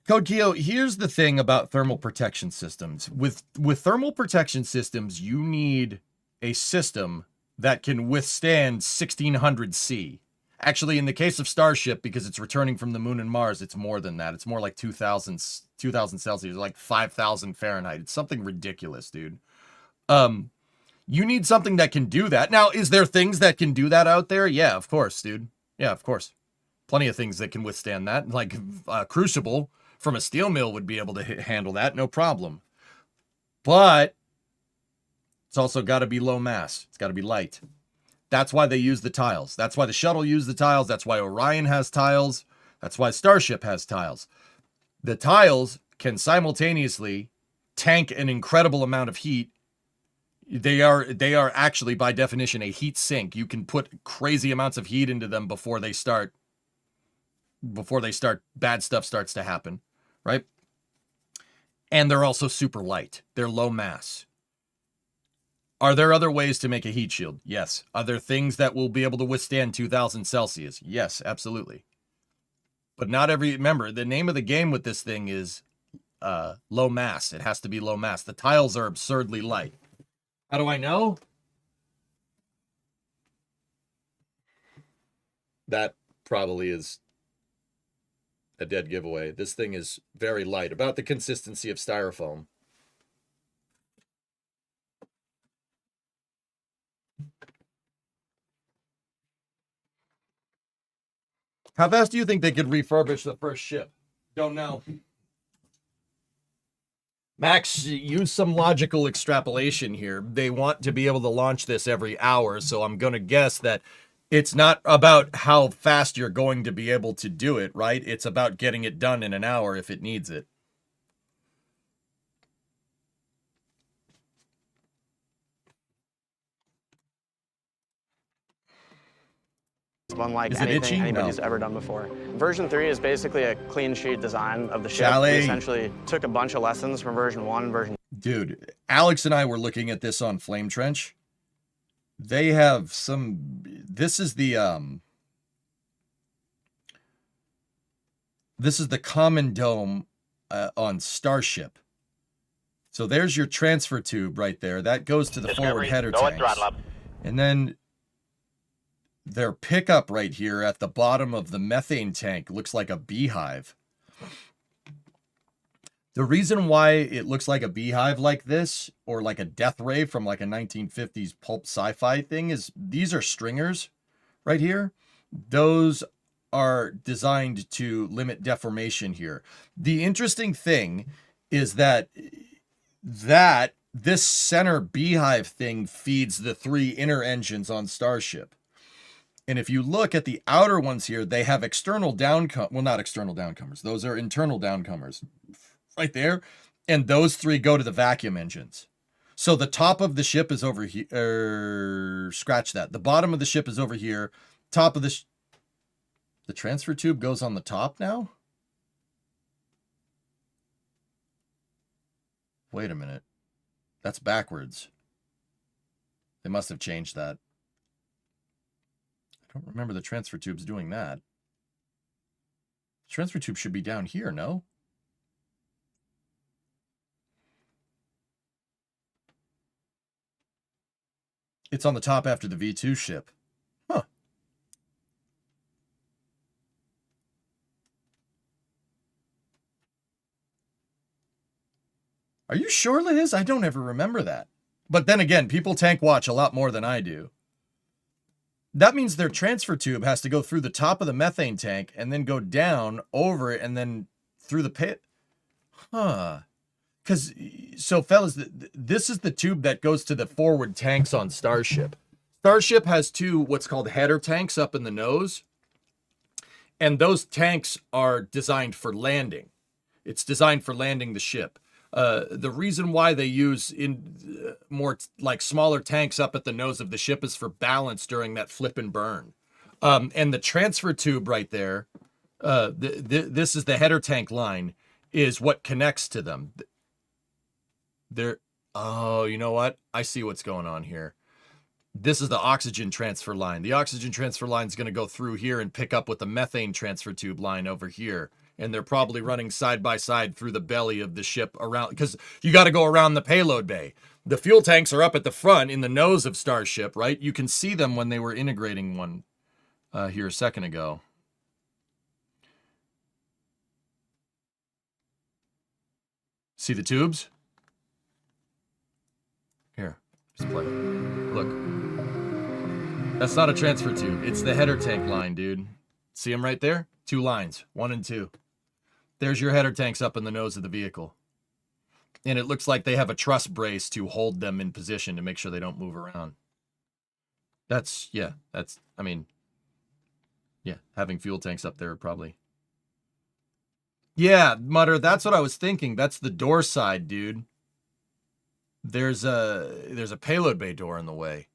Code Keo, here's the thing about thermal protection systems. With thermal protection systems, you need a system that can withstand 1600 C. Actually, in the case of Starship, because it's returning from the moon and Mars, it's more than that. It's more like 2000 Celsius, like 5,000 Fahrenheit. It's something ridiculous, dude. You need something that can do that. Now, is there things that can do that out there? Yeah, of course, dude. Yeah, of course. Plenty of things that can withstand that. Like Crucible from a steel mill would be able to handle that, no problem. But it's also got to be low mass. It's got to be light. That's why they use the tiles. That's why the shuttle used the tiles. That's why Orion has tiles. That's why Starship has tiles. The tiles can simultaneously tank an incredible amount of heat. They are actually, by definition, a heat sink. You can put crazy amounts of heat into them before they start, bad stuff starts to happen, right? And they're also super light. They're low mass. Are there other ways to make a heat shield? Yes. Are there things that will be able to withstand 2000 Celsius? Yes, absolutely. But not every, remember, the name of the game with this thing is low mass. It has to be low mass. The tiles are absurdly light. How do I know? That probably is a dead giveaway. This thing is very light, about the consistency of styrofoam. How fast do you think they could refurbish the first ship? Don't know. Max, use some logical extrapolation here. They want to be able to launch this every hour, so I'm going to guess that it's not about how fast you're going to be able to do it, right? It's about getting it done in an hour if it needs it. Unlike anything anybody's ever done before. Version 3 is basically a clean sheet design of the ship. We essentially took a bunch of lessons from version 1, Dude, Alex and I were looking at this on Flame Trench. They have some, this is the common dome on Starship. So there's your transfer tube right there. That goes to the forward header tanks. And then their pickup right here at the bottom of the methane tank looks like a beehive. The reason why it looks like a beehive like this, or like a death ray from like a 1950s pulp sci-fi thing, is these are stringers right here. Those are designed to limit deformation here. The interesting thing is that this center beehive thing feeds the 3 inner engines on Starship. And if you look at the outer ones here, they have external downcomers. Well, not external downcomers. Those are internal downcomers right there. And those 3 go to the vacuum engines. So the top of the ship is over here. Scratch that. The bottom of the ship is over here. Top of the transfer tube goes on the top now? Wait a minute. That's backwards. They must have changed that. I don't remember the transfer tubes doing that. The transfer tube should be down here, no? It's on the top after the V2 ship. Huh. Are you sure, Liz? I don't ever remember that. But then again, people tank watch a lot more than I do. That means their transfer tube has to go through the top of the methane tank and then go down over it and then through the pit. Huh. Because, so fellas, this is the tube that goes to the forward tanks on Starship. Starship has 2 what's called header tanks up in the nose. And those tanks are designed for landing. It's designed for landing the ship. The reason why they use more like smaller tanks up at the nose of the ship is for balance during that flip and burn. And the transfer tube right there, this is the header tank line, is what connects to them. Oh, you know what? I see what's going on here. This is the oxygen transfer line. The oxygen transfer line is going to go through here and pick up with the methane transfer tube line over here. And they're probably running side by side through the belly of the ship around, because you got to go around the payload bay. The fuel tanks are up at the front in the nose of Starship, right? You can see them when they were integrating one here a second ago. See the tubes? Here, just play. Look. That's not a transfer tube. It's the header tank line, dude. See them right there? 2 lines, 1 and 2. There's your header tanks up in the nose of the vehicle. And it looks like they have a truss brace to hold them in position to make sure they don't move around. That's, yeah, that's, I mean, yeah, having fuel tanks up there probably. Yeah, Mutter, that's what I was thinking. That's the door side, dude. There's a payload bay door in the way.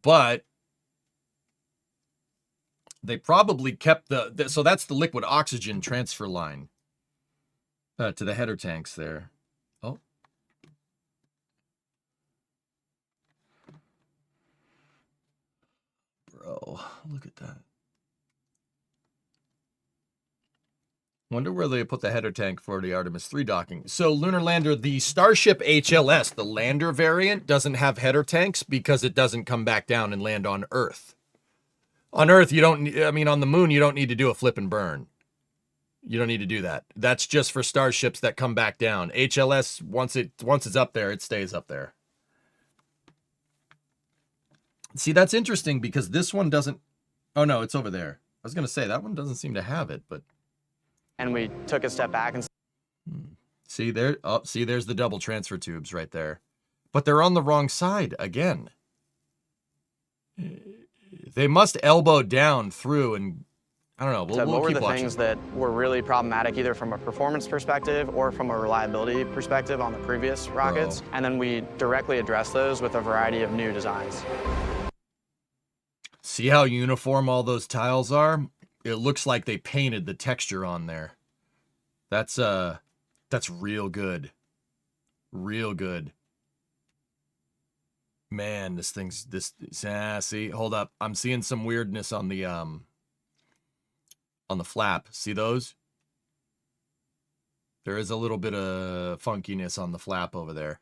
But they probably kept so that's the liquid oxygen transfer line to the header tanks there. Oh. Bro, look at that. Wonder where they put the header tank for the Artemis 3 docking. So, Lunar Lander, the Starship HLS, the lander variant, doesn't have header tanks because it doesn't come back down and land on Earth. On Earth, you don't, I mean, on the moon, you don't need to do a flip and burn. You don't need to do that. That's just for starships that come back down. HLS, once it's up there, it stays up there. See, that's interesting because this one doesn't, oh no, it's over there. I was going to say, that one doesn't seem to have it, but. And we took a step back and see there, oh, see, there's the double transfer tubes right there. But they're on the wrong side again. They must elbow down through and I don't know. We'll what were keep the watching. things that were really problematic either from a performance perspective or from a reliability perspective on the previous rockets? And then we directly addressed those with a variety of new designs. See how uniform all those tiles are? It looks like they painted the texture on there. That's real good. Real good. Man, this thing's see, hold up. I'm seeing some weirdness on the flap. See those? There is a little bit of funkiness on the flap over there.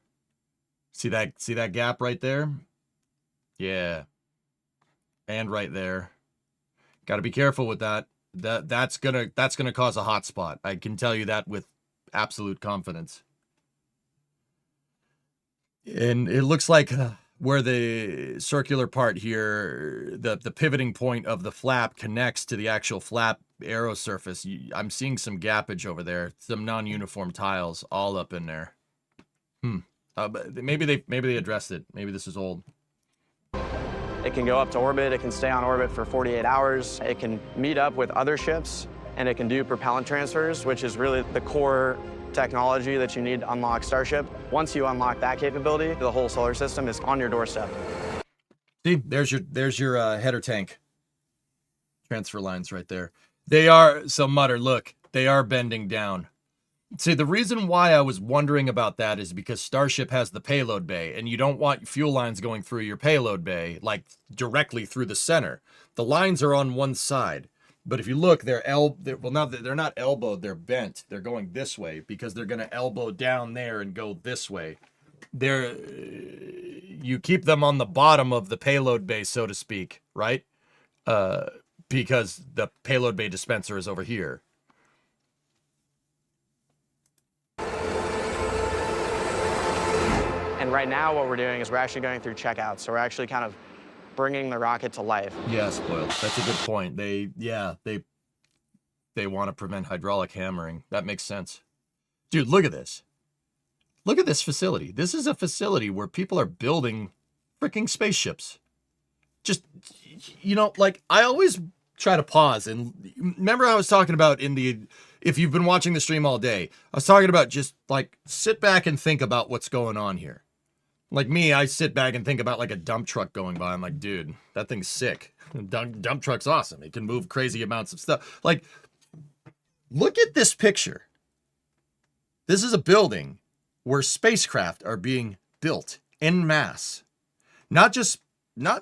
See that gap right there? Yeah. And right there. Got to be careful with that. That's gonna cause a hot spot. I can tell you that with absolute confidence. And it looks like where the circular part here, the pivoting point of the flap connects to the actual flap aero surface. I'm seeing some gappage over there, some non-uniform tiles all up in there. But maybe they addressed it. Maybe this is old. It can go up to orbit, it can stay on orbit for 48 hours, it can meet up with other ships, and it can do propellant transfers, which is really the core technology that you need to unlock Starship. Once you unlock that capability, the whole solar system is on your doorstep. See, there's your header tank transfer lines right there. They are, so Mutter, look, they are bending down. See, the reason why I was wondering about that is because Starship has the payload bay, and you don't want fuel lines going through your payload bay, like directly through the center. The lines are on one side. But if you look, they're not elbowed, they're bent. They're going this way because they're going to elbow down there and go this way. You keep them on the bottom of the payload bay, so to speak, right? Because the payload bay dispenser is over here. And right now what we're doing is we're actually going through checkouts. So we're actually kind of bringing the rocket to life. Yeah, spoiled. That's a good point. They want to prevent hydraulic hammering. That makes sense. Dude, look at this. Look at this facility. This is a facility where people are building freaking spaceships. Just, you know, like, I always try to pause and remember I was talking about if you've been watching the stream all day, I was talking about just like sit back and think about what's going on here. Like me, I sit back and think about like a dump truck going by. I'm like, dude, that thing's sick. Dump truck's awesome. It can move crazy amounts of stuff. Like, look at this picture. This is a building where spacecraft are being built en masse. Not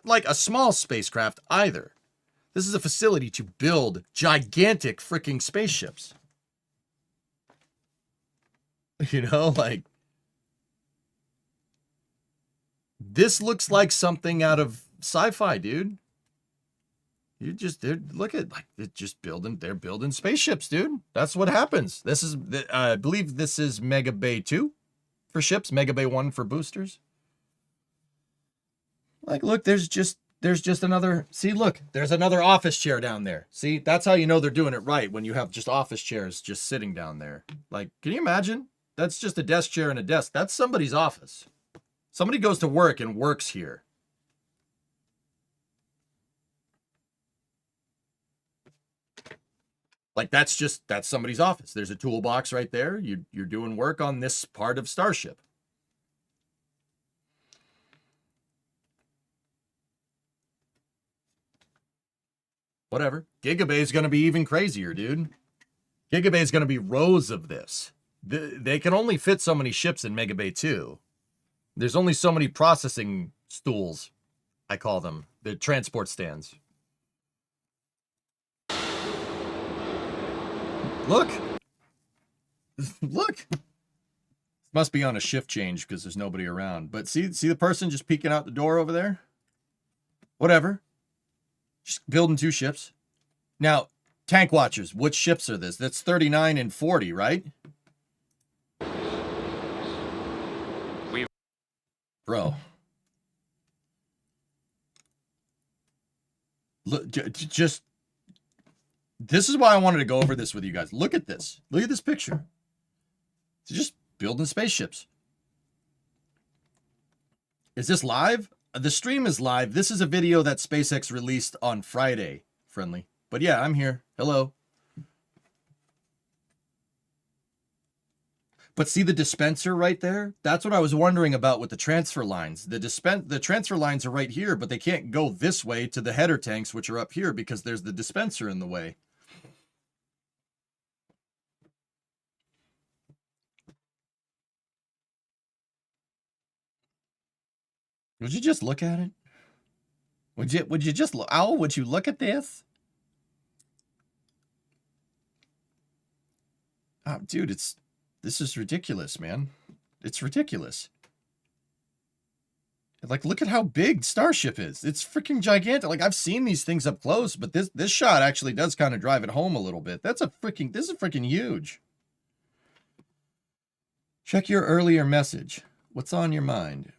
like a small spacecraft either. This is a facility to build gigantic freaking spaceships. You know, like, this looks like something out of sci-fi, dude. Look at, like, they're building spaceships, dude. That's what happens. This is, I believe this is Mega Bay 2 for ships, Mega Bay 1 for boosters. Like, look, there's just another, see, look, there's another office chair down there. See, that's how you know they're doing it right, when you have just office chairs just sitting down there. Like, can you imagine? That's just a desk chair and a desk. That's somebody's office. Somebody goes to work and works here. Like, that's somebody's office. There's a toolbox right there. You're doing work on this part of Starship. Whatever. Gigabay is going to be even crazier, dude. Gigabay is going to be rows of this. They can only fit so many ships in Megabay 2. There's only so many processing stools, I call them. The transport stands. Look. Look. Must be on a shift change because there's nobody around. But see the person just peeking out the door over there? Whatever. Just building 2 ships. Now, tank watchers, which ships are this? That's 39 and 40, right? Bro. Look, just... This is why I wanted to go over this with you guys. Look at this. Look at this picture. It's just building spaceships. Is this live? The stream is live. This is a video that SpaceX released on Friday, friendly. But yeah, I'm here. Hello. But see the dispenser right there? That's what I was wondering about with the transfer lines. The transfer lines are right here, but they can't go this way to the header tanks, which are up here because there's the dispenser in the way. Would you just look at it? Would you just look? Owl, would you look at this? Oh, dude, this is ridiculous, man. It's ridiculous. Like, look at how big Starship is. It's freaking gigantic. Like, I've seen these things up close, but this shot actually does kind of drive it home a little bit. This is freaking huge. Check your earlier message. What's on your mind?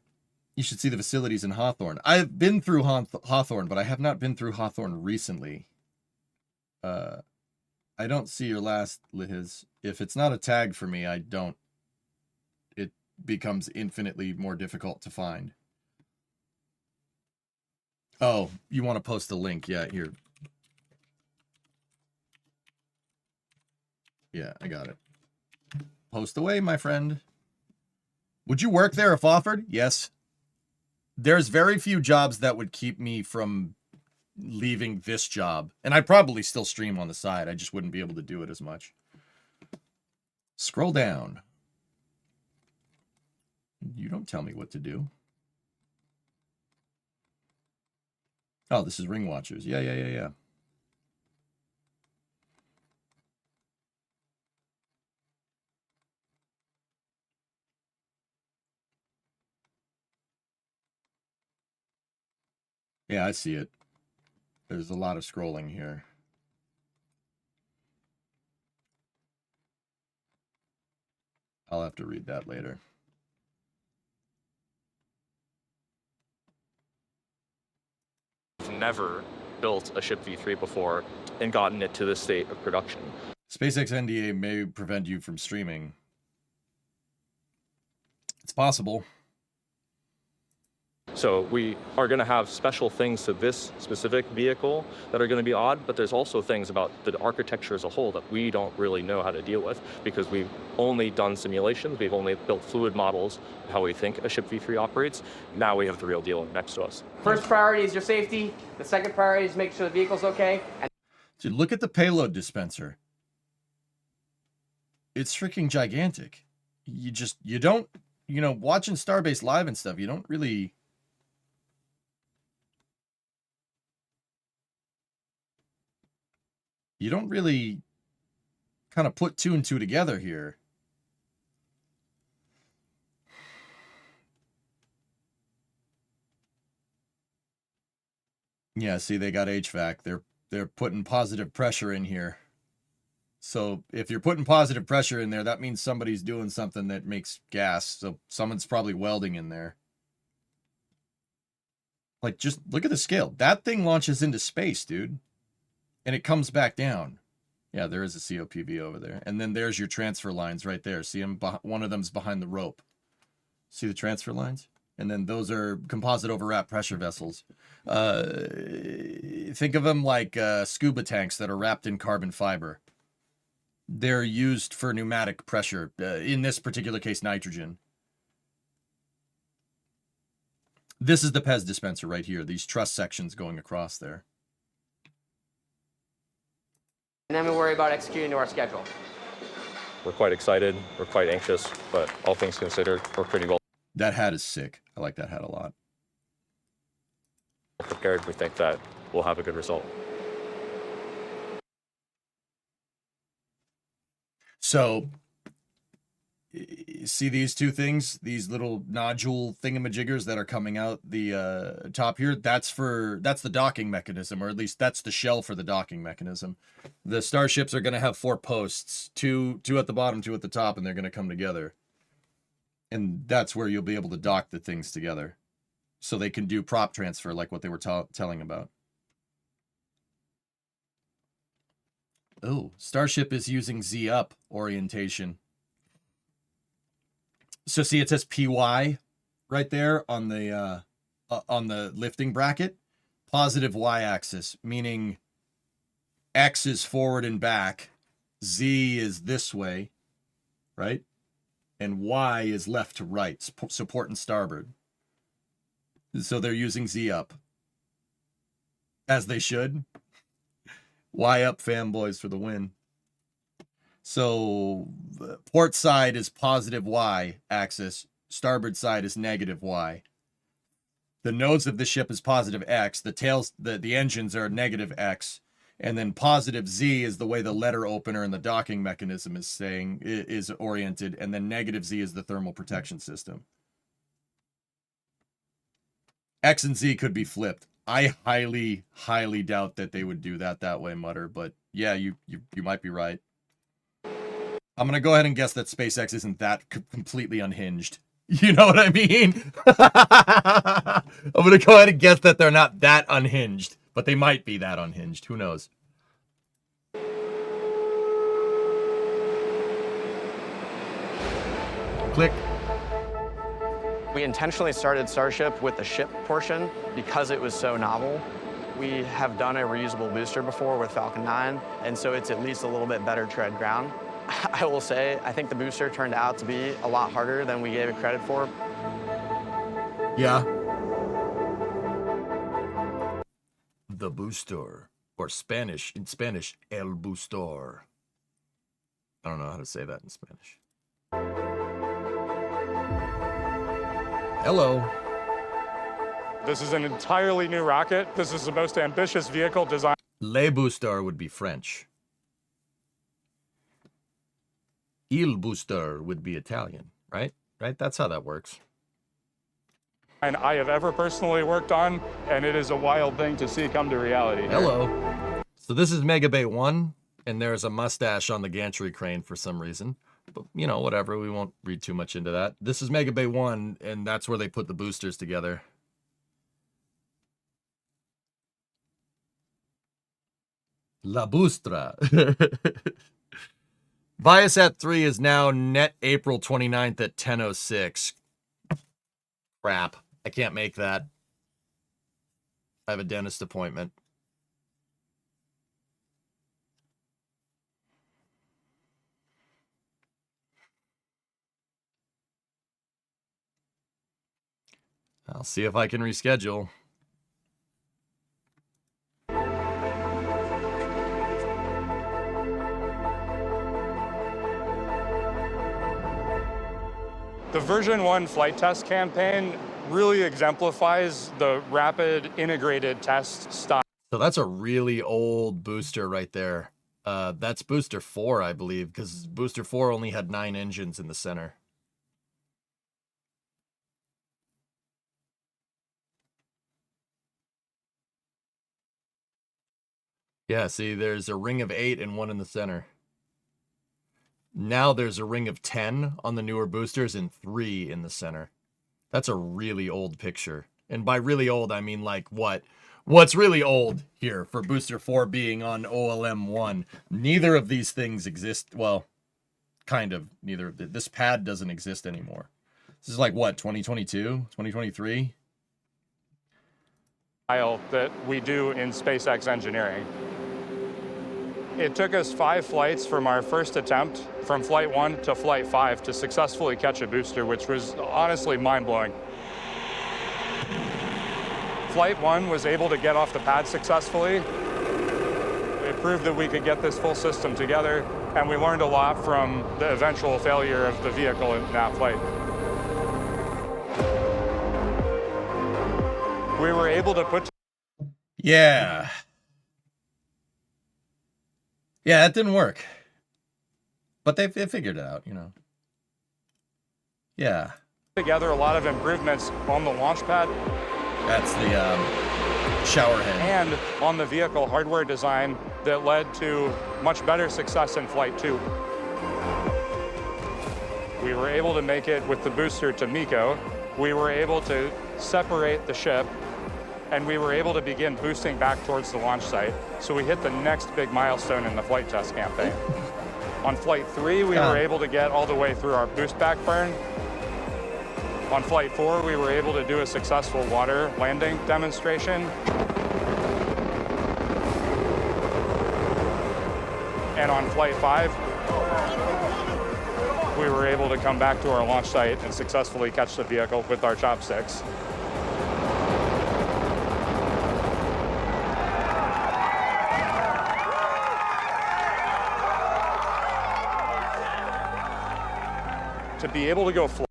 You should see the facilities in Hawthorne. I've been through Hawthorne, but I have not been through Hawthorne recently. I don't see your last, Liz. If it's not a tag for me, I don't. It becomes infinitely more difficult to find. Oh, you want to post the link? Yeah, here. Yeah, I got it. Post away, my friend. Would you work there if offered? Yes. There's very few jobs that would keep me from leaving this job. And I'd probably still stream on the side. I just wouldn't be able to do it as much. Scroll down. You don't tell me what to do. Oh, this is Ring Watchers. Yeah. Yeah, I see it. There's a lot of scrolling here. I'll have to read that later. I've never built a ship V3 before and gotten it to this state of production. SpaceX NDA may prevent you from streaming. It's possible. So we are going to have special things to this specific vehicle that are going to be odd, but there's also things about the architecture as a whole that we don't really know how to deal with because we've only done simulations, we've only built fluid models of how we think a ship V3 operates. Now we have the real deal next to us. First priority is your safety. The second priority is make sure the vehicle's okay. Dude, look at the payload dispenser. It's freaking gigantic. You don't, watching Starbase Live and stuff, you don't really... You don't really kind of put 2 and 2 together here. Yeah, see, they got HVAC. They're putting positive pressure in here. So if you're putting positive pressure in there, that means somebody's doing something that makes gas. So someone's probably welding in there. Like, just look at the scale. That thing launches into space, dude. And it comes back down. Yeah, there is a COPV over there. And then there's your transfer lines right there. See them? One of them's behind the rope. See the transfer lines? And then those are composite overwrap pressure vessels. Think of them like scuba tanks that are wrapped in carbon fiber. They're used for pneumatic pressure, in this particular case, nitrogen. This is the Pez dispenser right here, these truss sections going across there. And then we worry about executing to our schedule. We're quite excited, we're quite anxious, but all things considered, we're pretty well That hat is sick. I like that hat a lot. prepared. We think that we'll have a good result. So, see these two things, these little nodule thingamajiggers that are coming out the top here? That's the docking mechanism, or at least that's the shell for the docking mechanism. The starships are going to have 4 posts, two at the bottom, 2 at the top, and they're going to come together. And that's where you'll be able to dock the things together, so they can do prop transfer like what they were telling about. Oh, Starship is using Z-up orientation. So see, it says PY right there on the lifting bracket. Positive Y-axis, meaning X is forward and back, Z is this way, right? And Y is left to right, support and starboard. So they're using Z-up. As they should. Y-up fanboys for the win. So port side is positive Y axis, starboard side is negative Y. The nose of the ship is positive X, the tails, the engines are negative X, and then positive Z is the way the letter opener and the docking mechanism is oriented, and then negative Z is the thermal protection system. X and Z could be flipped. I highly, highly doubt that they would do that way, Mutter, but yeah, you might be right. I'm going to go ahead and guess that SpaceX isn't that completely unhinged. You know what I mean? I'm going to go ahead and guess that they're not that unhinged, but they might be that unhinged. Who knows? Click. We intentionally started Starship with the ship portion because it was so novel. We have done a reusable booster before with Falcon 9, and so it's at least a little bit better tread ground. I will say, I think the booster turned out to be a lot harder than we gave it credit for. Yeah. The booster, or Spanish, in Spanish, el booster. I don't know how to say that in Spanish. Hello. This is an entirely new rocket. This is the most ambitious vehicle design. Le booster would be French. Il booster would be Italian, right? Right? That's how that works. And I have ever personally worked on, and it is a wild thing to see come to reality. Hello. So this is Mega Bay 1, and there's a mustache on the gantry crane for some reason. But, you know, whatever. We won't read too much into that. This is Mega Bay 1, and that's where they put the boosters together. La Boostra. Viasat-3 is now net April 29th at 10:06. Crap. I can't make that. I have a dentist appointment. I'll see if I can reschedule. The version 1 flight test campaign really exemplifies the rapid integrated test style. So that's a really old booster right there. That's booster 4, I believe, because booster 4 only had 9 engines in the center. Yeah, see, there's a ring of 8 and 1 in the center. Now there's a ring of 10 on the newer boosters and 3 in the center. That's a really old picture. And by really old, I mean like what? What's really old here for booster 4 being on OLM 1? Neither of these things exist. Well, kind of. Neither. This pad doesn't exist anymore. This is like what, 2022? 2023? That we do in SpaceX engineering. It took us 5 flights from our first attempt, from Flight 1 to Flight 5, to successfully catch a booster, which was honestly mind-blowing. Flight 1 was able to get off the pad successfully. It proved that we could get this full system together, and we learned a lot from the eventual failure of the vehicle in that flight. We were able to put... Yeah. Yeah, it didn't work. But they figured it out, you know. Yeah. Together a lot of improvements on the launch pad. That's the shower head. And on the vehicle hardware design that led to much better success in Flight 2. We were able to make it with the booster to MECO. We were able to separate the ship, and we were able to begin boosting back towards the launch site. So we hit the next big milestone in the flight test campaign. On Flight 3, we were able to get all the way through our boost back burn. On Flight 4, we were able to do a successful water landing demonstration. And on Flight 5, we were able to come back to our launch site and successfully catch the vehicle with our chopsticks. To be able to go fly.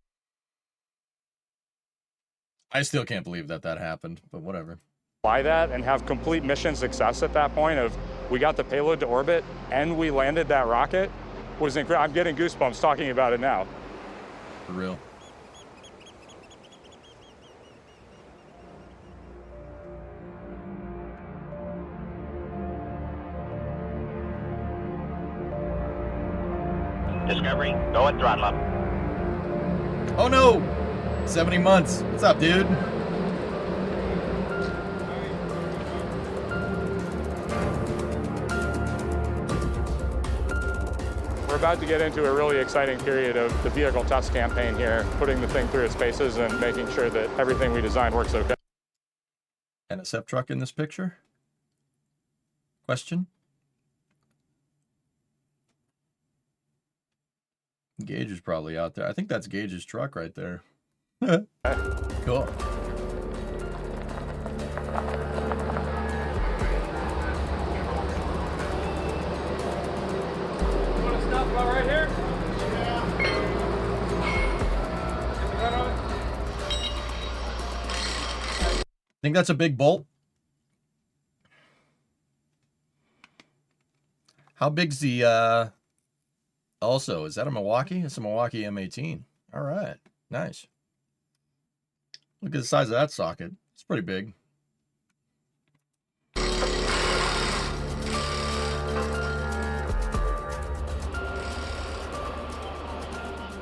I still can't believe that happened, but whatever. Fly that and have complete mission success at that point of we got the payload to orbit and we landed that rocket was incredible. I'm getting goosebumps talking about it now. For real. Discovery, go at throttle up. Oh no! 70 months. What's up, dude? We're about to get into a really exciting period of the vehicle test campaign here, putting the thing through its paces and making sure that everything we designed works okay. NSF truck in this picture? Question? Gage is probably out there. I think that's Gage's truck right there. Cool. Right here? Think that's a big bolt? How big's the also, is that a Milwaukee? It's a Milwaukee M18. All right. Nice. Look at the size of that socket. It's pretty big.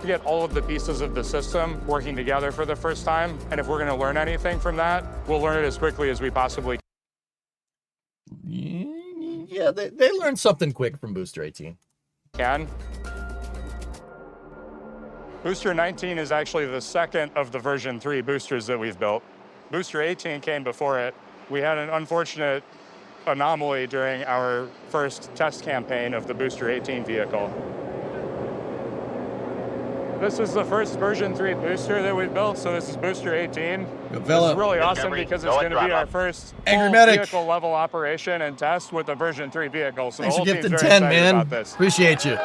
To get all of the pieces of the system working together for the first time. And if we're going to learn anything from that, we'll learn it as quickly as we possibly can. Yeah, they learned something quick from Booster 18. Can. Booster 19 is actually the second of the version 3 boosters that we've built. Booster 18 came before it. We had an unfortunate anomaly during our first test campaign of the Booster 18 vehicle. This is the first version 3 booster that we built, so this is Booster 18. This is really awesome because it's going to be our first full vehicle level operation and test with the version 3 vehicle. So thanks the for whole gifting team's very 10, excited man. about this. Appreciate you.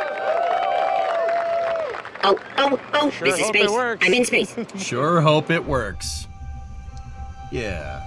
Oh, Sure this is hope space. it works. I'm in space. Sure hope it works. Yeah.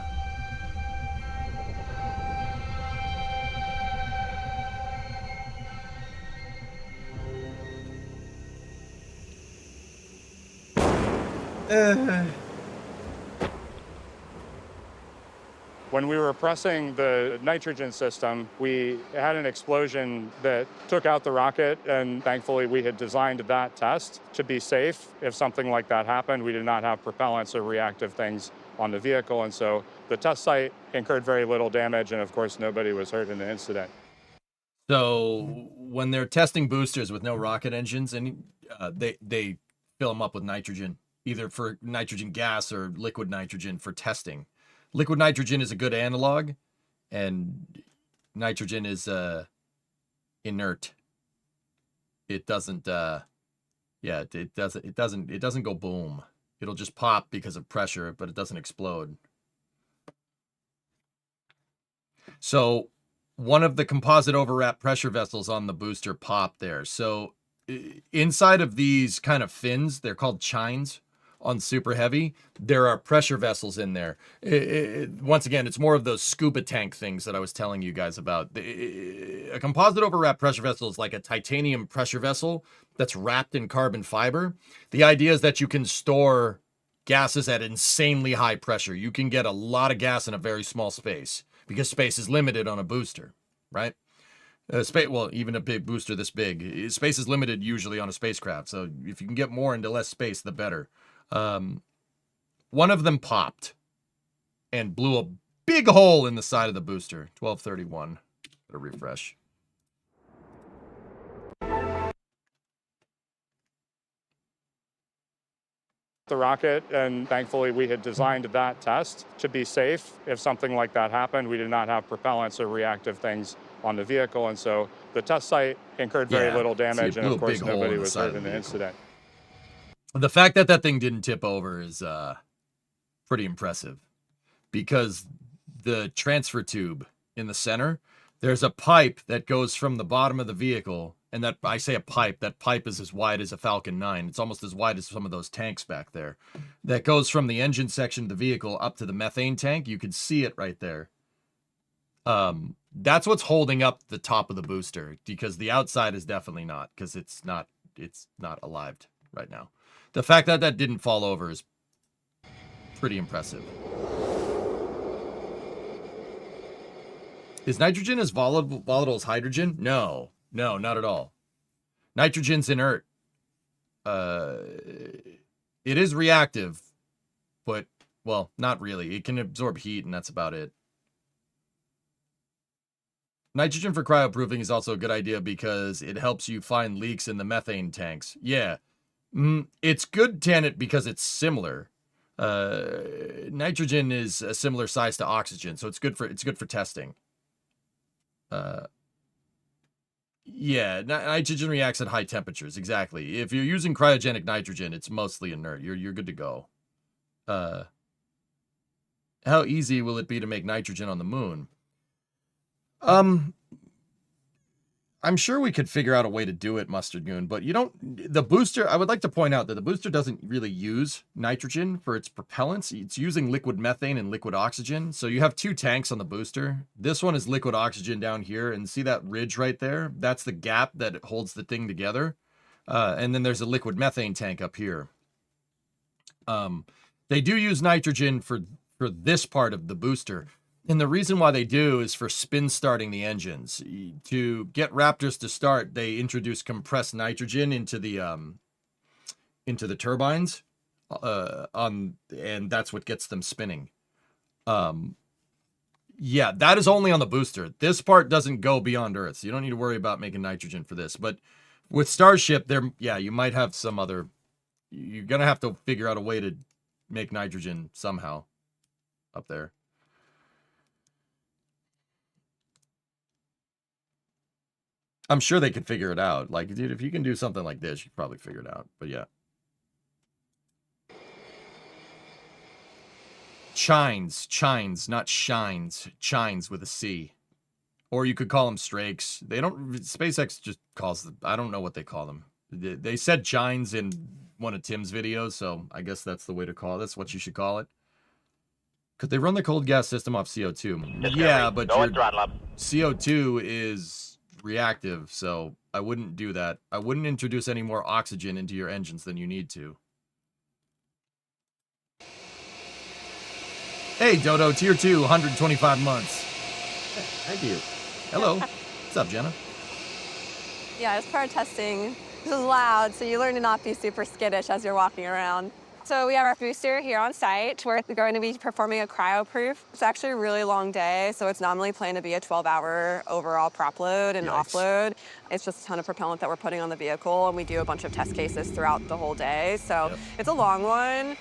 When we were pressing the nitrogen system, we had an explosion that took out the rocket, and thankfully we had designed that test to be safe. If something like that happened, we did not have propellants or reactive things on the vehicle, and so the test site incurred very little damage, and of course nobody was hurt in the incident. So when they're testing boosters with no rocket engines, and they fill them up with nitrogen, either for nitrogen gas or liquid nitrogen for testing. Liquid nitrogen is a good analog, and nitrogen is inert. It doesn't yeah, it doesn't go boom. It'll just pop because of pressure, but it doesn't explode. So one of the composite overwrap pressure vessels on the booster popped there. So inside of these kind of fins, they're called chines on Super Heavy, there are pressure vessels in there. Once again, it's more of those scuba tank things that I was telling you guys about. A composite overwrap pressure vessel is like a titanium pressure vessel that's wrapped in carbon fiber. The idea is that you can store gases at insanely high pressure. You can get a lot of gas in a very small space because space is limited on a booster, right? Well, even a big booster this big. Space is limited usually on a spacecraft, so if you can get more into less space, the better. One of them popped and blew a big hole in the side of the booster. 1231. Gotta refresh. The rocket, and thankfully we had designed that test to be safe. If something like that happened, we did not have propellants or reactive things on the vehicle, and so the test site incurred very little damage, and of course nobody was hurt in the incident. The fact that that thing didn't tip over is pretty impressive, because the transfer tube in the center, there's a pipe that goes from the bottom of the vehicle, and that, I say a pipe, that pipe is as wide as a Falcon 9. It's almost as wide as some of those tanks back there. That goes from the engine section of the vehicle up to the methane tank. You can see it right there. That's what's holding up the top of the booster, because the outside is definitely not, because it's not alive right now. The fact that that didn't fall over is pretty impressive. Is nitrogen as volatile as hydrogen? No, not at all. Nitrogen's inert. It is reactive, but, well, not really. It can absorb heat, and that's about it. Nitrogen for cryoproofing is also a good idea because it helps you find leaks in the methane tanks. Yeah. It's good, Tanit, because it's similar. Nitrogen is a similar size to oxygen, so it's good for testing. Yeah, nitrogen reacts at high temperatures, exactly. If you're using cryogenic nitrogen, it's mostly inert. You're good to go. How easy will it be to make nitrogen on the moon? I'm sure we could figure out a way to do it, Mustard Goon, but the booster, I would like to point out that the booster doesn't really use nitrogen for its propellants. It's using liquid methane and liquid oxygen. So you have two tanks on the booster. This one is liquid oxygen down here, and see that ridge right there? That's the gap that holds the thing together. And then there's a liquid methane tank up here. They do use nitrogen for this part of the booster. And the reason why they do is for spin starting the engines. To get Raptors to start, they introduce compressed nitrogen into the turbines, and that's what gets them spinning. Yeah, that is only on the booster. This part doesn't go beyond Earth, so you don't need to worry about making nitrogen for this. But with Starship, you might have some other. You're gonna have to figure out a way to make nitrogen somehow up there. I'm sure they could figure it out. Like, dude, if you can do something like this, you could probably figure it out. But yeah. Chines, not shines. Chines with a C. Or you could call them strakes. They don't, SpaceX just calls them, I don't know what they call them. They said chines in one of Tim's videos, so I guess that's the way to call it. That's what you should call it. Could they run the cold gas system off CO2? Yeah, but your CO2 is reactive, so I wouldn't do that. I wouldn't introduce any more oxygen into your engines than you need to. Hey, Dodo, tier 2, 125 months. Thank you. Hello. What's up, Jenna? Yeah, as part of testing, this is loud, so you learn to not be super skittish as you're walking around. So we have our booster here on site. We're going to be performing a cryoproof. It's actually a really long day, so it's normally planned to be a 12-hour overall prop load and offload. It's just a ton of propellant that we're putting on the vehicle, and we do a bunch of test cases throughout the whole day. So it's a long one.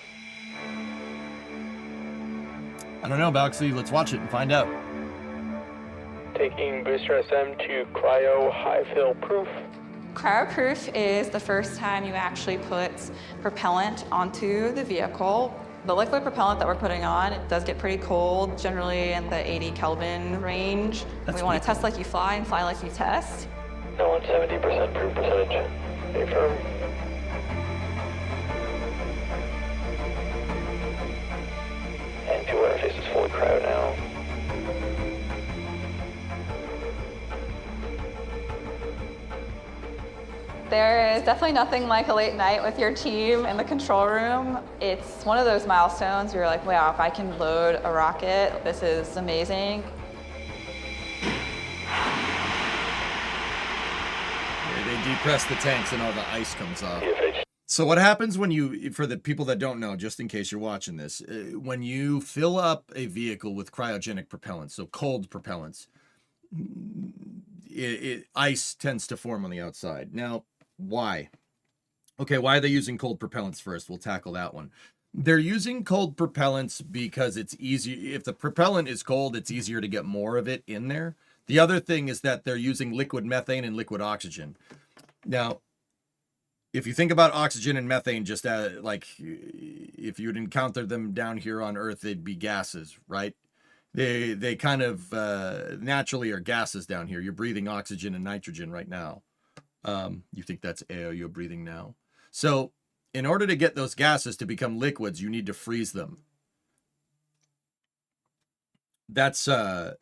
I don't know, Balxy. Let's watch it and find out. Taking booster SM to cryo high fill proof. Cryoproof is the first time you actually put propellant onto the vehicle. The liquid propellant that we're putting on, it does get pretty cold, generally in the 80 Kelvin range. We want to test like you fly and fly like you test. I want 70% proof percentage. Stay firm. And fuel interface is fully cryo now. There is definitely nothing like a late night with your team in the control room. It's one of those milestones where you're like, wow, if I can load a rocket, this is amazing. They depress the tanks and all the ice comes off. So what happens when you, for the people that don't know, just in case you're watching this, when you fill up a vehicle with cryogenic propellants, so cold propellants, ice tends to form on the outside. Now, why? Okay, why are they using cold propellants first? We'll tackle that one. They're using cold propellants because it's easy. If the propellant is cold, it's easier to get more of it in there. The other thing is that they're using liquid methane and liquid oxygen. Now, if you think about oxygen and methane, just like if you'd encounter them down here on Earth, they'd be gases, right? They kind of naturally are gases down here. You're breathing oxygen and nitrogen right now. You think that's air you're breathing now. So in order to get those gases to become liquids, you need to freeze them. That's so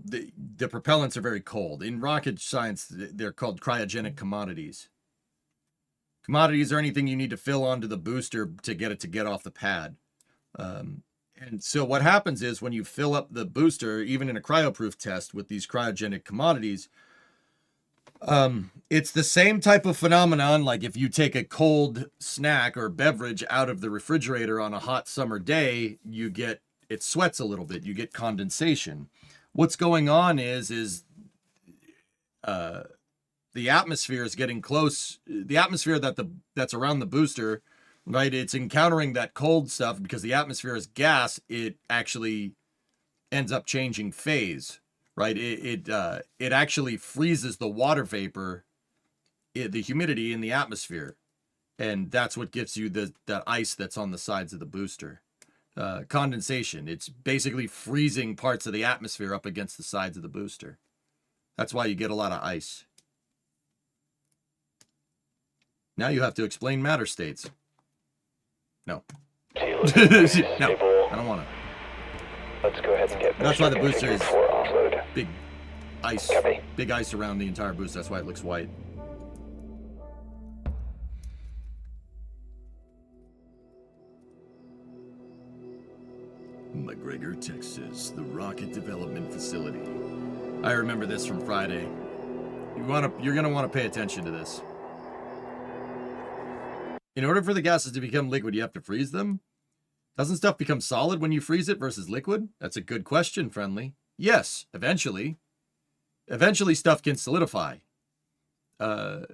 the propellants are very cold. In rocket science, they're called cryogenic commodities. Commodities are anything you need to fill onto the booster to get it to get off the pad. And so what happens is when you fill up the booster, even in a cryoproof test with these cryogenic commodities, it's the same type of phenomenon. Like if you take a cold snack or beverage out of the refrigerator on a hot summer day, it sweats a little bit. You get condensation. What's going on is the atmosphere is getting close. The atmosphere that's around the booster, right? It's encountering that cold stuff because the atmosphere is gas. It actually ends up changing phase, right? It actually freezes the water vapor, the humidity in the atmosphere, and that's what gives you that ice that's on the sides of the booster. Condensation. It's basically freezing parts of the atmosphere up against the sides of the booster. That's why you get a lot of ice. Now you have to explain matter states. No. No, I don't want to. Let's go ahead and get. That's why the booster is big ice. Big ice around the entire booster. That's why it looks white. McGregor, Texas, the rocket development facility. I remember this from Friday. You're gonna want to pay attention to this. In order for the gases to become liquid, you have to freeze them. Doesn't stuff become solid when you freeze it versus liquid? That's a good question, Friendly. Yes, eventually. Eventually stuff can solidify. Yeah,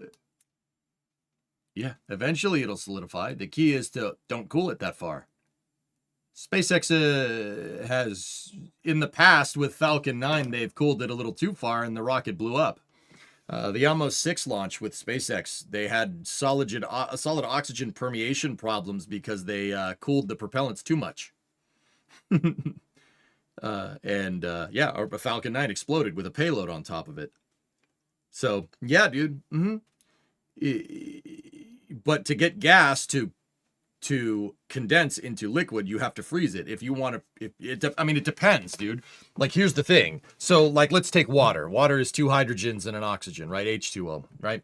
eventually it'll solidify. The key is to don't cool it that far. SpaceX has, in the past with Falcon 9, they've cooled it a little too far and the rocket blew up. The Almost 6 launch with SpaceX, they had solid oxygen permeation problems because they cooled the propellants too much. Yeah, our Falcon 9 exploded with a payload on top of it. So, yeah, dude. But to get gas to condense into liquid, you have to freeze it. If you want to, I mean, it depends, dude. Like, here's the thing. So, like, let's take water. Water is 2 hydrogens and an oxygen, right? H2O, right?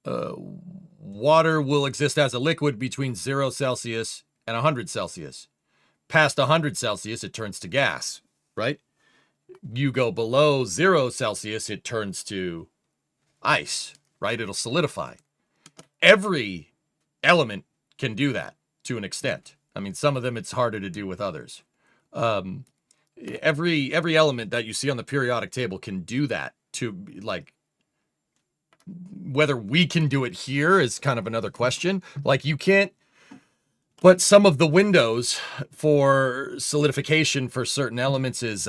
Water will exist as a liquid between 0 Celsius and 100 Celsius. Past 100 Celsius, it turns to gas, right? You go below 0 Celsius, it turns to ice, right? It'll solidify. Every element can do that to an extent. I mean, some of them it's harder to do with others. Every element that you see on the periodic table can do that. To, like, whether we can do it here is kind of another question. Like, you can't, But some of the windows for solidification for certain elements is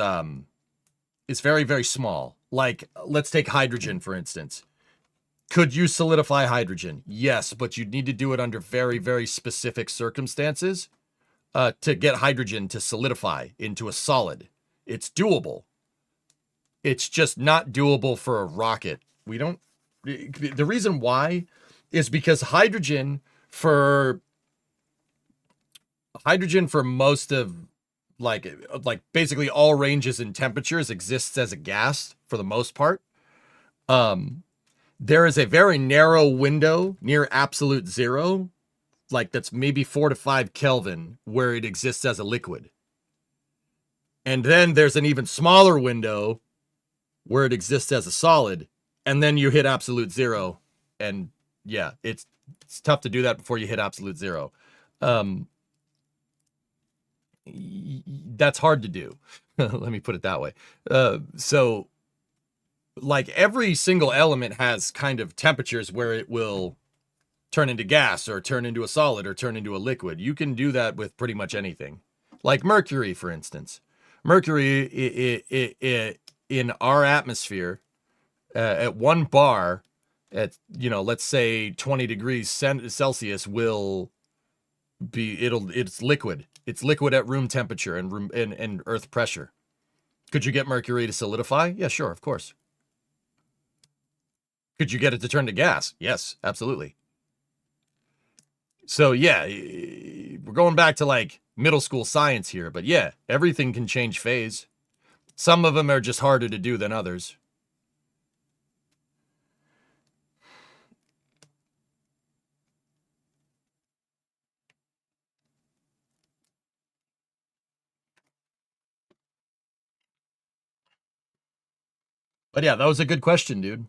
very, very small. Like, let's take hydrogen, for instance. Could you solidify hydrogen? Yes, but you'd need to do it under very, very specific circumstances to get hydrogen to solidify into a solid. It's doable. It's just not doable for a rocket. We don't... The reason why is because hydrogen for most of like basically all ranges and temperatures exists as a gas for the most part. There is a very narrow window near absolute zero, like that's maybe 4 to 5 Kelvin, where it exists as a liquid. And then there's an even smaller window where it exists as a solid, and then you hit absolute zero. And yeah, it's tough to do that before you hit absolute zero. That's hard to do. Let me put it that way. So like every single element has kind of temperatures where it will turn into gas or turn into a solid or turn into a liquid. You can do that with pretty much anything. Like mercury, for instance. Mercury in our atmosphere at 1 bar at, let's say 20 degrees Celsius will be, it's liquid. It's liquid at room temperature and earth pressure. Could you get mercury to solidify? Yeah, sure, of course. Could you get it to turn to gas? Yes, absolutely. So yeah, we're going back to like middle school science here, but yeah, everything can change phase. Some of them are just harder to do than others. But yeah, that was a good question, dude.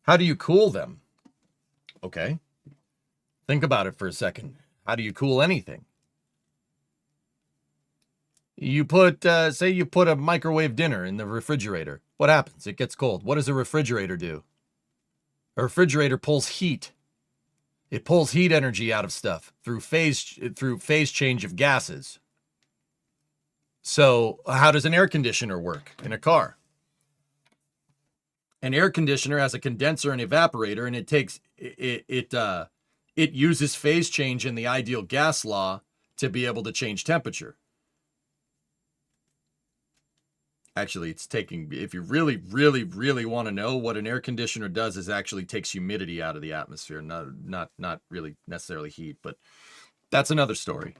How do you cool them? Okay. Think about it for a second. How do you cool anything? You put, say you put a microwave dinner in the refrigerator. What happens? It gets cold. What does a refrigerator do? A refrigerator pulls heat. It pulls heat energy out of stuff through phase change of gases. So how does an air conditioner work in a car? An air conditioner has a condenser and evaporator, and it uses phase change in the ideal gas law to be able to change temperature. Actually, it's taking, if you really, really, really want to know what an air conditioner does, is actually takes humidity out of the atmosphere. Not really necessarily heat, but that's another story.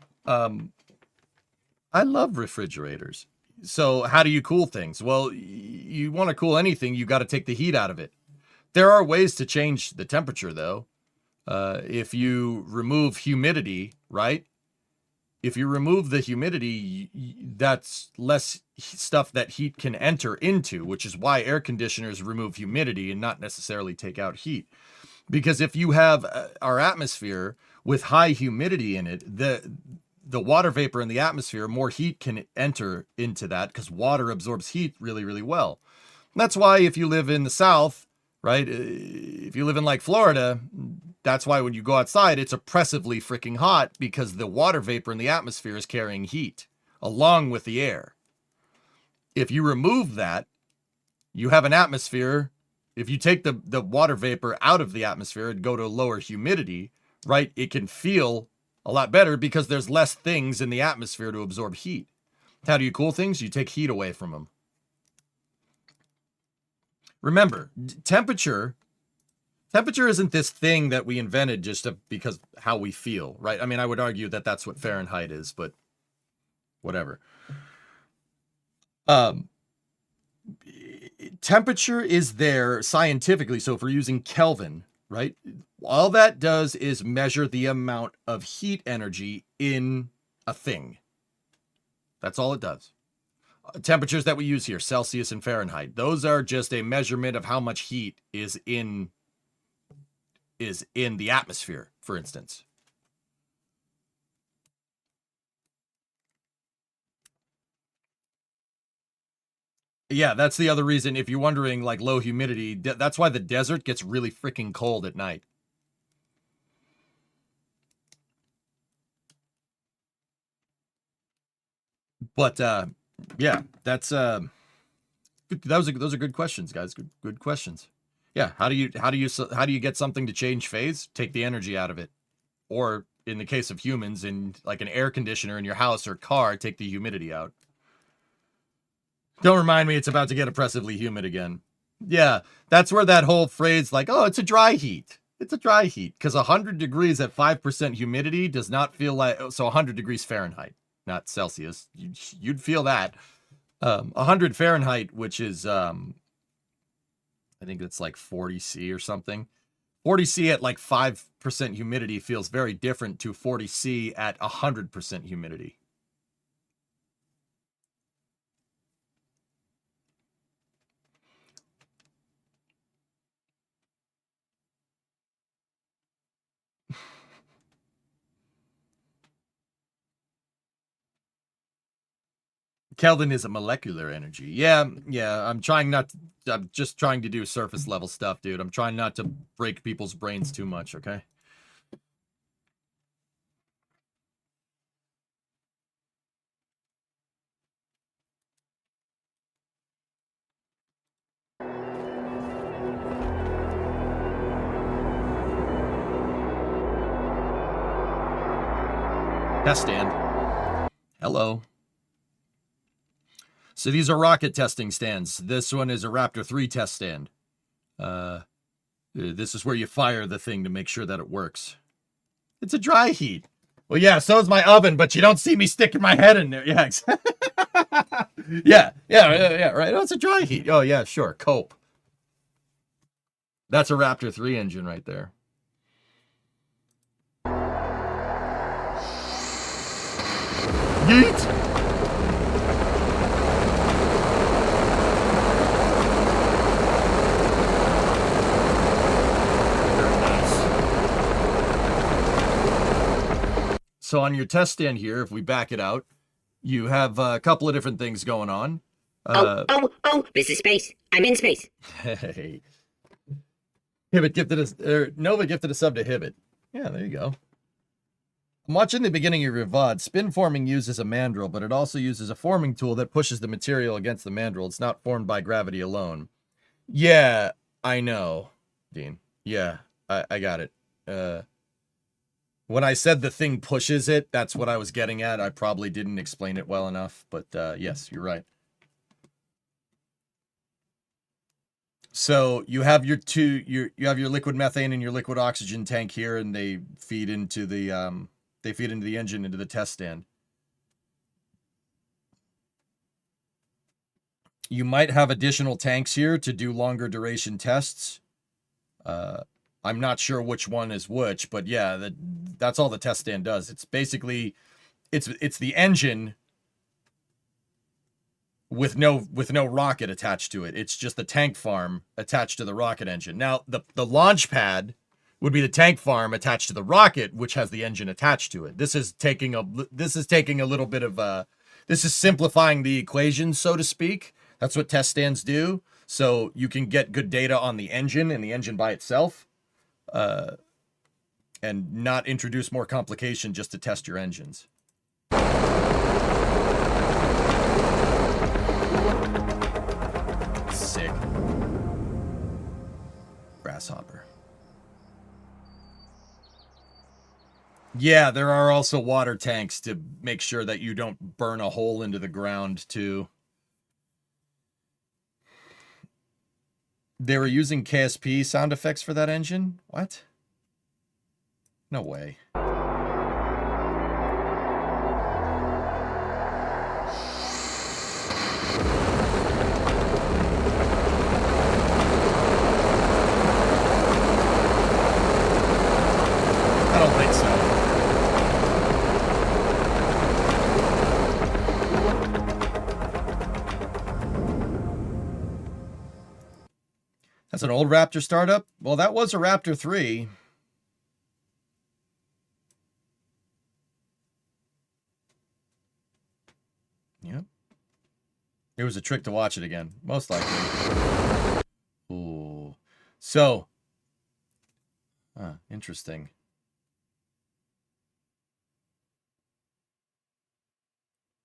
I love refrigerators. So how do you cool things? Well, you want to cool anything, you got to take the heat out of it. There are ways to change the temperature, though. If you remove humidity, right? If you remove the humidity, that's less stuff that heat can enter into, which is why air conditioners remove humidity and not necessarily take out heat. Because if you have our atmosphere with high humidity in it, the water vapor in the atmosphere, more heat can enter into that because water absorbs heat really, really well. And that's why if you live in the South, right? If you live in like Florida, that's why when you go outside, it's oppressively freaking hot because the water vapor in the atmosphere is carrying heat along with the air. If you remove that, you have an atmosphere. If you take the water vapor out of the atmosphere and go to lower humidity, right, it can feel a lot better because there's less things in the atmosphere to absorb heat. How do you cool things? You take heat away from them. Remember, temperature isn't this thing that we invented just because how we feel, right? I mean, I would argue that that's what Fahrenheit is, but whatever. Temperature is there scientifically. So if we're using Kelvin, right? All that does is measure the amount of heat energy in a thing. That's all it does. Temperatures that we use here, Celsius and Fahrenheit, those are just a measurement of how much heat is in the atmosphere, for instance. Yeah, that's the other reason, if you're wondering, like low humidity, that's why the desert gets really freaking cold at night. But yeah, that's those are good questions, guys. Good questions. Yeah, how do you get something to change phase? Take the energy out of it, or in the case of humans, in like an air conditioner in your house or car, take the humidity out. Don't remind me it's about to get oppressively humid again. Yeah, that's where that whole phrase like, oh, it's a dry heat. It's a dry heat because 100 degrees at 5% humidity does not feel like, so 100 degrees Fahrenheit, not Celsius. You'd feel that. 100 Fahrenheit, which is, I think it's like 40 C or something. 40 C at like 5% humidity feels very different to 40 C at 100% humidity. Kelvin is a molecular energy. Yeah. I'm just trying to do surface level stuff, dude. I'm trying not to break people's brains too much, okay? Test stand. Hello. So these are rocket testing stands. This one is a Raptor 3 test stand. This is where you fire the thing to make sure that it works. It's a dry heat. Well, yeah, so is my oven, but you don't see me sticking my head in there. Yeah, exactly. yeah, right. Oh, it's a dry heat. Oh, yeah, sure. Cope. That's a Raptor 3 engine right there. Yeet! So on your test stand here, if we back it out, you have a couple of different things going on. This is space. I'm in space. Hey. Hibbit gifted us, Nova gifted a sub to Hibbit. Yeah, there you go. I'm watching the beginning of your VOD. Spin forming uses a mandrel, but it also uses a forming tool that pushes the material against the mandrel. It's not formed by gravity alone. Yeah, I know, Dean. Yeah, I got it. When I said the thing pushes it, that's what I was getting at. I probably didn't explain it well enough, but yes, you're right. So you have your you have your liquid methane and your liquid oxygen tank here, and they feed into the engine, into the test stand. You might have additional tanks here to do longer duration tests. I'm not sure which one is which, but yeah, that's all the test stand does. It's basically, it's the engine with no rocket attached to it. It's just the tank farm attached to the rocket engine. Now, the launch pad would be the tank farm attached to the rocket, which has the engine attached to it. This is taking a little bit of this is simplifying the equation, so to speak. That's what test stands do. So you can get good data on the engine and the engine by itself. And not introduce more complication just to test your engines. Sick. Grasshopper. Yeah, there are also water tanks to make sure that you don't burn a hole into the ground, too. They were using KSP sound effects for that engine? What? No way. I don't think so. That's an old Raptor startup? Well, that was a Raptor 3. Yep. It was a trick to watch it again, most likely. Ooh. So. Interesting.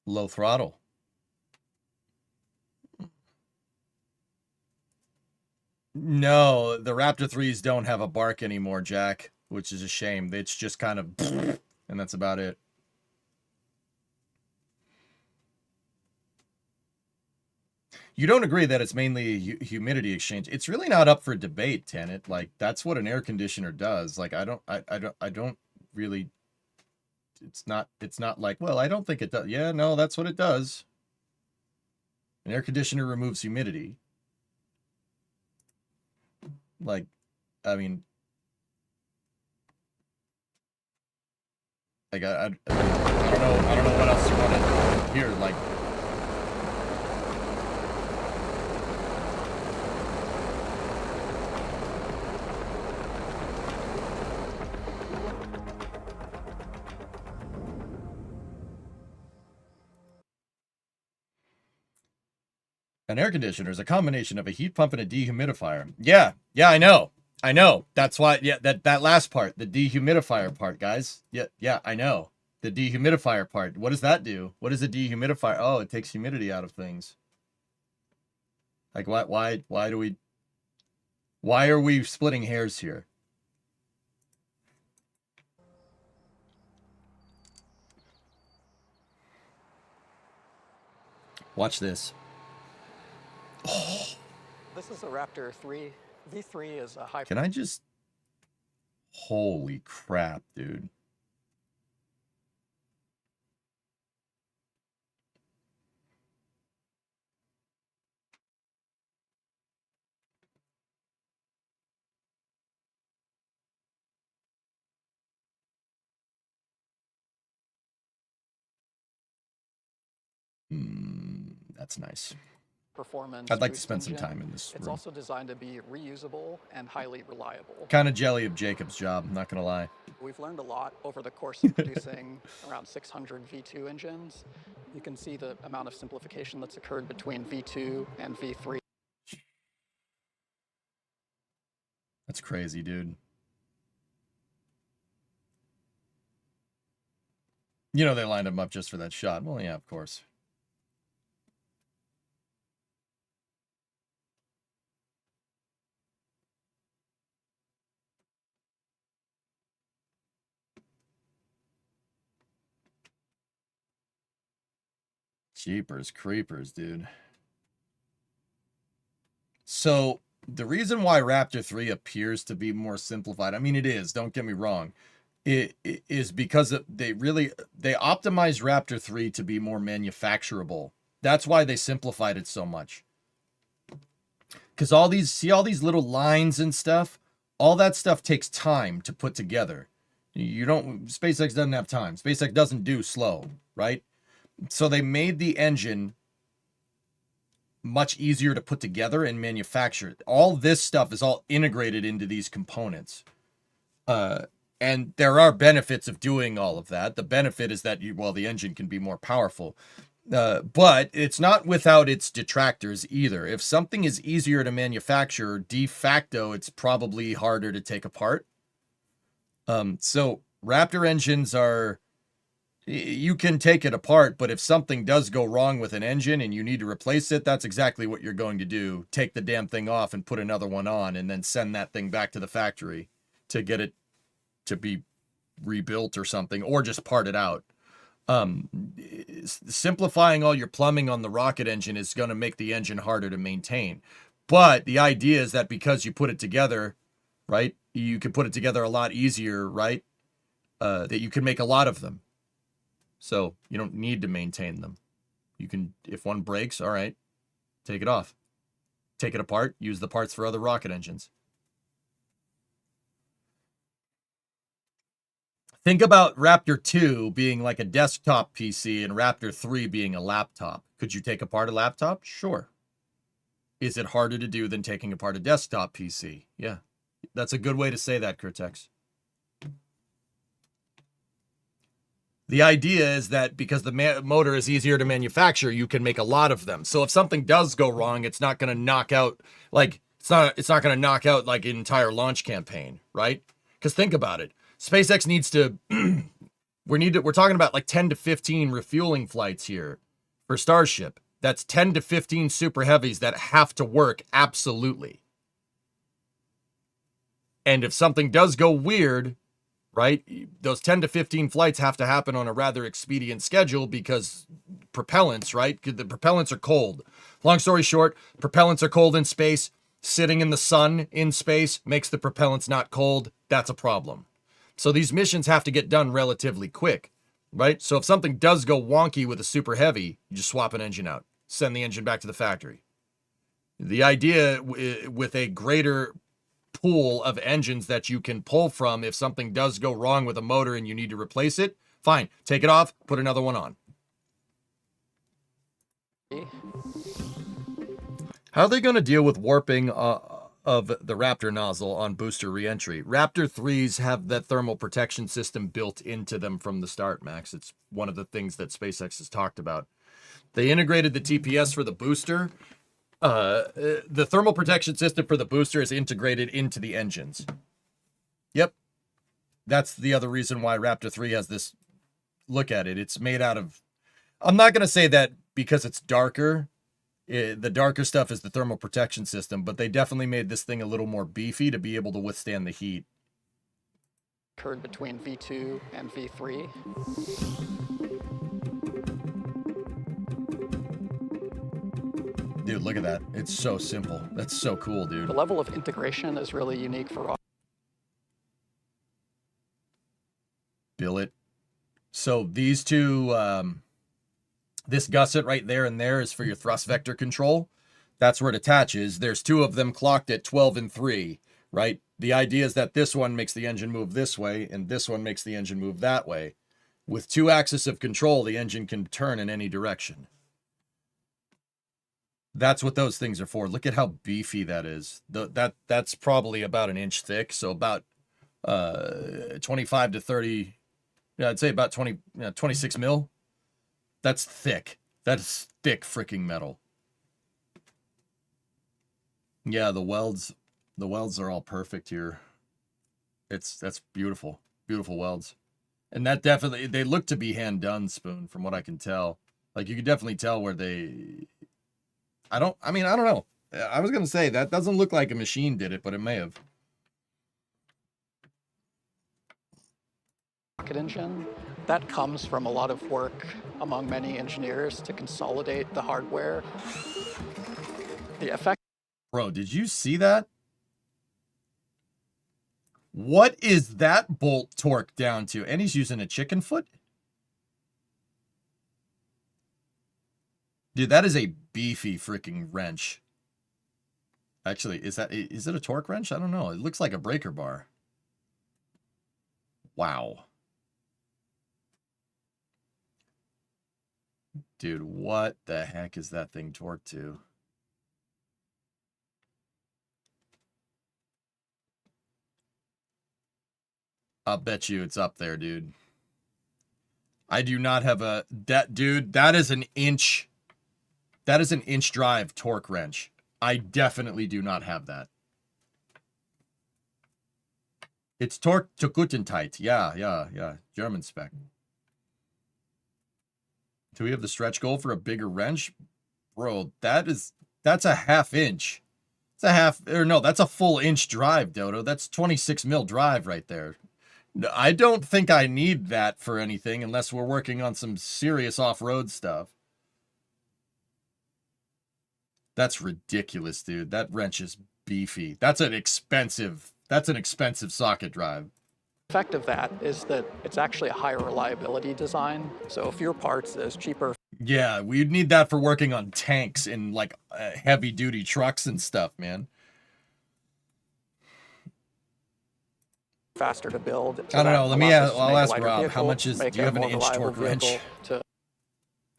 Low throttle. No, the Raptor 3s don't have a bark anymore, Jack, which is a shame. It's just kind of, and that's about it. You don't agree that it's mainly a humidity exchange. It's really not up for debate, Tenet. Like, that's what an air conditioner does. Like, I don't really, it's not like, well, I don't think it does. Yeah, no, that's what it does. An air conditioner removes humidity. Like, I mean, like, I don't know what else you want to hear. Like, an air conditioner is a combination of a heat pump and a dehumidifier. Yeah, I know. That's why, yeah, that last part, the dehumidifier part, guys. Yeah, I know. The dehumidifier part. What does that do? What is a dehumidifier? Oh, it takes humidity out of things. Like, why are we splitting hairs here? Watch this. Oh. This is a Raptor 3. V3 is a high... Can I just... Holy crap, dude. That's nice. Performance. I'd like to spend some time in this room. It's also designed to be reusable and highly reliable. Kind of jelly of Jacob's job, not gonna lie. We've learned a lot over the course of producing around 600 V2 engines. You can see the amount of simplification that's occurred between V2 and V3. That's crazy, dude. You know they lined him up just for that shot. Well, yeah, of course. Jeepers creepers, dude. So the reason why Raptor 3 appears to be more simplified, I mean, it is, don't get me wrong, it is because they optimized Raptor 3 to be more manufacturable. That's why they simplified it so much. Because all these little lines and stuff, all that stuff takes time to put together. SpaceX doesn't have time. SpaceX doesn't do slow, right? So they made the engine much easier to put together and manufacture. All this stuff is all integrated into these components. And there are benefits of doing all of that. The benefit is that the engine can be more powerful. But it's not without its detractors either. If something is easier to manufacture, de facto, it's probably harder to take apart. So Raptor engines are... You can take it apart, but if something does go wrong with an engine and you need to replace it, that's exactly what you're going to do. Take the damn thing off and put another one on and then send that thing back to the factory to get it to be rebuilt or something, or just part it out. Simplifying all your plumbing on the rocket engine is going to make the engine harder to maintain. But the idea is that because you put it together, right, you can put it together a lot easier, right, that you can make a lot of them. So you don't need to maintain them. You can, if one breaks, all right, take it off. Take it apart, use the parts for other rocket engines. Think about Raptor 2 being like a desktop PC and Raptor 3 being a laptop. Could you take apart a laptop? Sure. Is it harder to do than taking apart a desktop PC? Yeah. That's a good way to say that, Kurtex. The idea is that because the motor is easier to manufacture, you can make a lot of them. So if something does go wrong, it's not going to knock out, like, it's not going to knock out like an entire launch campaign, right? Because think about it. SpaceX needs to, we're talking about like 10 to 15 refueling flights here for Starship. That's 10 to 15 super heavies that have to work absolutely. And if something does go weird, right, those 10 to 15 flights have to happen on a rather expedient schedule because propellants, right? The propellants are cold. Long story short, propellants are cold in space. Sitting in the sun in space makes the propellants not cold. That's a problem. So these missions have to get done relatively quick, right? So if something does go wonky with a super heavy, you just swap an engine out, send the engine back to the factory. The idea with a greater pool of engines that you can pull from, if something does go wrong with a motor and you need to replace it, fine, take it off, put another one on. How are they going to deal with warping of the Raptor nozzle on booster reentry? Raptor 3s have that thermal protection system built into them from the start, Max. It's one of the things that SpaceX has talked about. They integrated the TPS for the booster. The thermal protection system for the booster is integrated into the engines. Yep. That's the other reason why Raptor 3 has this look at it. It's made out of... I'm not going to say that because it's darker. The darker stuff is the thermal protection system, but they definitely made this thing a little more beefy to be able to withstand the heat. Occurred between V2 and V3. Dude, look at that. It's so simple. That's so cool, dude. The level of integration is really unique for Billet. So these two, this gusset right there and there is for your thrust vector control. That's where it attaches. There's two of them clocked at 12 and 3, right? The idea is that this one makes the engine move this way and this one makes the engine move that way. With 2 axes of control, the engine can turn in any direction. That's what those things are for. Look at how beefy that is. That's probably about an inch thick, so about 25 to 30, yeah, I'd say about 26 mil. That's thick. That's thick freaking metal. Yeah, the welds are all perfect here. That's beautiful. Beautiful welds. And that definitely, they look to be hand done, Spoon, from what I can tell. Like, you could definitely tell where they... I don't know. I was going to say, that doesn't look like a machine did it, but it may have. rocket engine. That comes from a lot of work among many engineers to consolidate the hardware. The effect... Bro, did you see that? What is that bolt torque down to? And he's using a chicken foot? Dude, that is a beefy freaking wrench. Actually, is it a torque wrench? I don't know. It looks like a breaker bar. Wow. Dude, what the heck is that thing torqued to? I'll bet you it's up there, dude. I do not have a... Dude, that is an inch... That is an inch drive torque wrench. I definitely do not have that. It's torque to Gutentheit. Yeah. German spec. Do we have the stretch goal for a bigger wrench? Bro, that's a half inch. It's a half, or no, that's a full inch drive, Dodo. That's 26 mil drive right there. I don't think I need that for anything unless we're working on some serious off-road stuff. That's ridiculous, dude. That wrench is beefy. That's an expensive socket drive. The effect of that is that it's actually a higher reliability design. So fewer parts is cheaper. Yeah, we'd need that for working on tanks and like heavy duty trucks and stuff, man. Faster to build. I don't know. I'll ask Rob. How much is? Do you have an inch torque wrench?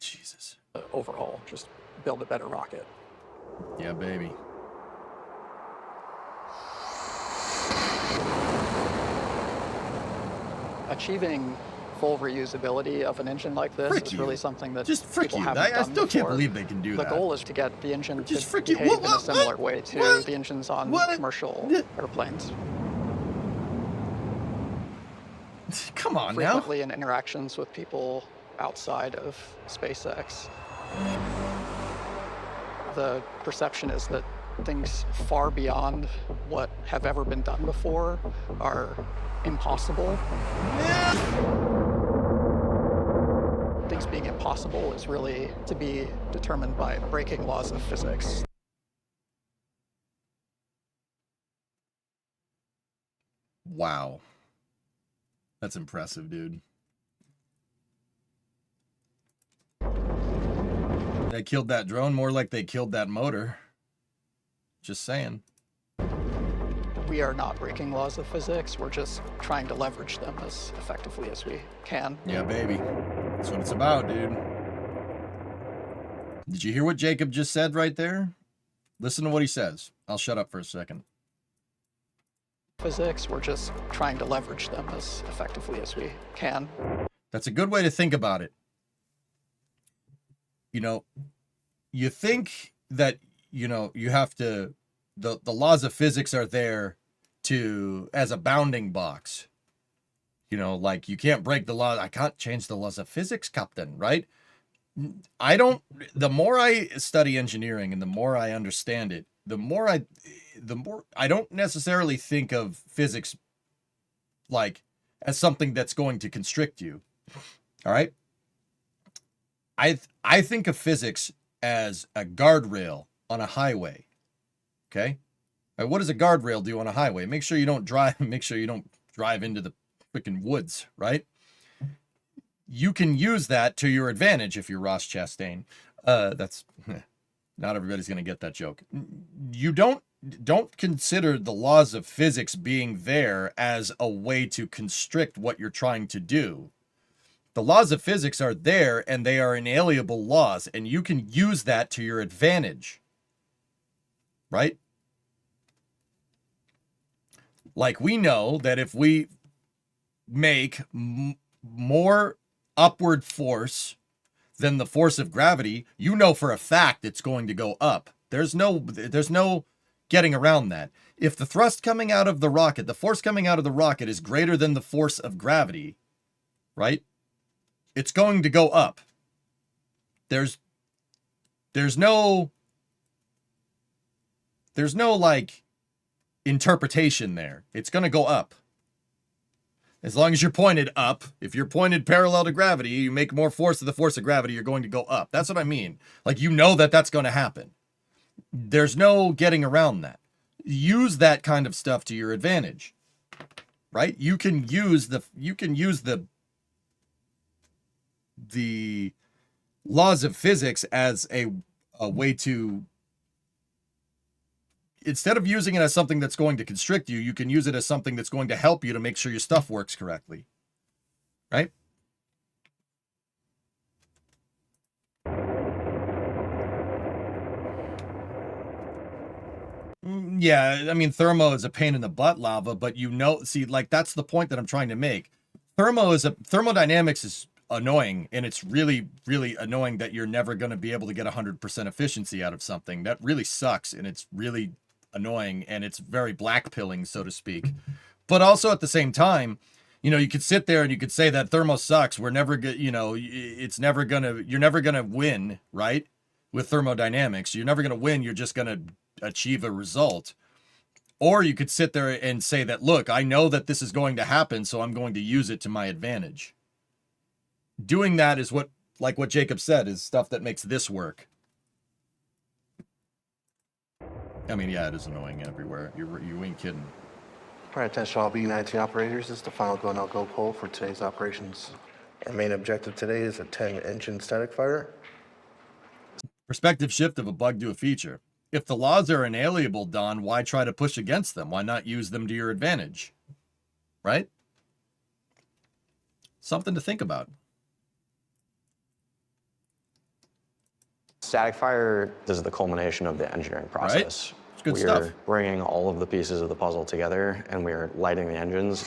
Jesus. Overhaul, just build a better rocket. Yeah, baby. Achieving full reusability of an engine like this is really something that people haven't done I still can't before. believe they can do that. The goal is to get the engine to behave in a similar way to the engines on commercial airplanes. Come on now. Frequently in interactions with people outside of SpaceX, the perception is that things far beyond what have ever been done before are impossible. Things being impossible is really to be determined by breaking laws of physics. Wow. That's impressive, dude. They killed that drone more like they killed that motor. Just saying. We are not breaking laws of physics. We're just trying to leverage them as effectively as we can. Yeah, baby. That's what it's about, dude. Did you hear what Jacob just said right there? Listen to what he says. I'll shut up for a second. Physics, we're just trying to leverage them as effectively as we can. That's a good way to think about it. You know, you think that, you know, you have to, the laws of physics are there to, as a bounding box. You know, like you can't break the law. I can't change the laws of physics, Captain, right? The more I study engineering and the more I understand it, the more I don't necessarily think of physics like as something that's going to constrict you. All right. I think of physics as a guardrail on a highway. Okay. Right, what does a guardrail do on a highway? Make sure you don't drive into the freaking woods, right? You can use that to your advantage if you're Ross Chastain. That's not everybody's going to get that joke. You don't consider the laws of physics being there as a way to constrict what you're trying to do. The laws of physics are there and they are inalienable laws, and you can use that to your advantage. Right? Like we know that if we make more upward force than the force of gravity, you know for a fact it's going to go up. There's no getting around that. If the thrust coming out of the rocket, the force coming out of the rocket is greater than the force of gravity, right? It's going to go up. There's no like interpretation there. It's going to go up. As long as you're pointed up, if you're pointed parallel to gravity, you make more force to the force of gravity, you're going to go up. That's what I mean. Like, you know that that's going to happen. There's no getting around that. Use that kind of stuff to your advantage, right? You can use the laws of physics as a way to, instead of using it as something that's going to constrict you, you can use it as something that's going to help you to make sure your stuff works correctly. Right? Yeah, I mean, thermo is a pain in the butt lava, but you know, see, like, that's the point that I'm trying to make. Thermodynamics is annoying, and it's really, really annoying that you're never going to be able to get 100% efficiency out of something. That really sucks, and it's really annoying, and it's very black pilling, so to speak. But also at the same time, you know, you could sit there and you could say that thermo sucks. We're never good, you know, you're never gonna win, right? With thermodynamics, you're never gonna win. You're just gonna achieve a result. Or you could sit there and say that, look, I know that this is going to happen, so I'm going to use it to my advantage. Doing that is what Jacob said, is stuff that makes this work. I mean, yeah, it is annoying everywhere. You ain't kidding. Prior attention all B-19 operators, this is the final go no go poll for today's operations. Our main objective today is a 10-engine static fighter. Perspective shift of a bug to a feature. If the laws are inalienable, Don, why try to push against them? Why not use them to your advantage? Right? Something to think about. Static fire is the culmination of the engineering process. Right? It's good we stuff. are bringing all of the pieces of the puzzle together, and we are lighting the engines.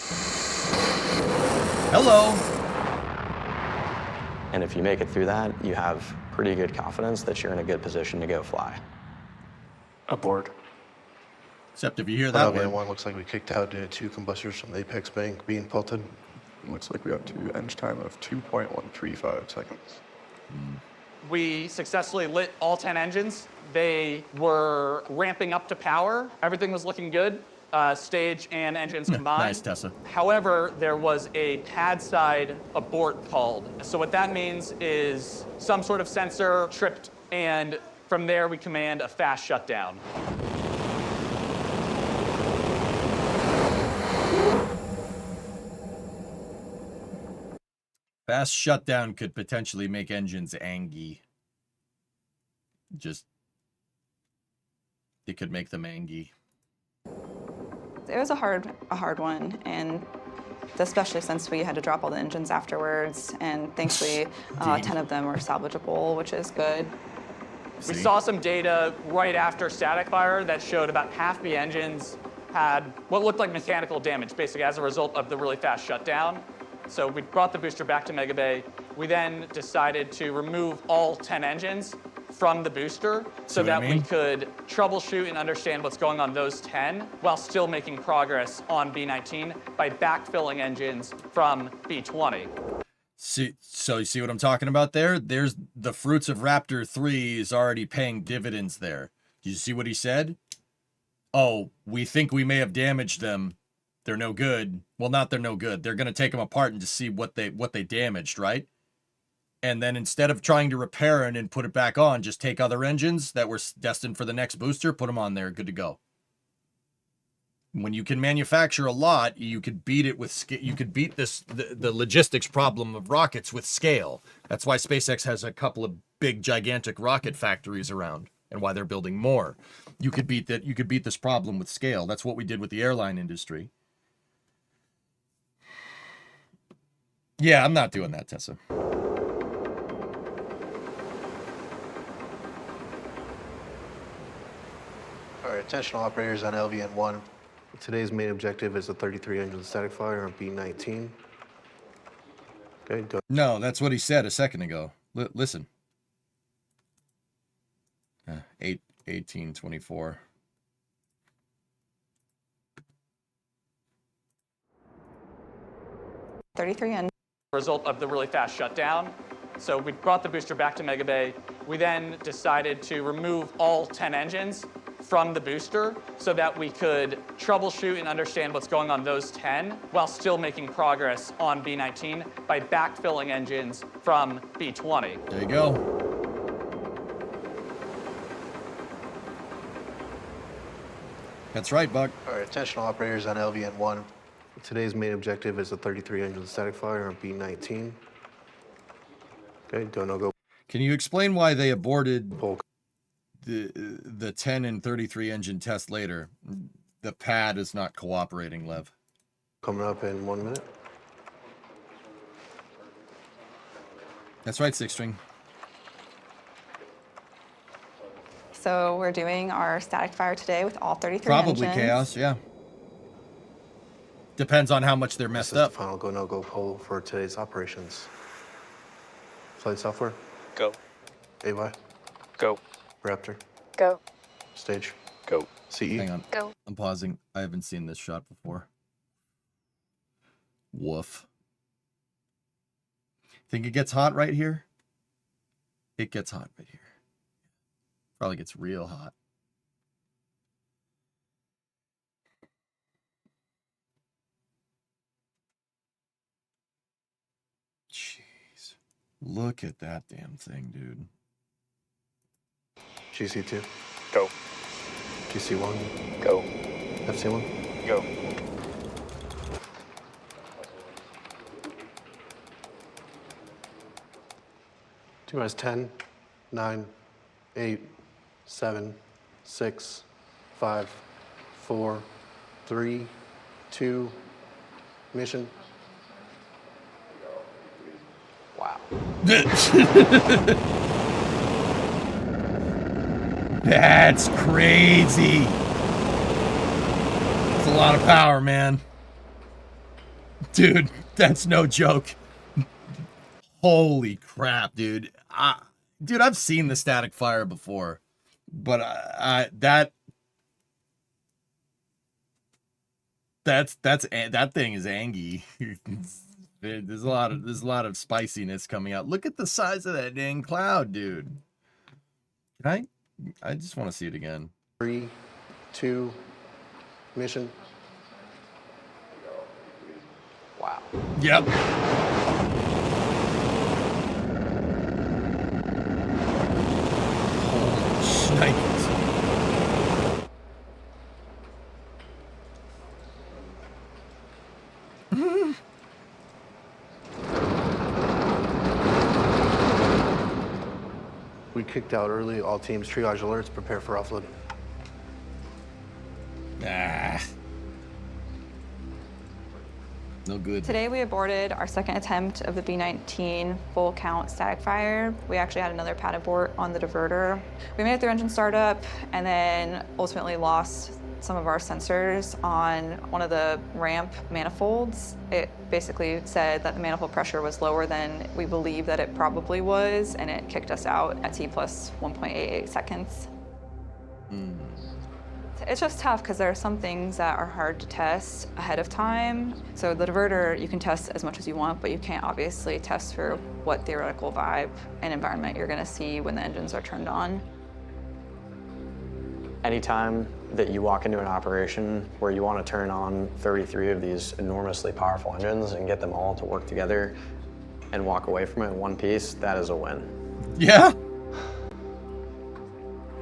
Hello. And if you make it through that, you have pretty good confidence that you're in a good position to go fly. Aboard. Except if you hear that word. One looks like we kicked out 2 combustors from the apex bank being pelted. Looks like we have to engine time of 2.135 seconds. We successfully lit all 10 engines. They were ramping up to power. Everything was looking good, stage and engines combined. Nice, Tessa. However, there was a pad side abort called. So what that means is some sort of sensor tripped, and from there we command a fast shutdown. Fast shutdown could potentially make engines angry. It could make them angry. It was a hard one, and especially since we had to drop all the engines afterwards, and thankfully 10 of them were salvageable, which is good. We saw some data right after static fire that showed about half the engines had what looked like mechanical damage, basically as a result of the really fast shutdown. So we brought the booster back to Mega Bay. We then decided to remove all 10 engines from the booster so that we could troubleshoot and understand what's going on those 10 while still making progress on B-19 by backfilling engines from B-20. So you see what I'm talking about there? There's the fruits of Raptor 3 is already paying dividends there. Did you see what he said? Oh, we think we may have damaged them. They're no good. Well, not they're no good. They're going to take them apart and just see what they damaged, right? And then instead of trying to repair it and put it back on, just take other engines that were destined for the next booster, put them on there, good to go. When you can manufacture a lot, you could beat it with you could beat the logistics problem of rockets with scale. That's why SpaceX has a couple of big gigantic rocket factories around and why they're building more. You could beat that. You could beat this problem with scale. That's what we did with the airline industry. Yeah, I'm not doing that, Tessa. All right, attention all operators on LVN-1. Today's main objective is a 33 engine static fire on B-19. Okay, go. No, that's what he said a second ago. Listen. 1824. Result of the really fast shutdown. So we brought the booster back to Mega Bay. We then decided to remove all 10 engines from the booster so that we could troubleshoot and understand what's going on those 10 while still making progress on B-19 by backfilling engines from B-20. There you go. That's right, Buck. All right, attention all operators on LVN-1. Today's main objective is a 33 engine static fire on B-19. Okay, go, no go. Can you explain why they aborted the 10 and 33 engine test later? The pad is not cooperating, Lev. Coming up in 1 minute. That's right, Six String. So we're doing our static fire today with all 33 Probably engines. chaos, yeah. Depends on how much they're messed up. The final go, no go poll for today's operations. Flight software. Go. AY. Go. Raptor. Go. Stage. Go. CE. Hang on. Go. I'm pausing. I haven't seen this shot before. Woof. Think it gets hot right here? It gets hot right here. Probably gets real hot. Jeez. Look at that damn thing, dude. GC2. Go. GC1. Go. FC1. Go. Two minus 10, 9, 8, 7, 6, 5, 4, 3, 2, mission. Wow. That's crazy. That's a lot of power, man. Dude, that's no joke. Holy crap, dude. Dude, I've seen the static fire before, but that thing is angry. There's a lot of spiciness coming out. Look at the size of that dang cloud, dude. I just want to see it again. 3, 2, mission. Wow. Yep. Holy snipers. We kicked out early. All teams triage alerts. Prepare for offloading. Ah. No good. Today we aborted our second attempt of the B-19 full count static fire. We actually had another pad abort on the diverter. We made it through engine startup and then ultimately lost some of our sensors on one of the ramp manifolds. It basically said that the manifold pressure was lower than we believe that it probably was, and it kicked us out at T plus 1.88 seconds. It's just tough because there are some things that are hard to test ahead of time. So the diverter, you can test as much as you want, but you can't obviously test for what theoretical vibe and environment you're going to see when the engines are turned on. Anytime that you walk into an operation where you want to turn on 33 of these enormously powerful engines and get them all to work together and walk away from it in one piece, that is a win. Yeah.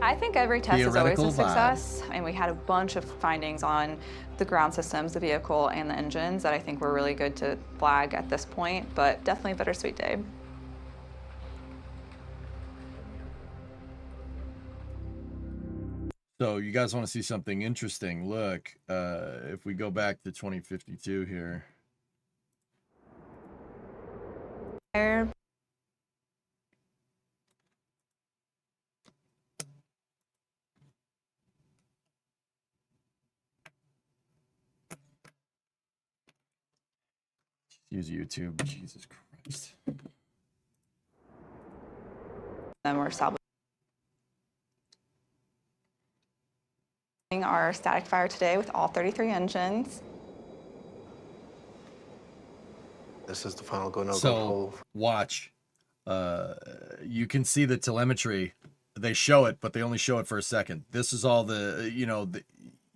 I think every test is always a Theoretical success, and we had a bunch of findings on the ground systems, the vehicle, and the engines that I think were really good to flag at this point, but definitely a bittersweet day. So you guys want to see something interesting? Look, if we go back to 2052 here. Use YouTube. Jesus Christ. Then we're salvaging our static fire today with all 33 engines. This is the final go, no go So poll. watch. You can see the telemetry. They show it, but they only show it for a second. This is all the,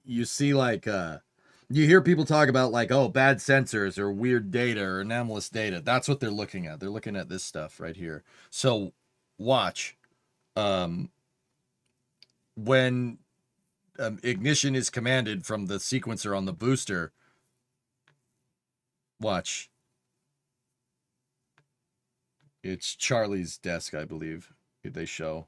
you see like, you hear people talk about like, oh, bad sensors or weird data or anomalous data. That's what they're looking at. They're looking at this stuff right here. So watch. When ignition is commanded from the sequencer on the booster, watch. It's Charlie's desk, I believe. They show.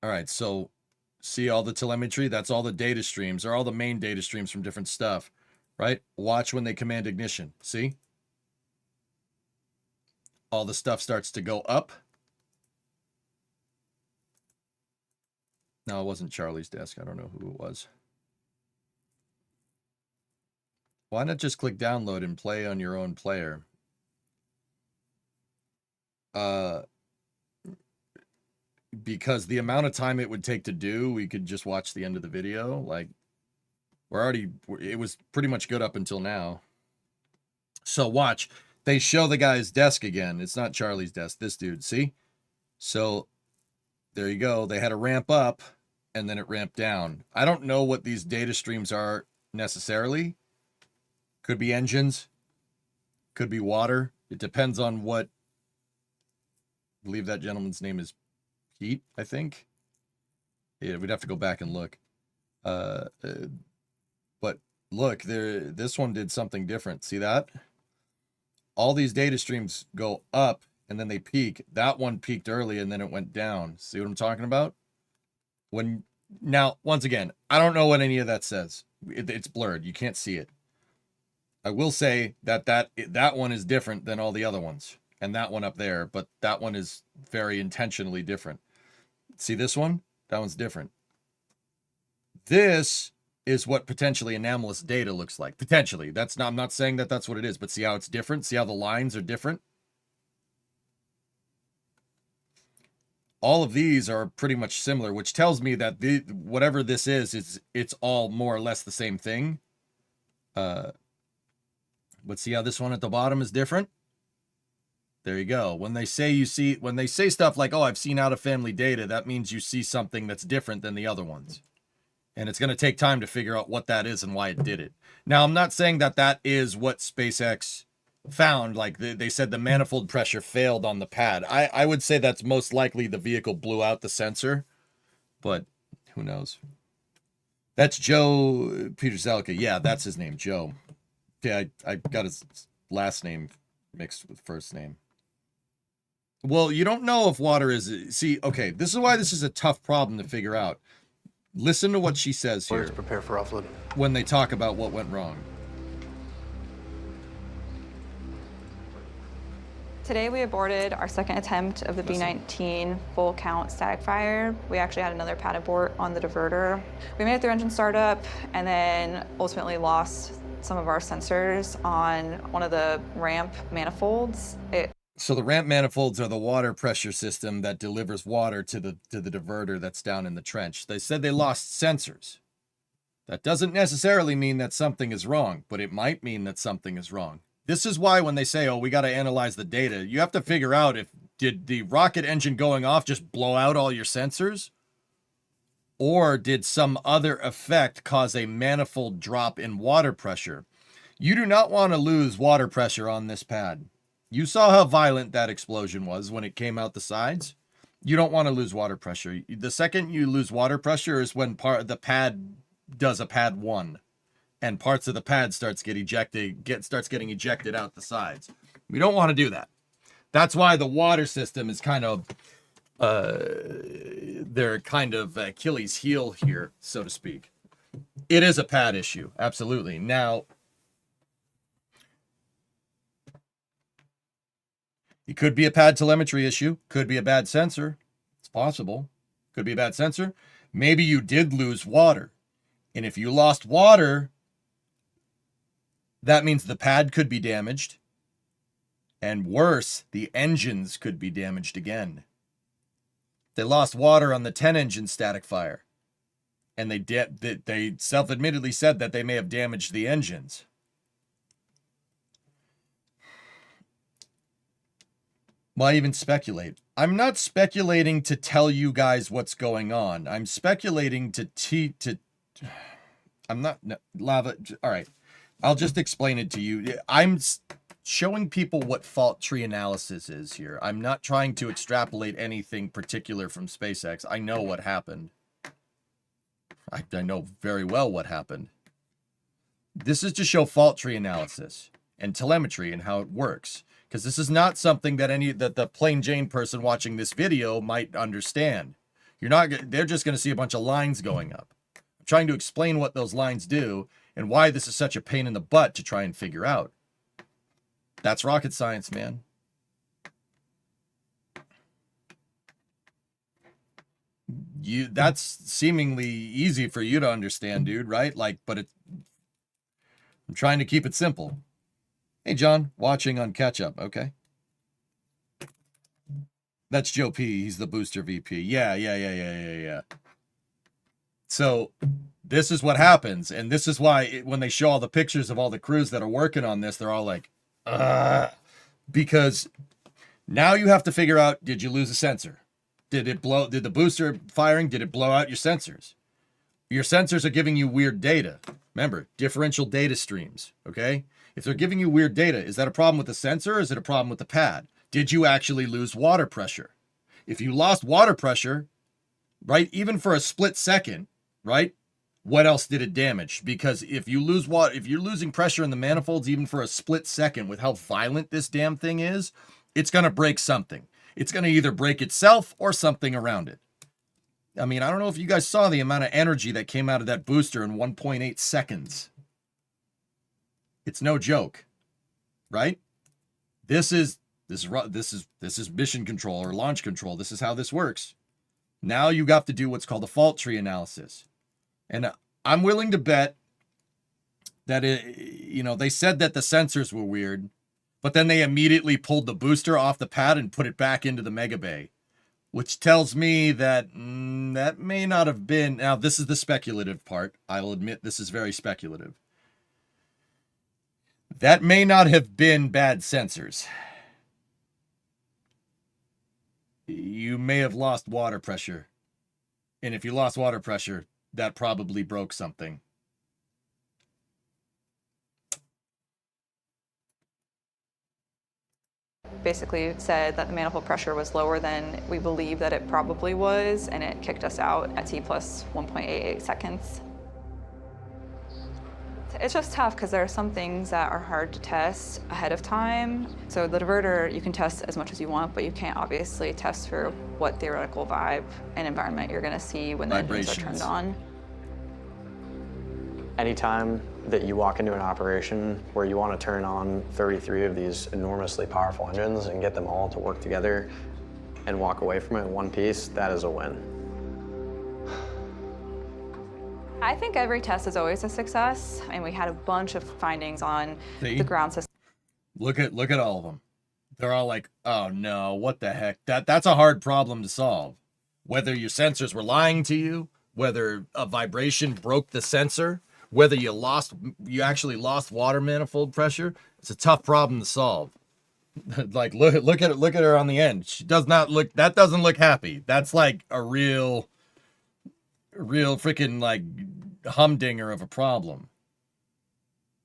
All right, so see all the telemetry? That's all the data streams, or all the main data streams from different stuff, right? Watch when they command ignition. See? All the stuff starts to go up. No, it wasn't Charlie's desk. I don't know who it was. Why not just click download and play on your own player? Because the amount of time it would take to do, we could just watch the end of the video. Like, it was pretty much good up until now. So watch. They show the guy's desk again. It's not Charlie's desk. This dude, see? So there you go. They had to ramp up, and then it ramped down. I don't know what these data streams are necessarily. Could be engines. Could be water. It depends on what. I believe that gentleman's name is Pete, I think. Yeah, we'd have to go back and look. But look, this one did something different. See that? All these data streams go up and then they peak. That one peaked early and then it went down. See what I'm talking about? Now, once again, I don't know what any of that says. It's blurred. You can't see it. I will say that one is different than all the other ones. And that one up there, but that one is very intentionally different. See this one? That one's different. This is what potentially anomalous data looks like. Potentially. I'm not saying that that's what it is, but see how it's different? See how the lines are different? all of these are pretty much similar, which tells me that whatever this is, it's all more or less the same thing. Let's see how this one at the bottom is different. There you go. When they say stuff like, oh, I've seen out of family data, that means you see something that's different than the other ones. And it's going to take time to figure out what that is and why it did it. Now, I'm not saying that that is what SpaceX found. Like they said the manifold pressure failed on the pad. I would say that's most likely the vehicle blew out the sensor, but who knows? That's Joe Peterzelka. Yeah, that's his name, Joe. Yeah, I got his last name mixed with first name. Well, you don't know if water is... See, okay, this is why this is a tough problem to figure out. Listen to what she says here. Prepare for offloading. When they talk about what went wrong. Today we aborted our second attempt of the B-19 full count static fire. We actually had another pad abort on the diverter. We made it through engine startup and then ultimately lost some of our sensors on one of the ramp manifolds. So the ramp manifolds are the water pressure system that delivers water to the diverter that's down in the trench. They said they lost sensors. That doesn't necessarily mean that something is wrong, but it might mean that something is wrong. This is why when they say, oh, we got to analyze the data, you have to figure out if did the rocket engine going off just blow out all your sensors? Or did some other effect cause a manifold drop in water pressure? You do not want to lose water pressure on this pad. You saw how violent that explosion was when it came out the sides. You don't want to lose water pressure. The second you lose water pressure is when the pad does a pad 1. And parts of the pad starts getting ejected out the sides. We don't want to do that. That's why the water system is kind of their kind of Achilles heel here, so to speak. It is a pad issue, absolutely. Now, it could be a pad telemetry issue, could be a bad sensor. It's possible. Could be a bad sensor. Maybe you did lose water. And if you lost water, that means the pad could be damaged, and worse, the engines could be damaged again. They lost water on the 10-engine static fire, and they self-admittedly said that they may have damaged the engines. Why even speculate? I'm not speculating to tell you guys what's going on. I'm speculating I'm not... No, Lava... All right. I'll just explain it to you. I'm showing people what fault tree analysis is here. I'm not trying to extrapolate anything particular from SpaceX. I know what happened. I know very well what happened. This is to show fault tree analysis and telemetry and how it works. Because this is not something that the plain Jane person watching this video might understand. They're just going to see a bunch of lines going up. I'm trying to explain what those lines do and why this is such a pain in the butt to try and figure out. That's rocket science, man. That's seemingly easy for you to understand, dude, right? But I'm trying to keep it simple. Hey, John, watching on catch up. Okay. That's Joe P. He's the booster VP. Yeah. So this is what happens. And this is why when they show all the pictures of all the crews that are working on this, they're all like, because now you have to figure out, did you lose a sensor? Did the booster firing, did it blow out your sensors? Your sensors are giving you weird data. Remember, differential data streams, okay? If they're giving you weird data, is that a problem with the sensor or is it a problem with the pad? Did you actually lose water pressure? If you lost water pressure, right, even for a split second, right, what else did it damage? Because if you lose water, if you're losing pressure in the manifolds even for a split second with how violent this damn thing is, it's going to break something. It's going to either break itself or something around it. I mean, I don't know if you guys saw the amount of energy that came out of that booster in 1.8 seconds. It's no joke, right? This is mission control or launch control. This is how this works. Now you have to do what's called a fault tree analysis. And I'm willing to bet that they said that the sensors were weird, but then they immediately pulled the booster off the pad and put it back into the mega bay. Which tells me that that may not have been... Now, this is the speculative part. I will admit this is very speculative. That may not have been bad sensors. You may have lost water pressure. And if you lost water pressure, that probably broke something. Basically said that the manifold pressure was lower than we believe that it probably was, and it kicked us out at T plus 1.88 seconds. It's just tough because there are some things that are hard to test ahead of time. So the diverter, you can test as much as you want, but you can't obviously test for what theoretical vibe and environment you're going to see when the engines are turned on. Anytime that you walk into an operation where you want to turn on 33 of these enormously powerful engines and get them all to work together and walk away from it in one piece, that is a win. I think every test is always a success, and we had a bunch of findings on the ground system. Look at all of them. They're all like, oh no, what the heck? That's a hard problem to solve. Whether your sensors were lying to you, whether a vibration broke the sensor, whether you actually lost water manifold pressure, it's a tough problem to solve. Like look at her on the end. She does not look, that doesn't look happy. That's like a real freaking like humdinger of a problem.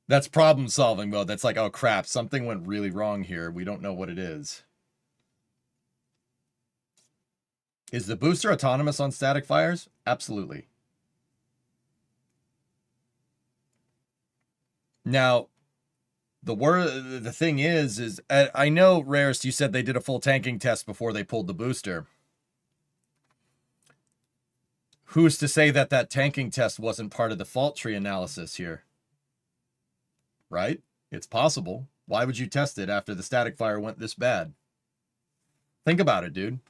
That's problem solving mode. That's like, oh crap, something went really wrong here. We don't know what it is. Is the booster autonomous on static fires? Absolutely. Now, the thing is I know, Rarest, you said they did a full tanking test before they pulled the booster. Who's to say that that tanking test wasn't part of the fault tree analysis here? Right? It's possible. Why would you test it after the static fire went this bad? Think about it, dude.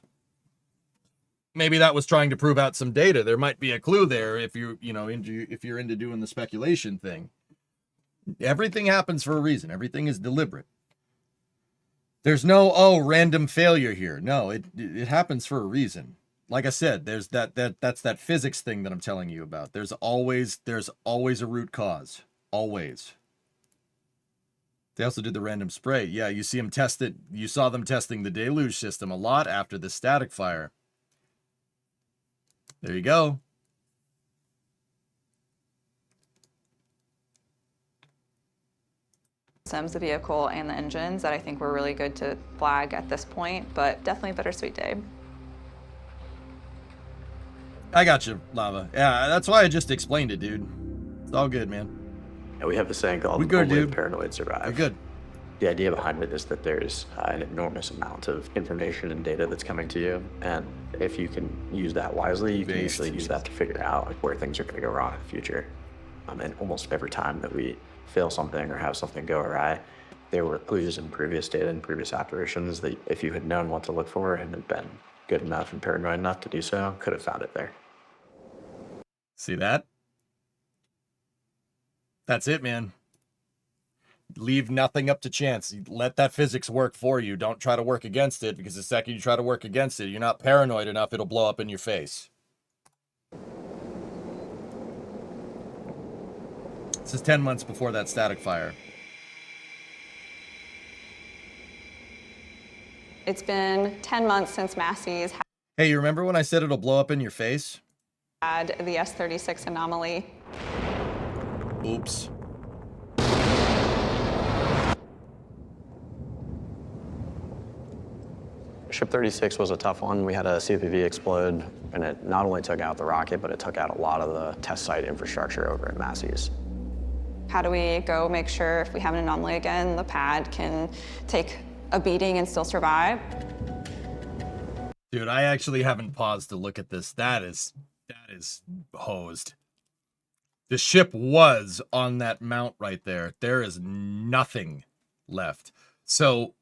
Maybe that was trying to prove out some data. There might be a clue there if you're into doing the speculation thing. Everything happens for a reason. Everything is deliberate. There's no random failure here. No, it happens for a reason. Like I said, there's that's that physics thing that I'm telling you about. There's always a root cause. Always. They also did the random spray. Yeah, you see them test it. You saw them testing the deluge system a lot after the static fire. There you go. The vehicle and the engines that I think were really good to flag at this point, but definitely a bittersweet day. I got you, Lava. Yeah, that's why I just explained it, dude. It's all good, man. Yeah, we have the saying called only paranoid survive. We're good. The idea behind it is that there's an enormous amount of information and data that's coming to you, and if you can use that wisely, you can usually use that to figure out where things are going to go wrong in the future. And almost every time that we fail something or have something go awry, there were clues in previous data and previous operations that if you had known what to look for and had been good enough and paranoid enough to do so, could have found it there. See that? That's it, man. Leave nothing up to chance. Let that physics work for you. Don't try to work against it, because the second you try to work against it, you're not paranoid enough, it'll blow up in your face. This is 10 months before that static fire. It's been 10 months since Massey's Hey, you remember when I said it'll blow up in your face? had the S-36 anomaly. Oops. Ship 36 was a tough one. We had a CPV explode, and it not only took out the rocket, but it took out a lot of the test site infrastructure over at Massey's. How do we go make sure if we have an anomaly again, the pad can take a beating and still survive? Dude, I actually haven't paused to look at this. That is hosed. The ship was on that mount right there. There is nothing left. So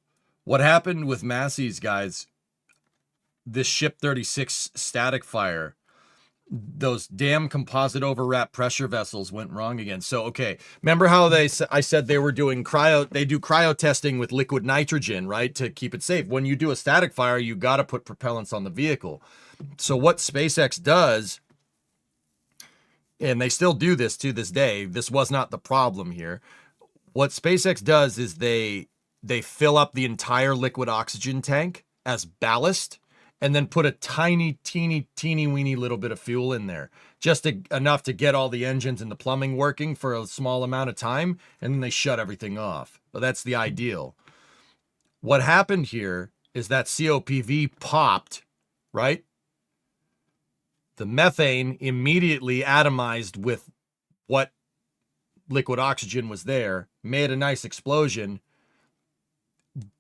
what happened with Massey's, guys, this Ship 36 static fire, those damn composite overwrap pressure vessels went wrong again. So, okay, remember how I said they were doing they do cryo testing with liquid nitrogen, right, to keep it safe. When you do a static fire, you got to put propellants on the vehicle. So what SpaceX does, and they still do this to this day, this was not the problem here. What SpaceX does is they fill up the entire liquid oxygen tank as ballast, and then put a tiny, teeny weeny little bit of fuel in there. Just enough to get all the engines and the plumbing working for a small amount of time, and then they shut everything off. But that's the ideal. What happened here is that COPV popped, right? The methane immediately atomized with what liquid oxygen was there, made a nice explosion.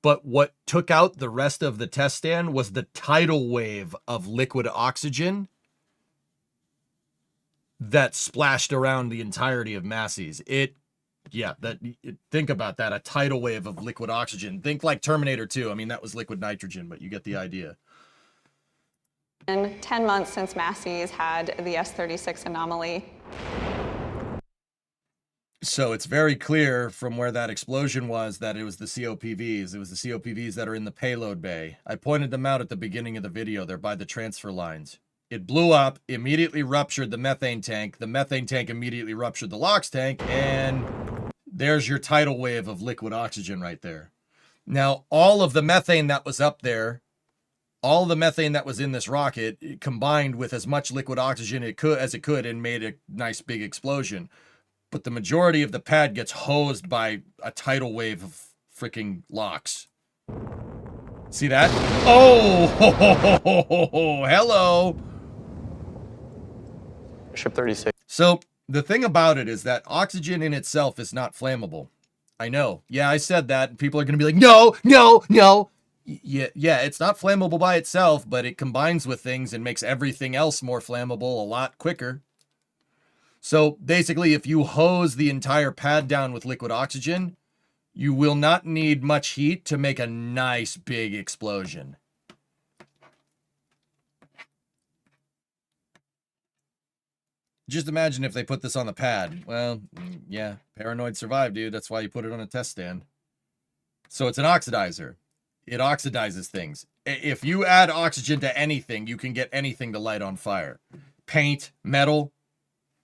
But what took out the rest of the test stand was the tidal wave of liquid oxygen that splashed around the entirety of Massey's. Think about that, a tidal wave of liquid oxygen. Think like Terminator 2. I mean, that was liquid nitrogen, but you get the idea. In 10 months since Massey's had the S-36 anomaly. So it's very clear from where that explosion was that it was the COPVs. It was the COPVs that are in the payload bay. I pointed them out at the beginning of the video. They're by the transfer lines. It blew up, immediately ruptured the methane tank. The methane tank immediately ruptured the LOX tank, and there's your tidal wave of liquid oxygen right there. Now, all of the methane that was up there, all the methane that was in this rocket, it combined with as much liquid oxygen as it could and made a nice big explosion. But the majority of the pad gets hosed by a tidal wave of freaking LOX. See that? Oh, hello. Ship 36. So the thing about it is that oxygen in itself is not flammable. I know. Yeah, I said that. And people are going to be like, no. Yeah, it's not flammable by itself, but it combines with things and makes everything else more flammable a lot quicker. So basically, if you hose the entire pad down with liquid oxygen, you will not need much heat to make a nice big explosion. Just imagine if they put this on the pad. Well, yeah, paranoid survived, dude. That's why you put it on a test stand. So it's an oxidizer. It oxidizes things. If you add oxygen to anything, you can get anything to light on fire. Paint, metal.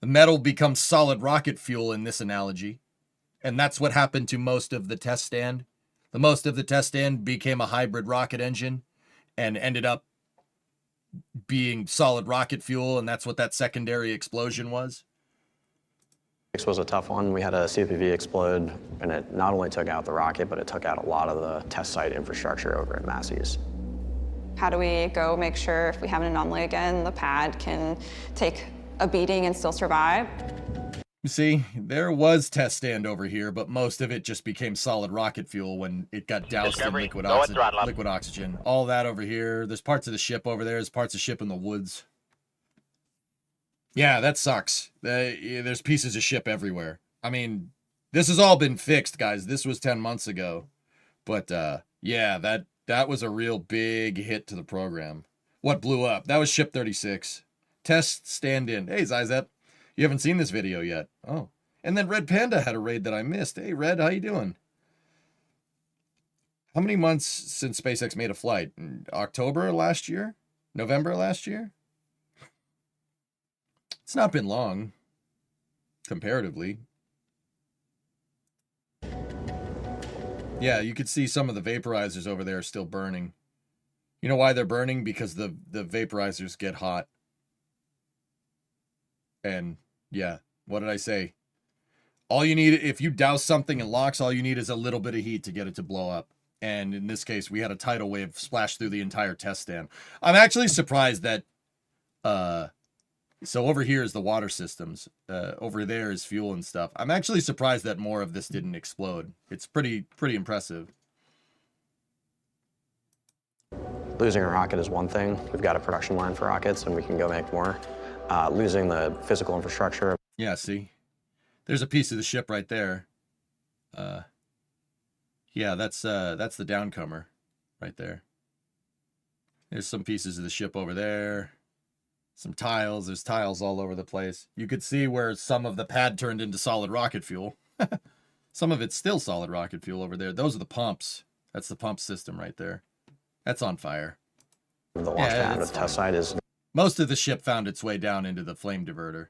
The metal becomes solid rocket fuel in this analogy. And that's what happened to most of the test stand. The most of the test stand became a hybrid rocket engine and ended up being solid rocket fuel, and that's what that secondary explosion was. This was a tough one. We had a CPV explode, and it not only took out the rocket, but it took out a lot of the test site infrastructure over at Massey's. How do we go make sure if we have an anomaly again, the pad can take a beating and still survive? See, there was test stand over here, but most of it just became solid rocket fuel when it got doused in liquid oxygen. All that over here. There's parts of the ship over there. There's parts of ship in the woods. Yeah, that sucks. There's pieces of ship everywhere. I mean, this has all been fixed, guys. This was 10 months ago. But, yeah, that was a real big hit to the program. What blew up? That was Ship 36. Test stand-in. Hey, Zizep. You haven't seen this video yet. Oh. And then Red Panda had a raid that I missed. Hey, Red, how you doing? How many months since SpaceX made a flight? October last year? November last year? It's not been long, comparatively. Yeah, you could see some of the vaporizers over there still burning. You know why they're burning? Because the vaporizers get hot. And, yeah, what did I say? All you need, if you douse something in LOX, all you need is a little bit of heat to get it to blow up. And in this case, we had a tidal wave splash through the entire test stand. I'm actually surprised that, so over here is the water systems. Over there is fuel and stuff. I'm actually surprised that more of this didn't explode. It's pretty impressive. Losing a rocket is one thing. We've got a production line for rockets, and we can go make more. Losing the physical infrastructure. Yeah, see? There's a piece of the ship right there. Yeah, that's the downcomer right there. There's some pieces of the ship over there. Some tiles. There's tiles all over the place. You could see where some of the pad turned into solid rocket fuel. Some of it's still solid rocket fuel over there. Those are the pumps. That's the pump system right there. That's on fire. The launch pad of the test site is... Most of the ship found its way down into the flame diverter.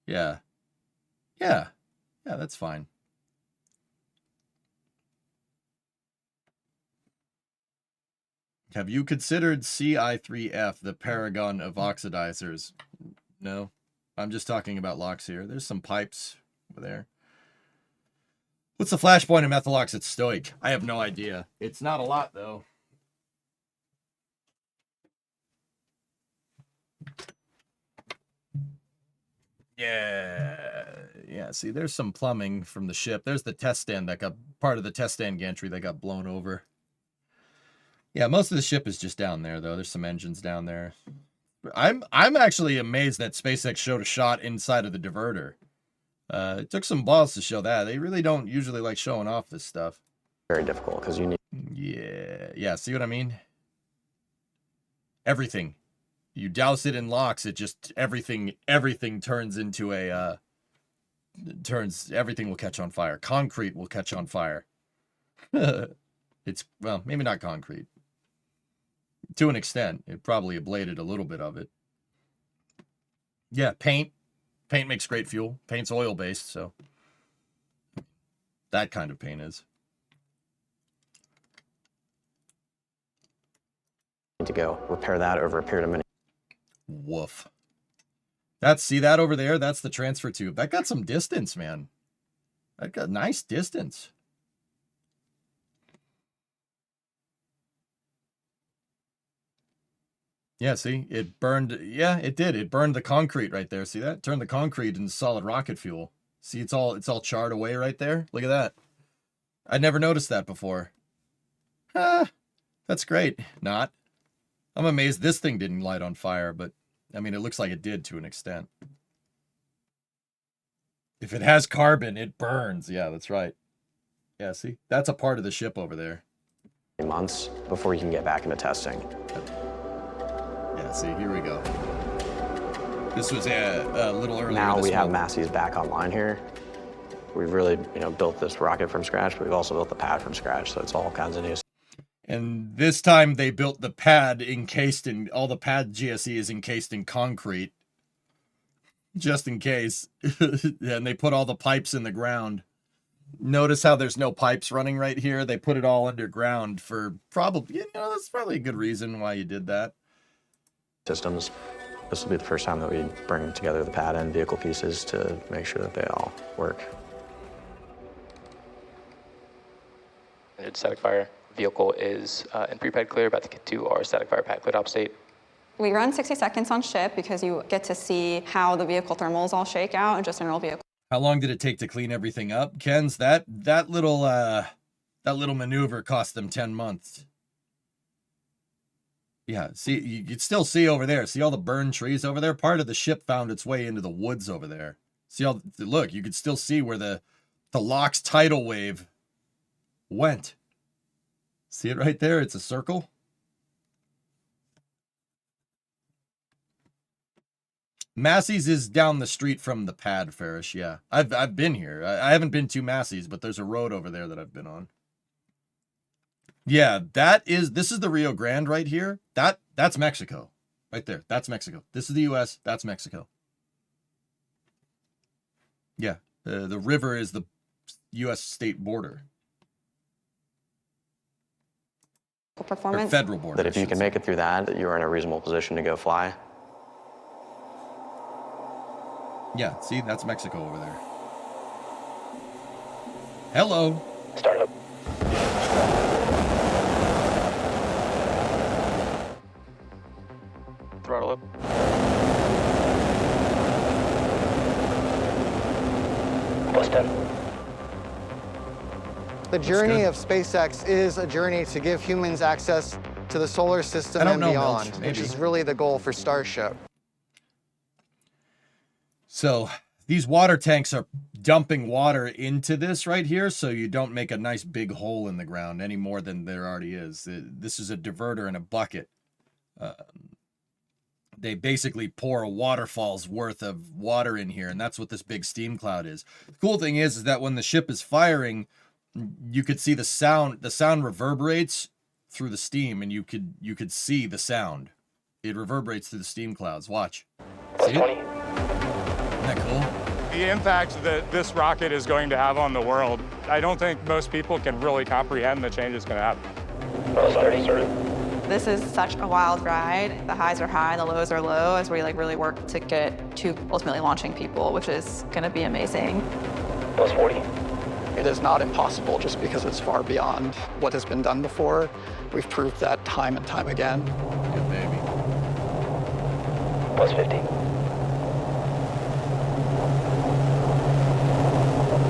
Yeah. Yeah. Yeah, that's fine. Have you considered CI3F, the paragon of oxidizers? No. I'm just talking about locks here. There's some pipes over there. What's the flash point of methyl oxide stoic? I have no idea. It's not a lot, though. Yeah, see, there's some plumbing from the ship. There's the test stand that got, part of the test stand gantry that got blown over. Yeah, most of the ship is just down there, though. There's some engines down there. I'm actually amazed that SpaceX showed a shot inside of the diverter. It took some balls to show that. They really don't usually like showing off this stuff. Very difficult, because you need... Yeah, see what I mean? Everything. You douse it in locks, it just, everything turns into a, everything will catch on fire. Concrete will catch on fire. It's, well, maybe not concrete. To an extent, it probably ablated a little bit of it. Yeah, paint. Paint makes great fuel. Paint's oil-based, so that kind of paint is. Need to go repair that over a period of minutes. Woof. See that over there? That's the transfer tube. That got some distance, man. That got nice distance. Yeah, see? It burned. Yeah, it did. It burned the concrete right there. See that? Turned the concrete into solid rocket fuel. See, it's all charred away right there. Look at that. I'd never noticed that before. That's great. Not. I'm amazed this thing didn't light on fire, but I mean, it looks like it did to an extent. If it has carbon, it burns. Yeah, that's right. Yeah, see? That's a part of the ship over there. Months before you can get back into testing. Yeah, see, here we go. This was a little earlier. Now we have Massey's back online here. We've really, built this rocket from scratch, but we've also built the pad from scratch, so it's all kinds of new. And this time they built the pad encased in, all the pad GSE is encased in concrete. Just in case. And they put all the pipes in the ground. Notice how there's no pipes running right here? They put it all underground for probably, that's probably a good reason why you did that. Systems. This will be the first time that we bring together the pad and vehicle pieces to make sure that they all work. Static fire vehicle is in pre-pad clear, about to get to our static fire pad cleared op state. We run 60 seconds on ship because you get to see how the vehicle thermals all shake out in just a normal vehicle. How long did it take to clean everything up? Ken's, that little maneuver cost them 10 months. Yeah, see, you could still see over there. See all the burned trees over there? Part of the ship found its way into the woods over there. See all, look, you could still see where the LOX tidal wave went. See it right there? It's a circle. Massey's is down the street from the pad, Farish. Yeah, I've been here. I haven't been to Massey's, but there's a road over there that I've been on. Yeah, this is the Rio Grande right here. That's Mexico. Right there. That's Mexico. This is the US. That's Mexico. Yeah, the river is the US state border. Performance. Or federal border. That if you can make it through that you're in a reasonable position to go fly. Yeah, see, that's Mexico over there. Hello. Start up. Throttle up. Plus 10. The journey of SpaceX is a journey to give humans access to the solar system and beyond, which is really the goal for Starship. So these water tanks are dumping water into this right here, so you don't make a nice big hole in the ground any more than there already is. This is a diverter and a bucket. they basically pour a waterfall's worth of water in here, and that's what this big steam cloud is. The cool thing is that when the ship is firing, you could see the sound reverberates through the steam, and you could see the sound. It reverberates through the steam clouds. Watch. See it? Isn't that cool? The impact that this rocket is going to have on the world, I don't think most people can really comprehend the change that's going to happen. This is such a wild ride. The highs are high and the lows are low as we really work to get to ultimately launching people, which is going to be amazing. Plus 40. It is not impossible just because it's far beyond what has been done before. We've proved that time and time again. Good baby. Plus 50.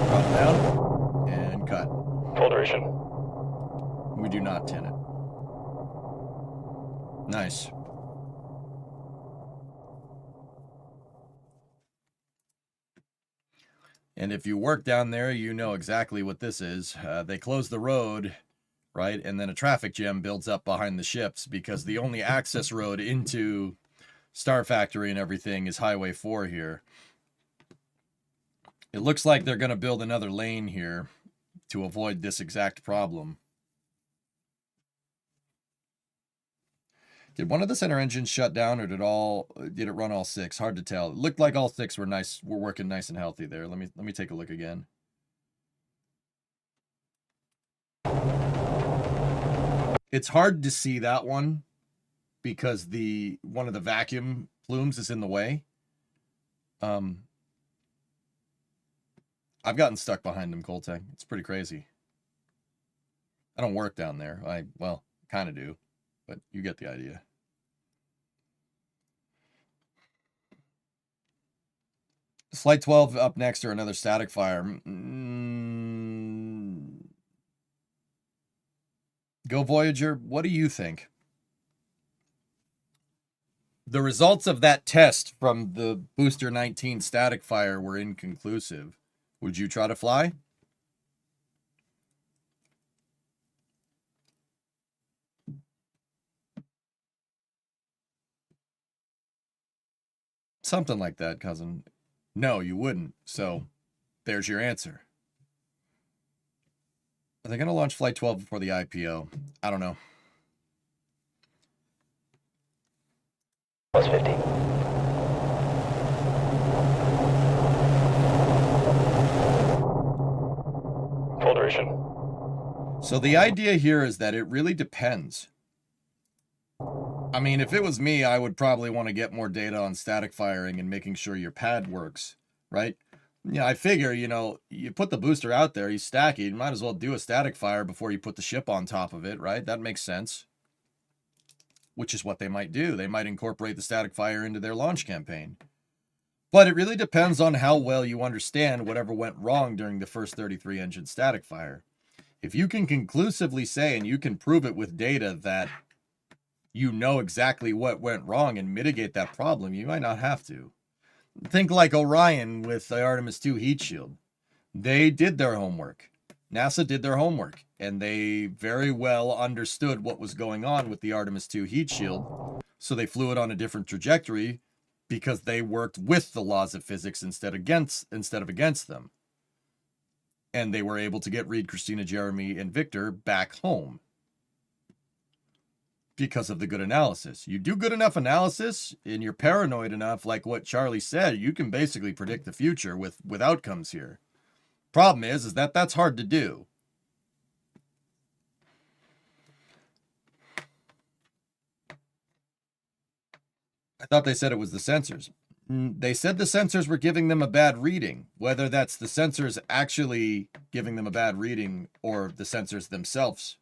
Drop down and cut. Full duration. We do not tin it. Nice. And if you work down there, you know exactly what this is. They close the road, right? And then a traffic jam builds up behind the ships because the only access road into Star Factory and everything is Highway 4 here. It looks like they're going to build another lane here to avoid this exact problem. Did one of the center engines shut down, or did it run all six? Hard to tell. It looked like all six were nice, were working nice and healthy there. Let me take a look again. It's hard to see that one because one of the vacuum plumes is in the way. I've gotten stuck behind them, Coltec. It's pretty crazy. I don't work down there. Well, kind of do, but you get the idea. Flight 12 up next or another static fire. Go Voyager, what do you think? The results of that test from the Booster 19 static fire were inconclusive. Would you try to fly? Something like that, cousin. No, you wouldn't. So, there's your answer. Are they going to launch Flight 12 before the IPO? I don't know. Plus 50. Full duration. So the idea here is that it really depends. I mean, if it was me, I would probably want to get more data on static firing and making sure your pad works, right? Yeah, I figure, you put the booster out there, he's stacky, you might as well do a static fire before you put the ship on top of it, right? That makes sense. Which is what they might do. They might incorporate the static fire into their launch campaign. But it really depends on how well you understand whatever went wrong during the first 33 engine static fire. If you can conclusively say, and you can prove it with data, that you know exactly what went wrong and mitigate that problem, you might not have to. Think like Orion with the Artemis 2 heat shield. They did their homework. NASA did their homework, and they very well understood what was going on with the Artemis 2 heat shield, so they flew it on a different trajectory because they worked with the laws of physics instead of against them. And they were able to get Reed, Christina, Jeremy, and Victor back home because of the good analysis. You do good enough analysis and you're paranoid enough, like what Charlie said, you can basically predict the future with outcomes here. Problem is that that's hard to do. I thought they said it was the sensors. They said the sensors were giving them a bad reading. Whether that's the sensors actually giving them a bad reading or the sensors themselves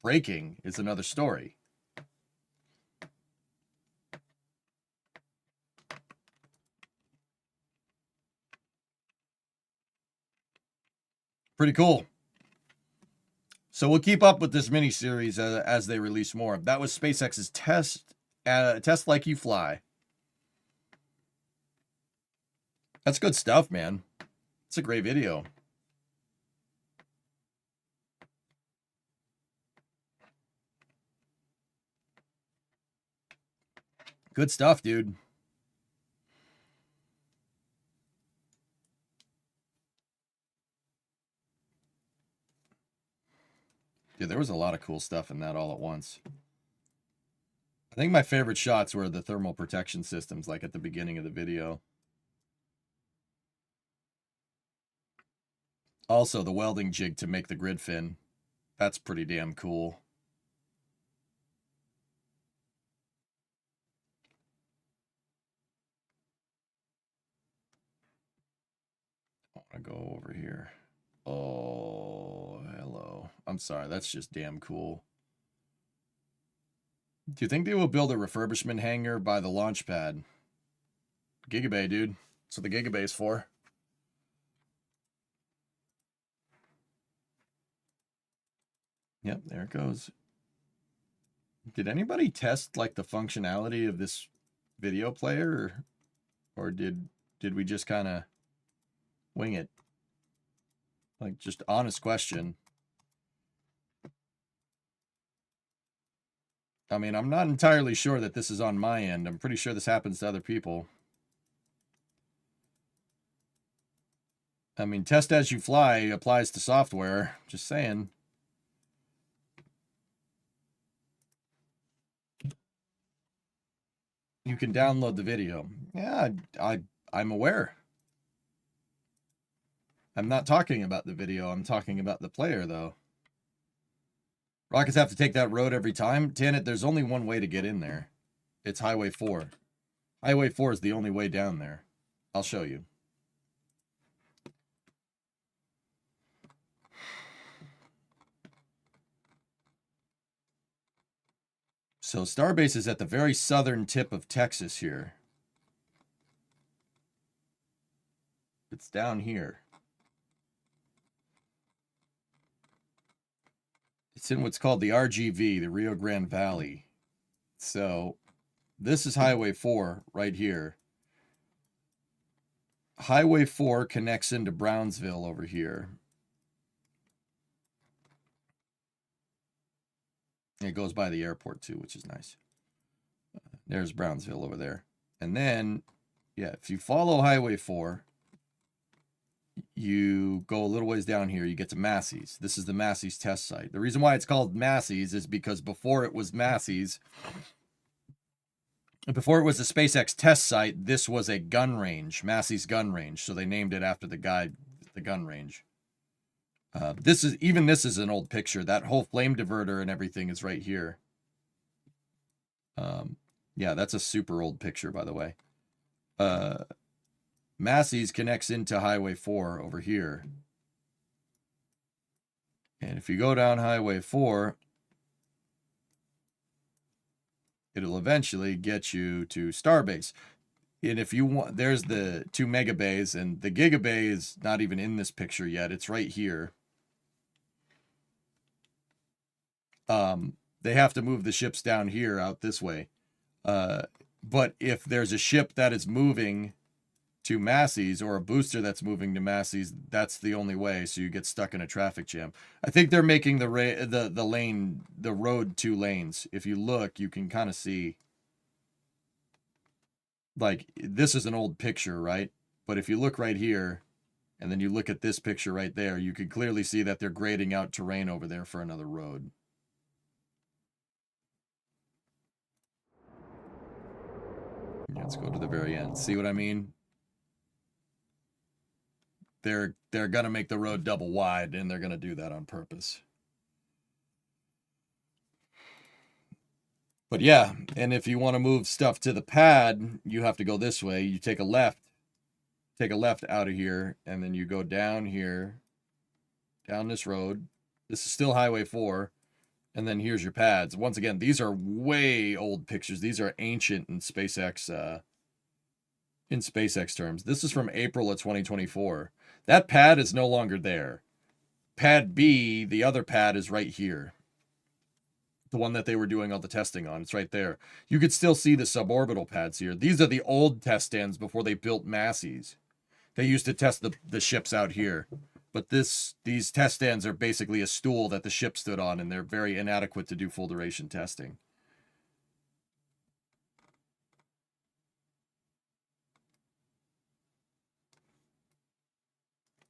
breaking is another story. Pretty cool. So we'll keep up with this mini-series as they release more. That was SpaceX's test like you fly. That's good stuff, man. It's a great video. Good stuff, dude. Dude, there was a lot of cool stuff in that all at once. I think my favorite shots were the thermal protection systems, like at the beginning of the video. Also, the welding jig to make the grid fin. That's pretty damn cool. I want to go over here. Oh, hello. I'm sorry. That's just damn cool. Do you think they will build a refurbishment hangar by the launch pad? Gigabay, dude. That's what the Gigabay is for. Yep, there it goes. Did anybody test like the functionality of this video player, or did we just kind of wing it? Like, just honest question. I mean, I'm not entirely sure that this is on my end. I'm pretty sure this happens to other people. I mean, test as you fly applies to software. Just saying. You can download the video. Yeah, I'm aware. I'm not talking about the video. I'm talking about the player, though. Rockets have to take that road every time. Tanit, there's only one way to get in there. It's Highway 4. Highway 4 is the only way down there. I'll show you. So Starbase is at the very southern tip of Texas here. It's down here. It's in what's called the RGV, the Rio Grande Valley. So this is Highway 4 right here. Highway 4 connects into Brownsville over here. It goes by the airport too, which is nice. There's Brownsville over there. And then, yeah, if you follow Highway 4, you go a little ways down here, you get to Massey's. This is the Massey's test site. The reason why it's called Massey's is because before it was Massey's, before it was the SpaceX test site, this was a gun range, Massey's gun range. So they named it after the guy, the gun range. This is an old picture. That whole flame diverter and everything is right here. Yeah, that's a super old picture, by the way. Massey's connects into Highway 4 over here. And if you go down Highway 4, it'll eventually get you to Starbase. And if you want, there's the 2 megabays, and the gigabay is not even in this picture yet. It's right here. They have to move the ships down here out this way. But if there's a ship that is moving to Massey's or a booster that's moving to Massey's, that's the only way. So you get stuck in a traffic jam. I think they're making the road 2 lanes. If you look, you can kind of see. Like, this is an old picture, right? But if you look right here, and then you look at this picture right there, you can clearly see that they're grading out terrain over there for another road. Let's go to the very end. See what I mean? They're going to make the road double wide, and they're going to do that on purpose. But yeah, and if you want to move stuff to the pad, you have to go this way. You take a left out of here, and then you go down here, down this road. This is still Highway 4. And then here's your pads. Once again, these are way old pictures. These are ancient in SpaceX terms. This is from April of 2024. That pad is no longer there. Pad B, the other pad, is right here. The one that they were doing all the testing on. It's right there. You could still see the suborbital pads here. These are the old test stands before they built Massey's. They used to test the ships out here. But these test stands are basically a stool that the ship stood on, and they're very inadequate to do full duration testing.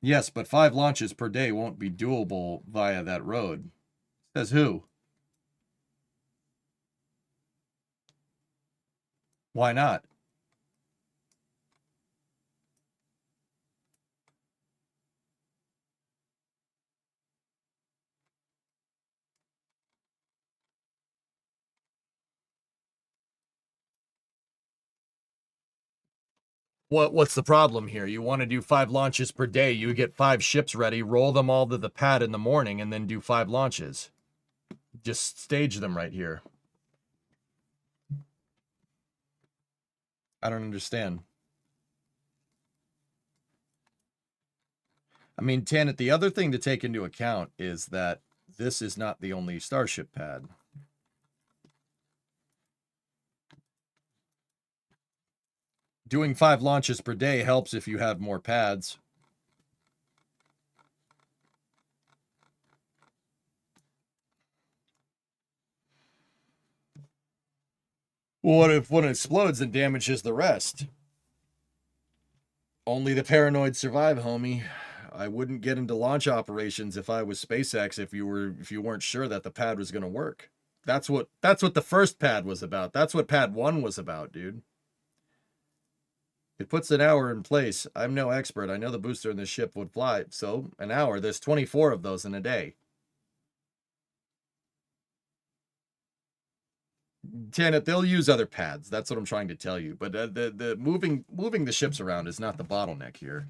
Yes, but 5 launches per day won't be doable via that road. Says who? Why not? What's the problem here? You want to do 5 launches per day. You get 5 ships ready, roll them all to the pad in the morning, and then do 5 launches. Just stage them right here. I don't understand. I mean, Tanit, the other thing to take into account is that this is not the only Starship pad. Doing 5 launches per day helps if you have more pads. Well, what if one explodes and damages the rest? Only the paranoid survive, homie. I wouldn't get into launch operations if I was SpaceX if you weren't sure that the pad was going to work. That's what the first pad was about. That's what pad 1 was about, dude. It puts an hour in place. I'm no expert. I know the booster in this ship would fly. So, an hour. There's 24 of those in a day. Janet, they'll use other pads. That's what I'm trying to tell you. But the moving the ships around is not the bottleneck here.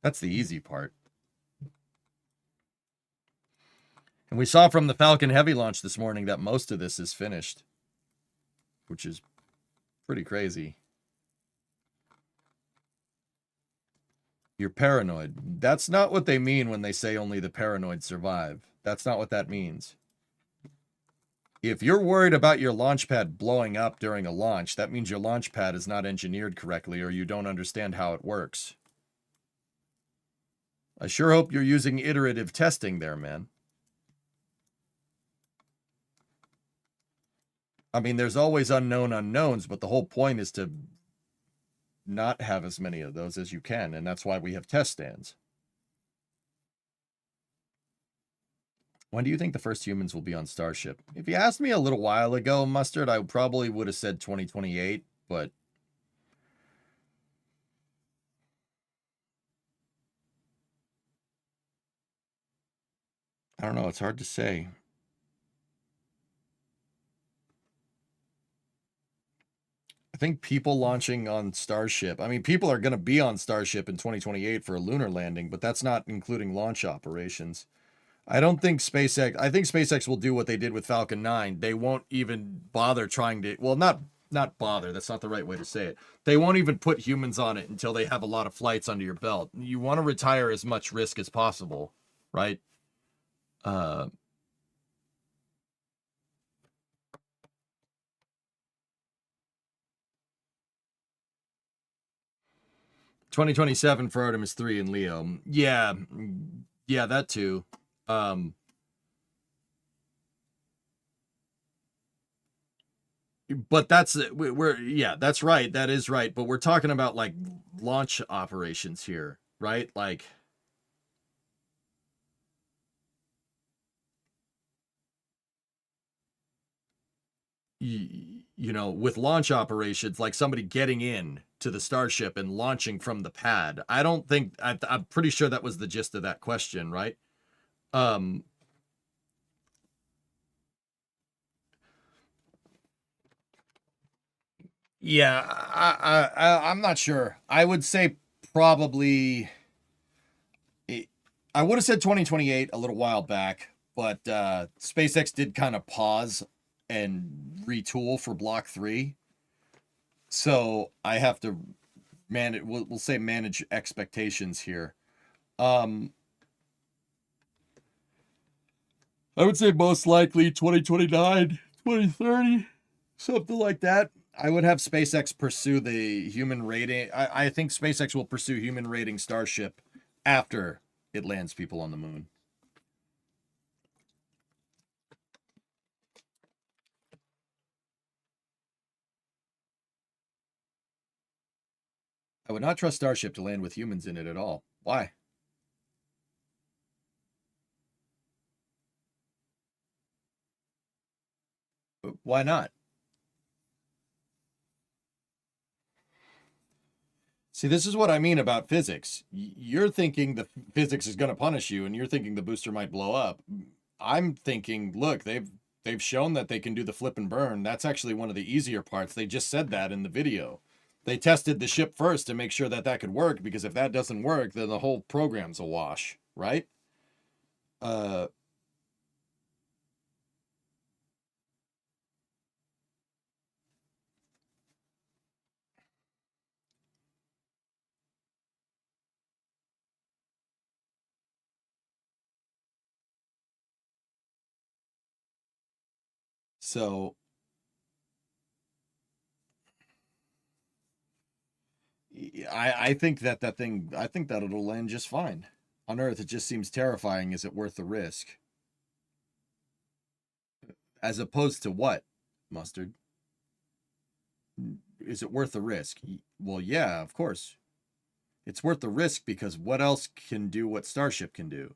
That's the easy part. And we saw from the Falcon Heavy launch this morning that most of this is finished, which is pretty crazy. You're paranoid. That's not what they mean when they say only the paranoid survive. That's not what that means. If you're worried about your launch pad blowing up during a launch, that means your launch pad is not engineered correctly or you don't understand how it works. I sure hope you're using iterative testing there, man. I mean, there's always unknown unknowns, but the whole point is to not have as many of those as you can, and that's why we have test stands. When do you think the first humans will be on Starship? If you asked me a little while ago, Mustard, I probably would have said 2028, but I don't know. It's hard to say. I think people launching on Starship, I mean, people are going to be on Starship in 2028 for a lunar landing, but that's not including launch operations. I don't think SpaceX, I think SpaceX will do what they did with Falcon 9. They won't even bother trying to, well, not bother, that's not the right way to say it. They won't even put humans on it until they have a lot of flights under your belt. You want to retire as much risk as possible, right? 2027 for Artemis 3 in Leo. Yeah, that too. But that's that's right. That is right. But we're talking about like launch operations here, right? Like, you know, with launch operations, like somebody getting in to the Starship and launching from the pad. I don't think, I'm pretty sure that was the gist of that question, right? Yeah, I'm not sure. I would say probably, I would have said 2028 a little while back, but SpaceX did kind of pause and retool for Block 3. So I have to manage, we'll say manage expectations here. I would say most likely 2029, 2030, something like that. I would have SpaceX pursue the human rating. I think SpaceX will pursue human rating Starship after it lands people on the moon. I would not trust Starship to land with humans in it at all. Why? Why not? See, this is what I mean about physics. You're thinking the physics is going to punish you, and you're thinking the booster might blow up. I'm thinking, look, they've shown that they can do the flip and burn. That's actually one of the easier parts. They just said that in the video. They tested the ship first to make sure that that could work, because if that doesn't work, then the whole program's a wash, right? So I think that I think that it'll land just fine. On Earth, it just seems terrifying. Is it worth the risk? As opposed to what, Mustard? Is it worth the risk? Well, yeah, of course. It's worth the risk because what else can do what Starship can do?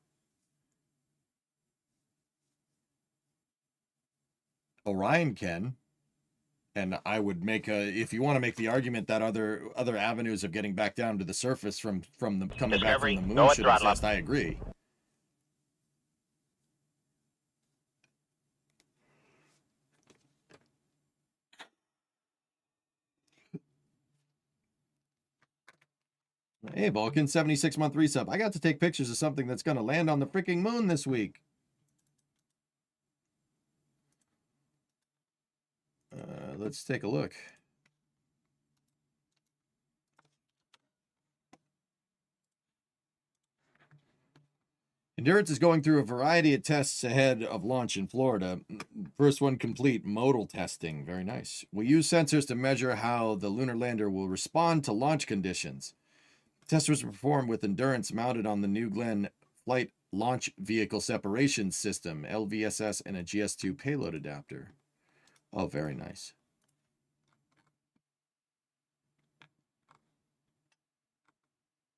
Orion can. And I would make if you want to make the argument that other avenues of getting back down to the surface from the coming back from the moon should exist, I agree. Hey, Vulcan, 76-month resub. I got to take pictures of something that's going to land on the freaking moon this week. Let's take a look. Endurance is going through a variety of tests ahead of launch in Florida. First one complete, modal testing. Very nice. We use sensors to measure how the lunar lander will respond to launch conditions. Tests was performed with Endurance mounted on the New Glenn Flight Launch Vehicle Separation System, LVSS, and a GS2 payload adapter. Oh, very nice.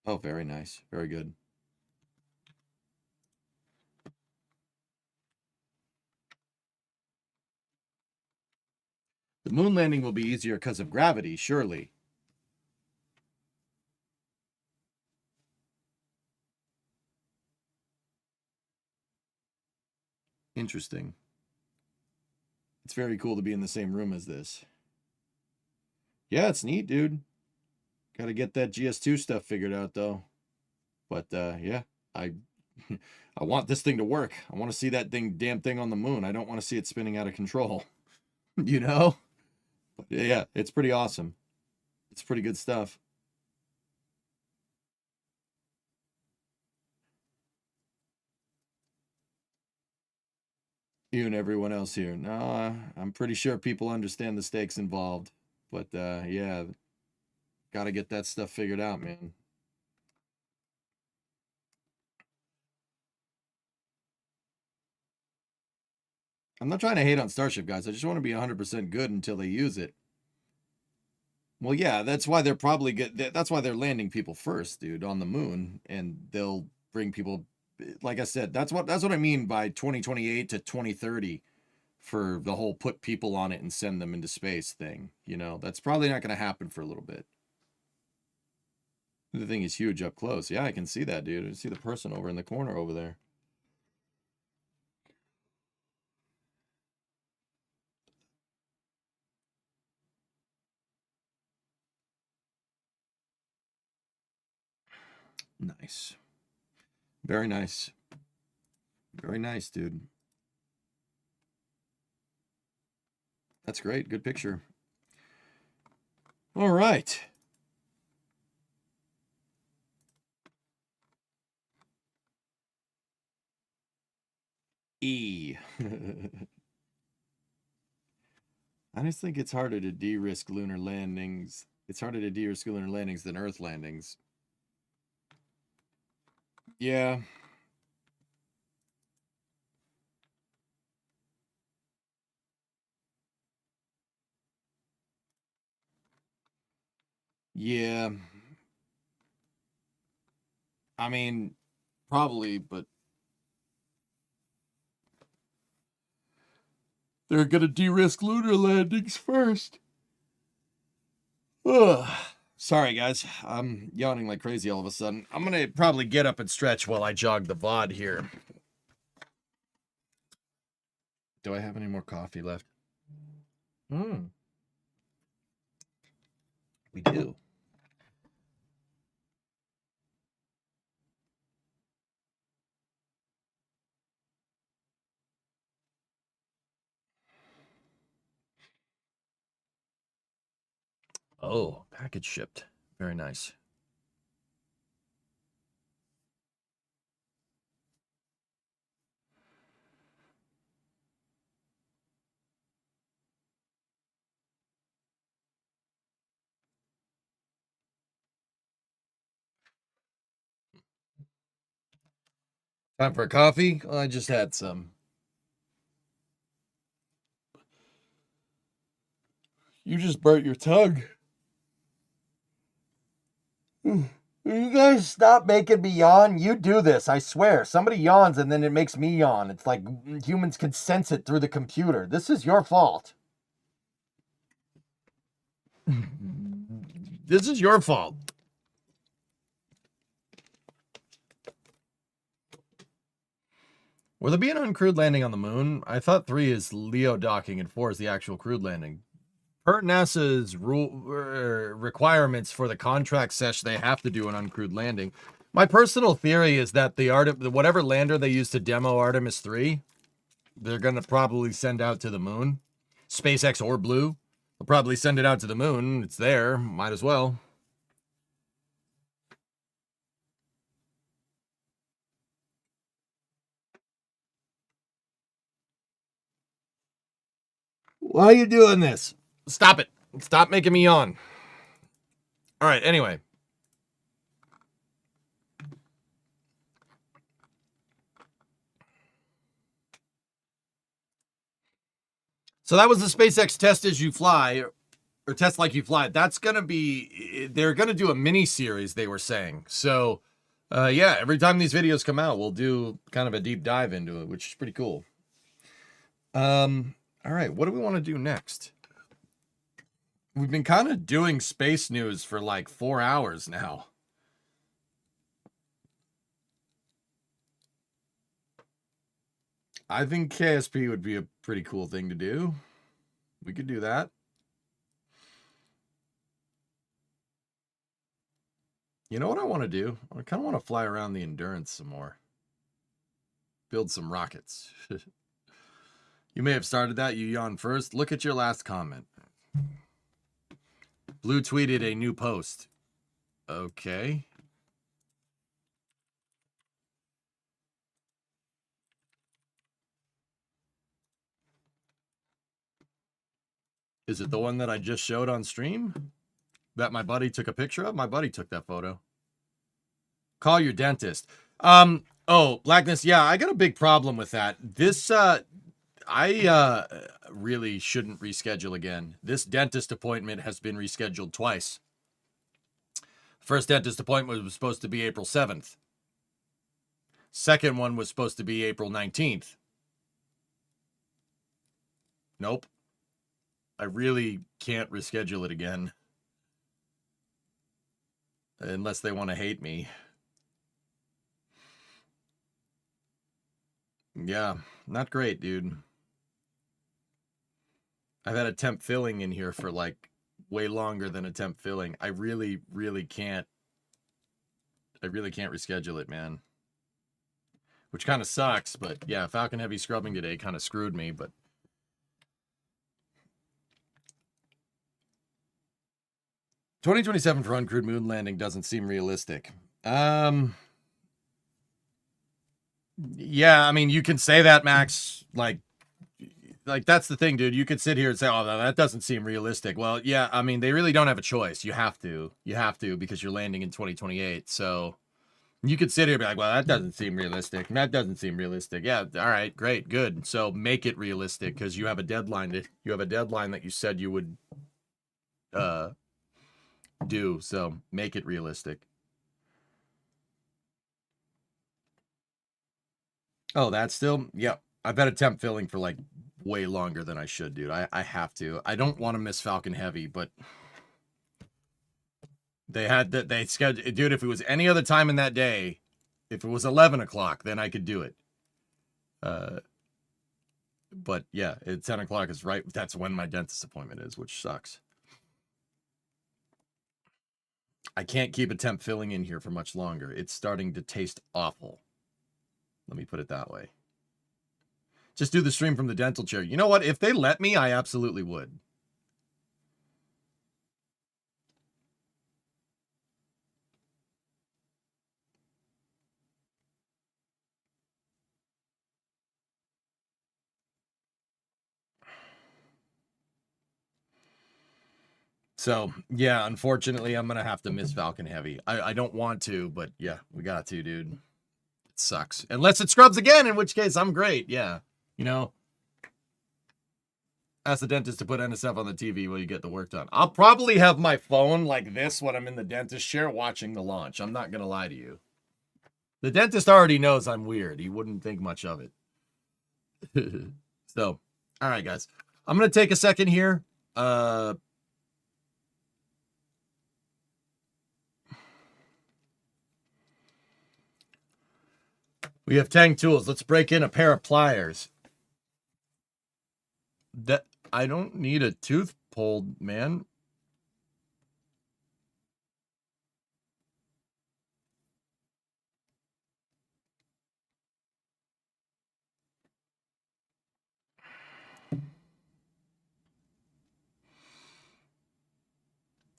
Oh, very nice. Very good. The moon landing will be easier because of gravity, surely. Interesting. It's very cool to be in the same room as this. Yeah, it's neat, dude. Got to get that GS2 stuff figured out, though. But, yeah, I want this thing to work. I want to see that damn thing on the moon. I don't want to see it spinning out of control. You know? But, yeah, it's pretty awesome. It's pretty good stuff. You and everyone else here. No, I'm pretty sure people understand the stakes involved. But, yeah, got to get that stuff figured out, man. I'm not trying to hate on Starship, guys. I just want to be 100% good until they use it. Well, yeah, that's why they're probably good. That's why they're landing people first, dude, on the moon, and they'll bring people. Like I said, that's what I mean by 2028 to 2030 for the whole put people on it and send them into space thing. You know, that's probably not going to happen for a little bit. The thing is huge up close. Yeah, I can see that, dude. I see the person over in the corner over there. Nice. Very nice. Very nice, dude. That's great. Good picture. All right. E. I just think it's harder to de-risk lunar landings. It's harder to de-risk lunar landings than Earth landings. Yeah. Yeah. I mean, probably, but They're gonna de-risk lunar landings first. Ugh. Sorry, guys. I'm yawning like crazy all of a sudden. I'm gonna probably get up and stretch while I jog the VOD here. Do I have any more coffee left? We do. Oh, package shipped. Very nice. Time for a coffee? Well, I just had some. You just burnt your tongue. You guys stop making me yawn. You do this, I swear. Somebody yawns and then it makes me yawn. It's like humans can sense it through the computer. This is your fault. This is your fault. Will there be an uncrewed landing on the moon? I thought 3 is LEO docking and 4 is the actual crewed landing. Per NASA's requirements for the contract session, they have to do an uncrewed landing. My personal theory is that whatever lander they use to demo Artemis 3, they're going to probably send out to the moon. SpaceX or Blue will probably send it out to the moon. It's there. Might as well. Why are you doing this? Stop it. Stop making me yawn. All right, anyway. So that was the SpaceX Test As You Fly, or Test Like You Fly. That's going to be, they're going to do a mini series, they were saying. So, yeah, every time these videos come out, we'll do kind of a deep dive into it, which is pretty cool. All right, what do we want to do next? We've been kind of doing space news for like 4 hours now. I think KSP would be a pretty cool thing to do. We could do that. You know what I want to do? I kind of want to fly around the Endurance some more. Build some rockets. You may have started that. You yawned first. Look at your last comment. Blue tweeted a new post. Okay. Is it the one that I just showed on stream? That my buddy took a picture of? My buddy took that photo. Call your dentist. Oh, Blackness, yeah, I got a big problem with that. This, I really shouldn't reschedule again. This dentist appointment has been rescheduled twice. First dentist appointment was supposed to be April 7th. Second one was supposed to be April 19th. Nope. I really can't reschedule it again. Unless they want to hate me. Yeah, not great, dude. I've had a temp filling in here for like way longer than a temp filling. I really can't. I really can't reschedule it, man. Which kind of sucks, but yeah, Falcon Heavy scrubbing today kind of screwed me, but 2027 for uncrewed moon landing doesn't seem realistic. Yeah, I mean, you can say that, Max. Like that's the thing, dude. You could sit here and say, "Oh, no, that doesn't seem realistic." Well, yeah, I mean, they really don't have a choice. You have to because you're landing in 2028. So you could sit here and be like, "Well, that doesn't seem realistic. That doesn't seem realistic." Yeah, all right, great, good. So make it realistic because you have a deadline. You have a deadline that you said you would do. So make it realistic. Oh, that's still, yeah. I've had a temp filling for like way longer than I should, dude. I have to. I don't want to miss Falcon Heavy, but they had that. They scheduled, dude. If it was any other time in that day, if it was 11 o'clock, then I could do it. But yeah, 10 o'clock is right. That's when my dentist appointment is, which sucks. I can't keep a temp filling in here for much longer. It's starting to taste awful. Let me put it that way. Just do the stream from the dental chair. You know what? If they let me, I absolutely would. So, yeah, unfortunately, I'm going to have to miss Falcon Heavy. I don't want to, but yeah, we got to, dude. It sucks. Unless it scrubs again, in which case I'm great. Yeah. You know, ask the dentist to put NSF on the TV while you get the work done. I'll probably have my phone like this when I'm in the dentist chair watching the launch. I'm not going to lie to you. The dentist already knows I'm weird. He wouldn't think much of it. So, all right, guys. I'm going to take a second here. We have Tang tools. Let's break in a pair of pliers. That I don't need a tooth pulled, man.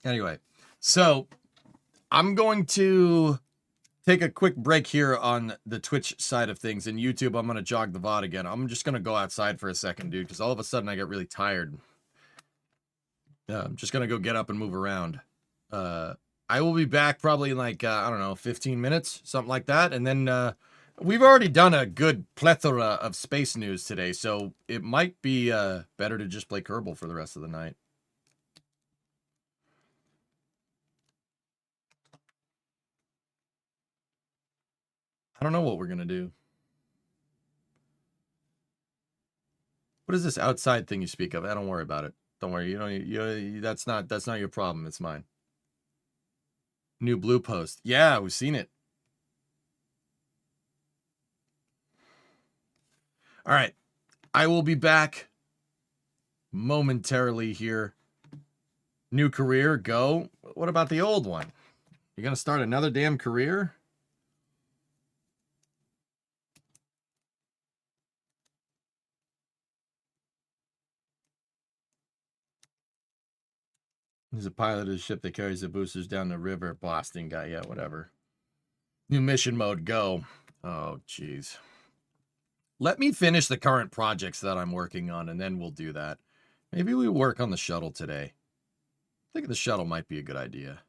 Anyway, so I'm going to take a quick break here on the Twitch side of things. And YouTube, I'm going to jog the VOD again. I'm just going to go outside for a second, dude, because all of a sudden I get really tired. I'm just going to go get up and move around. I will be back probably in like, I don't know, 15 minutes, something like that. And then we've already done a good plethora of space news today, so it might be better to just play Kerbal for the rest of the night. I don't know what we're going to do. What is this outside thing you speak of? Don't worry about it. Don't worry. That's not your problem. It's mine. New blue post. Yeah, we've seen it. All right. I will be back momentarily here. New career, go. What about the old one? You're going to start another damn career? He's a pilot of a ship that carries the boosters down the river. Boston guy. Yeah, whatever. New mission mode, go. Oh, jeez. Let me finish the current projects that I'm working on, and then we'll do that. Maybe we work on the shuttle today. I think the shuttle might be a good idea.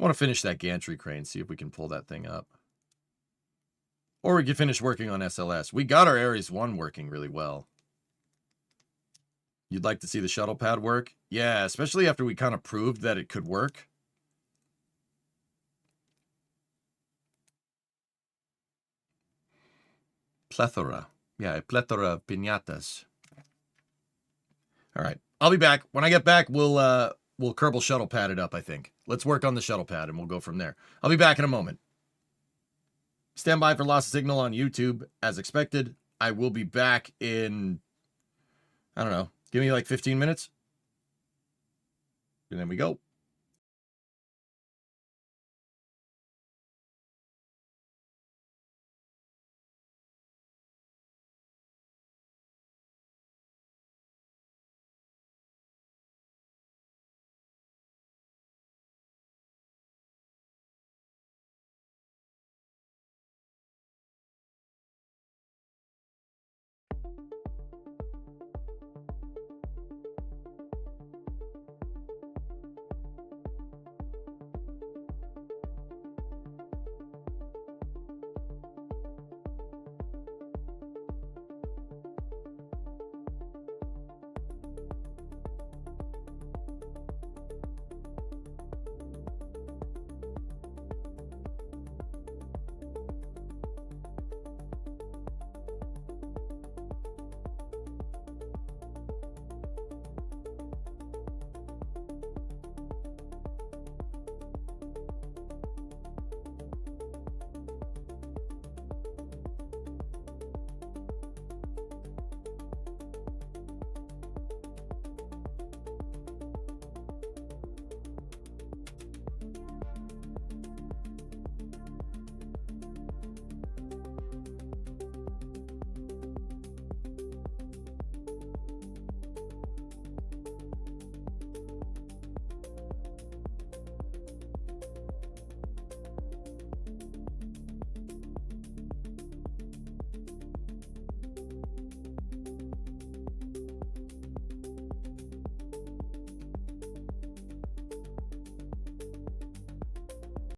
I want to finish that gantry crane, see if we can pull that thing up. Or we can finish working on SLS. We got our Ares 1 working really well. You'd like to see the shuttle pad work? Yeah, especially after we kind of proved that it could work. Plethora. Yeah, a plethora of piñatas. All right. I'll be back. When I get back, we'll Kerbal shuttle pad it up, I think. Let's work on the shuttle pad, and we'll go from there. I'll be back in a moment. Stand by for lost signal on YouTube, as expected. I will be back in, I don't know, give me like 15 minutes. And then we go.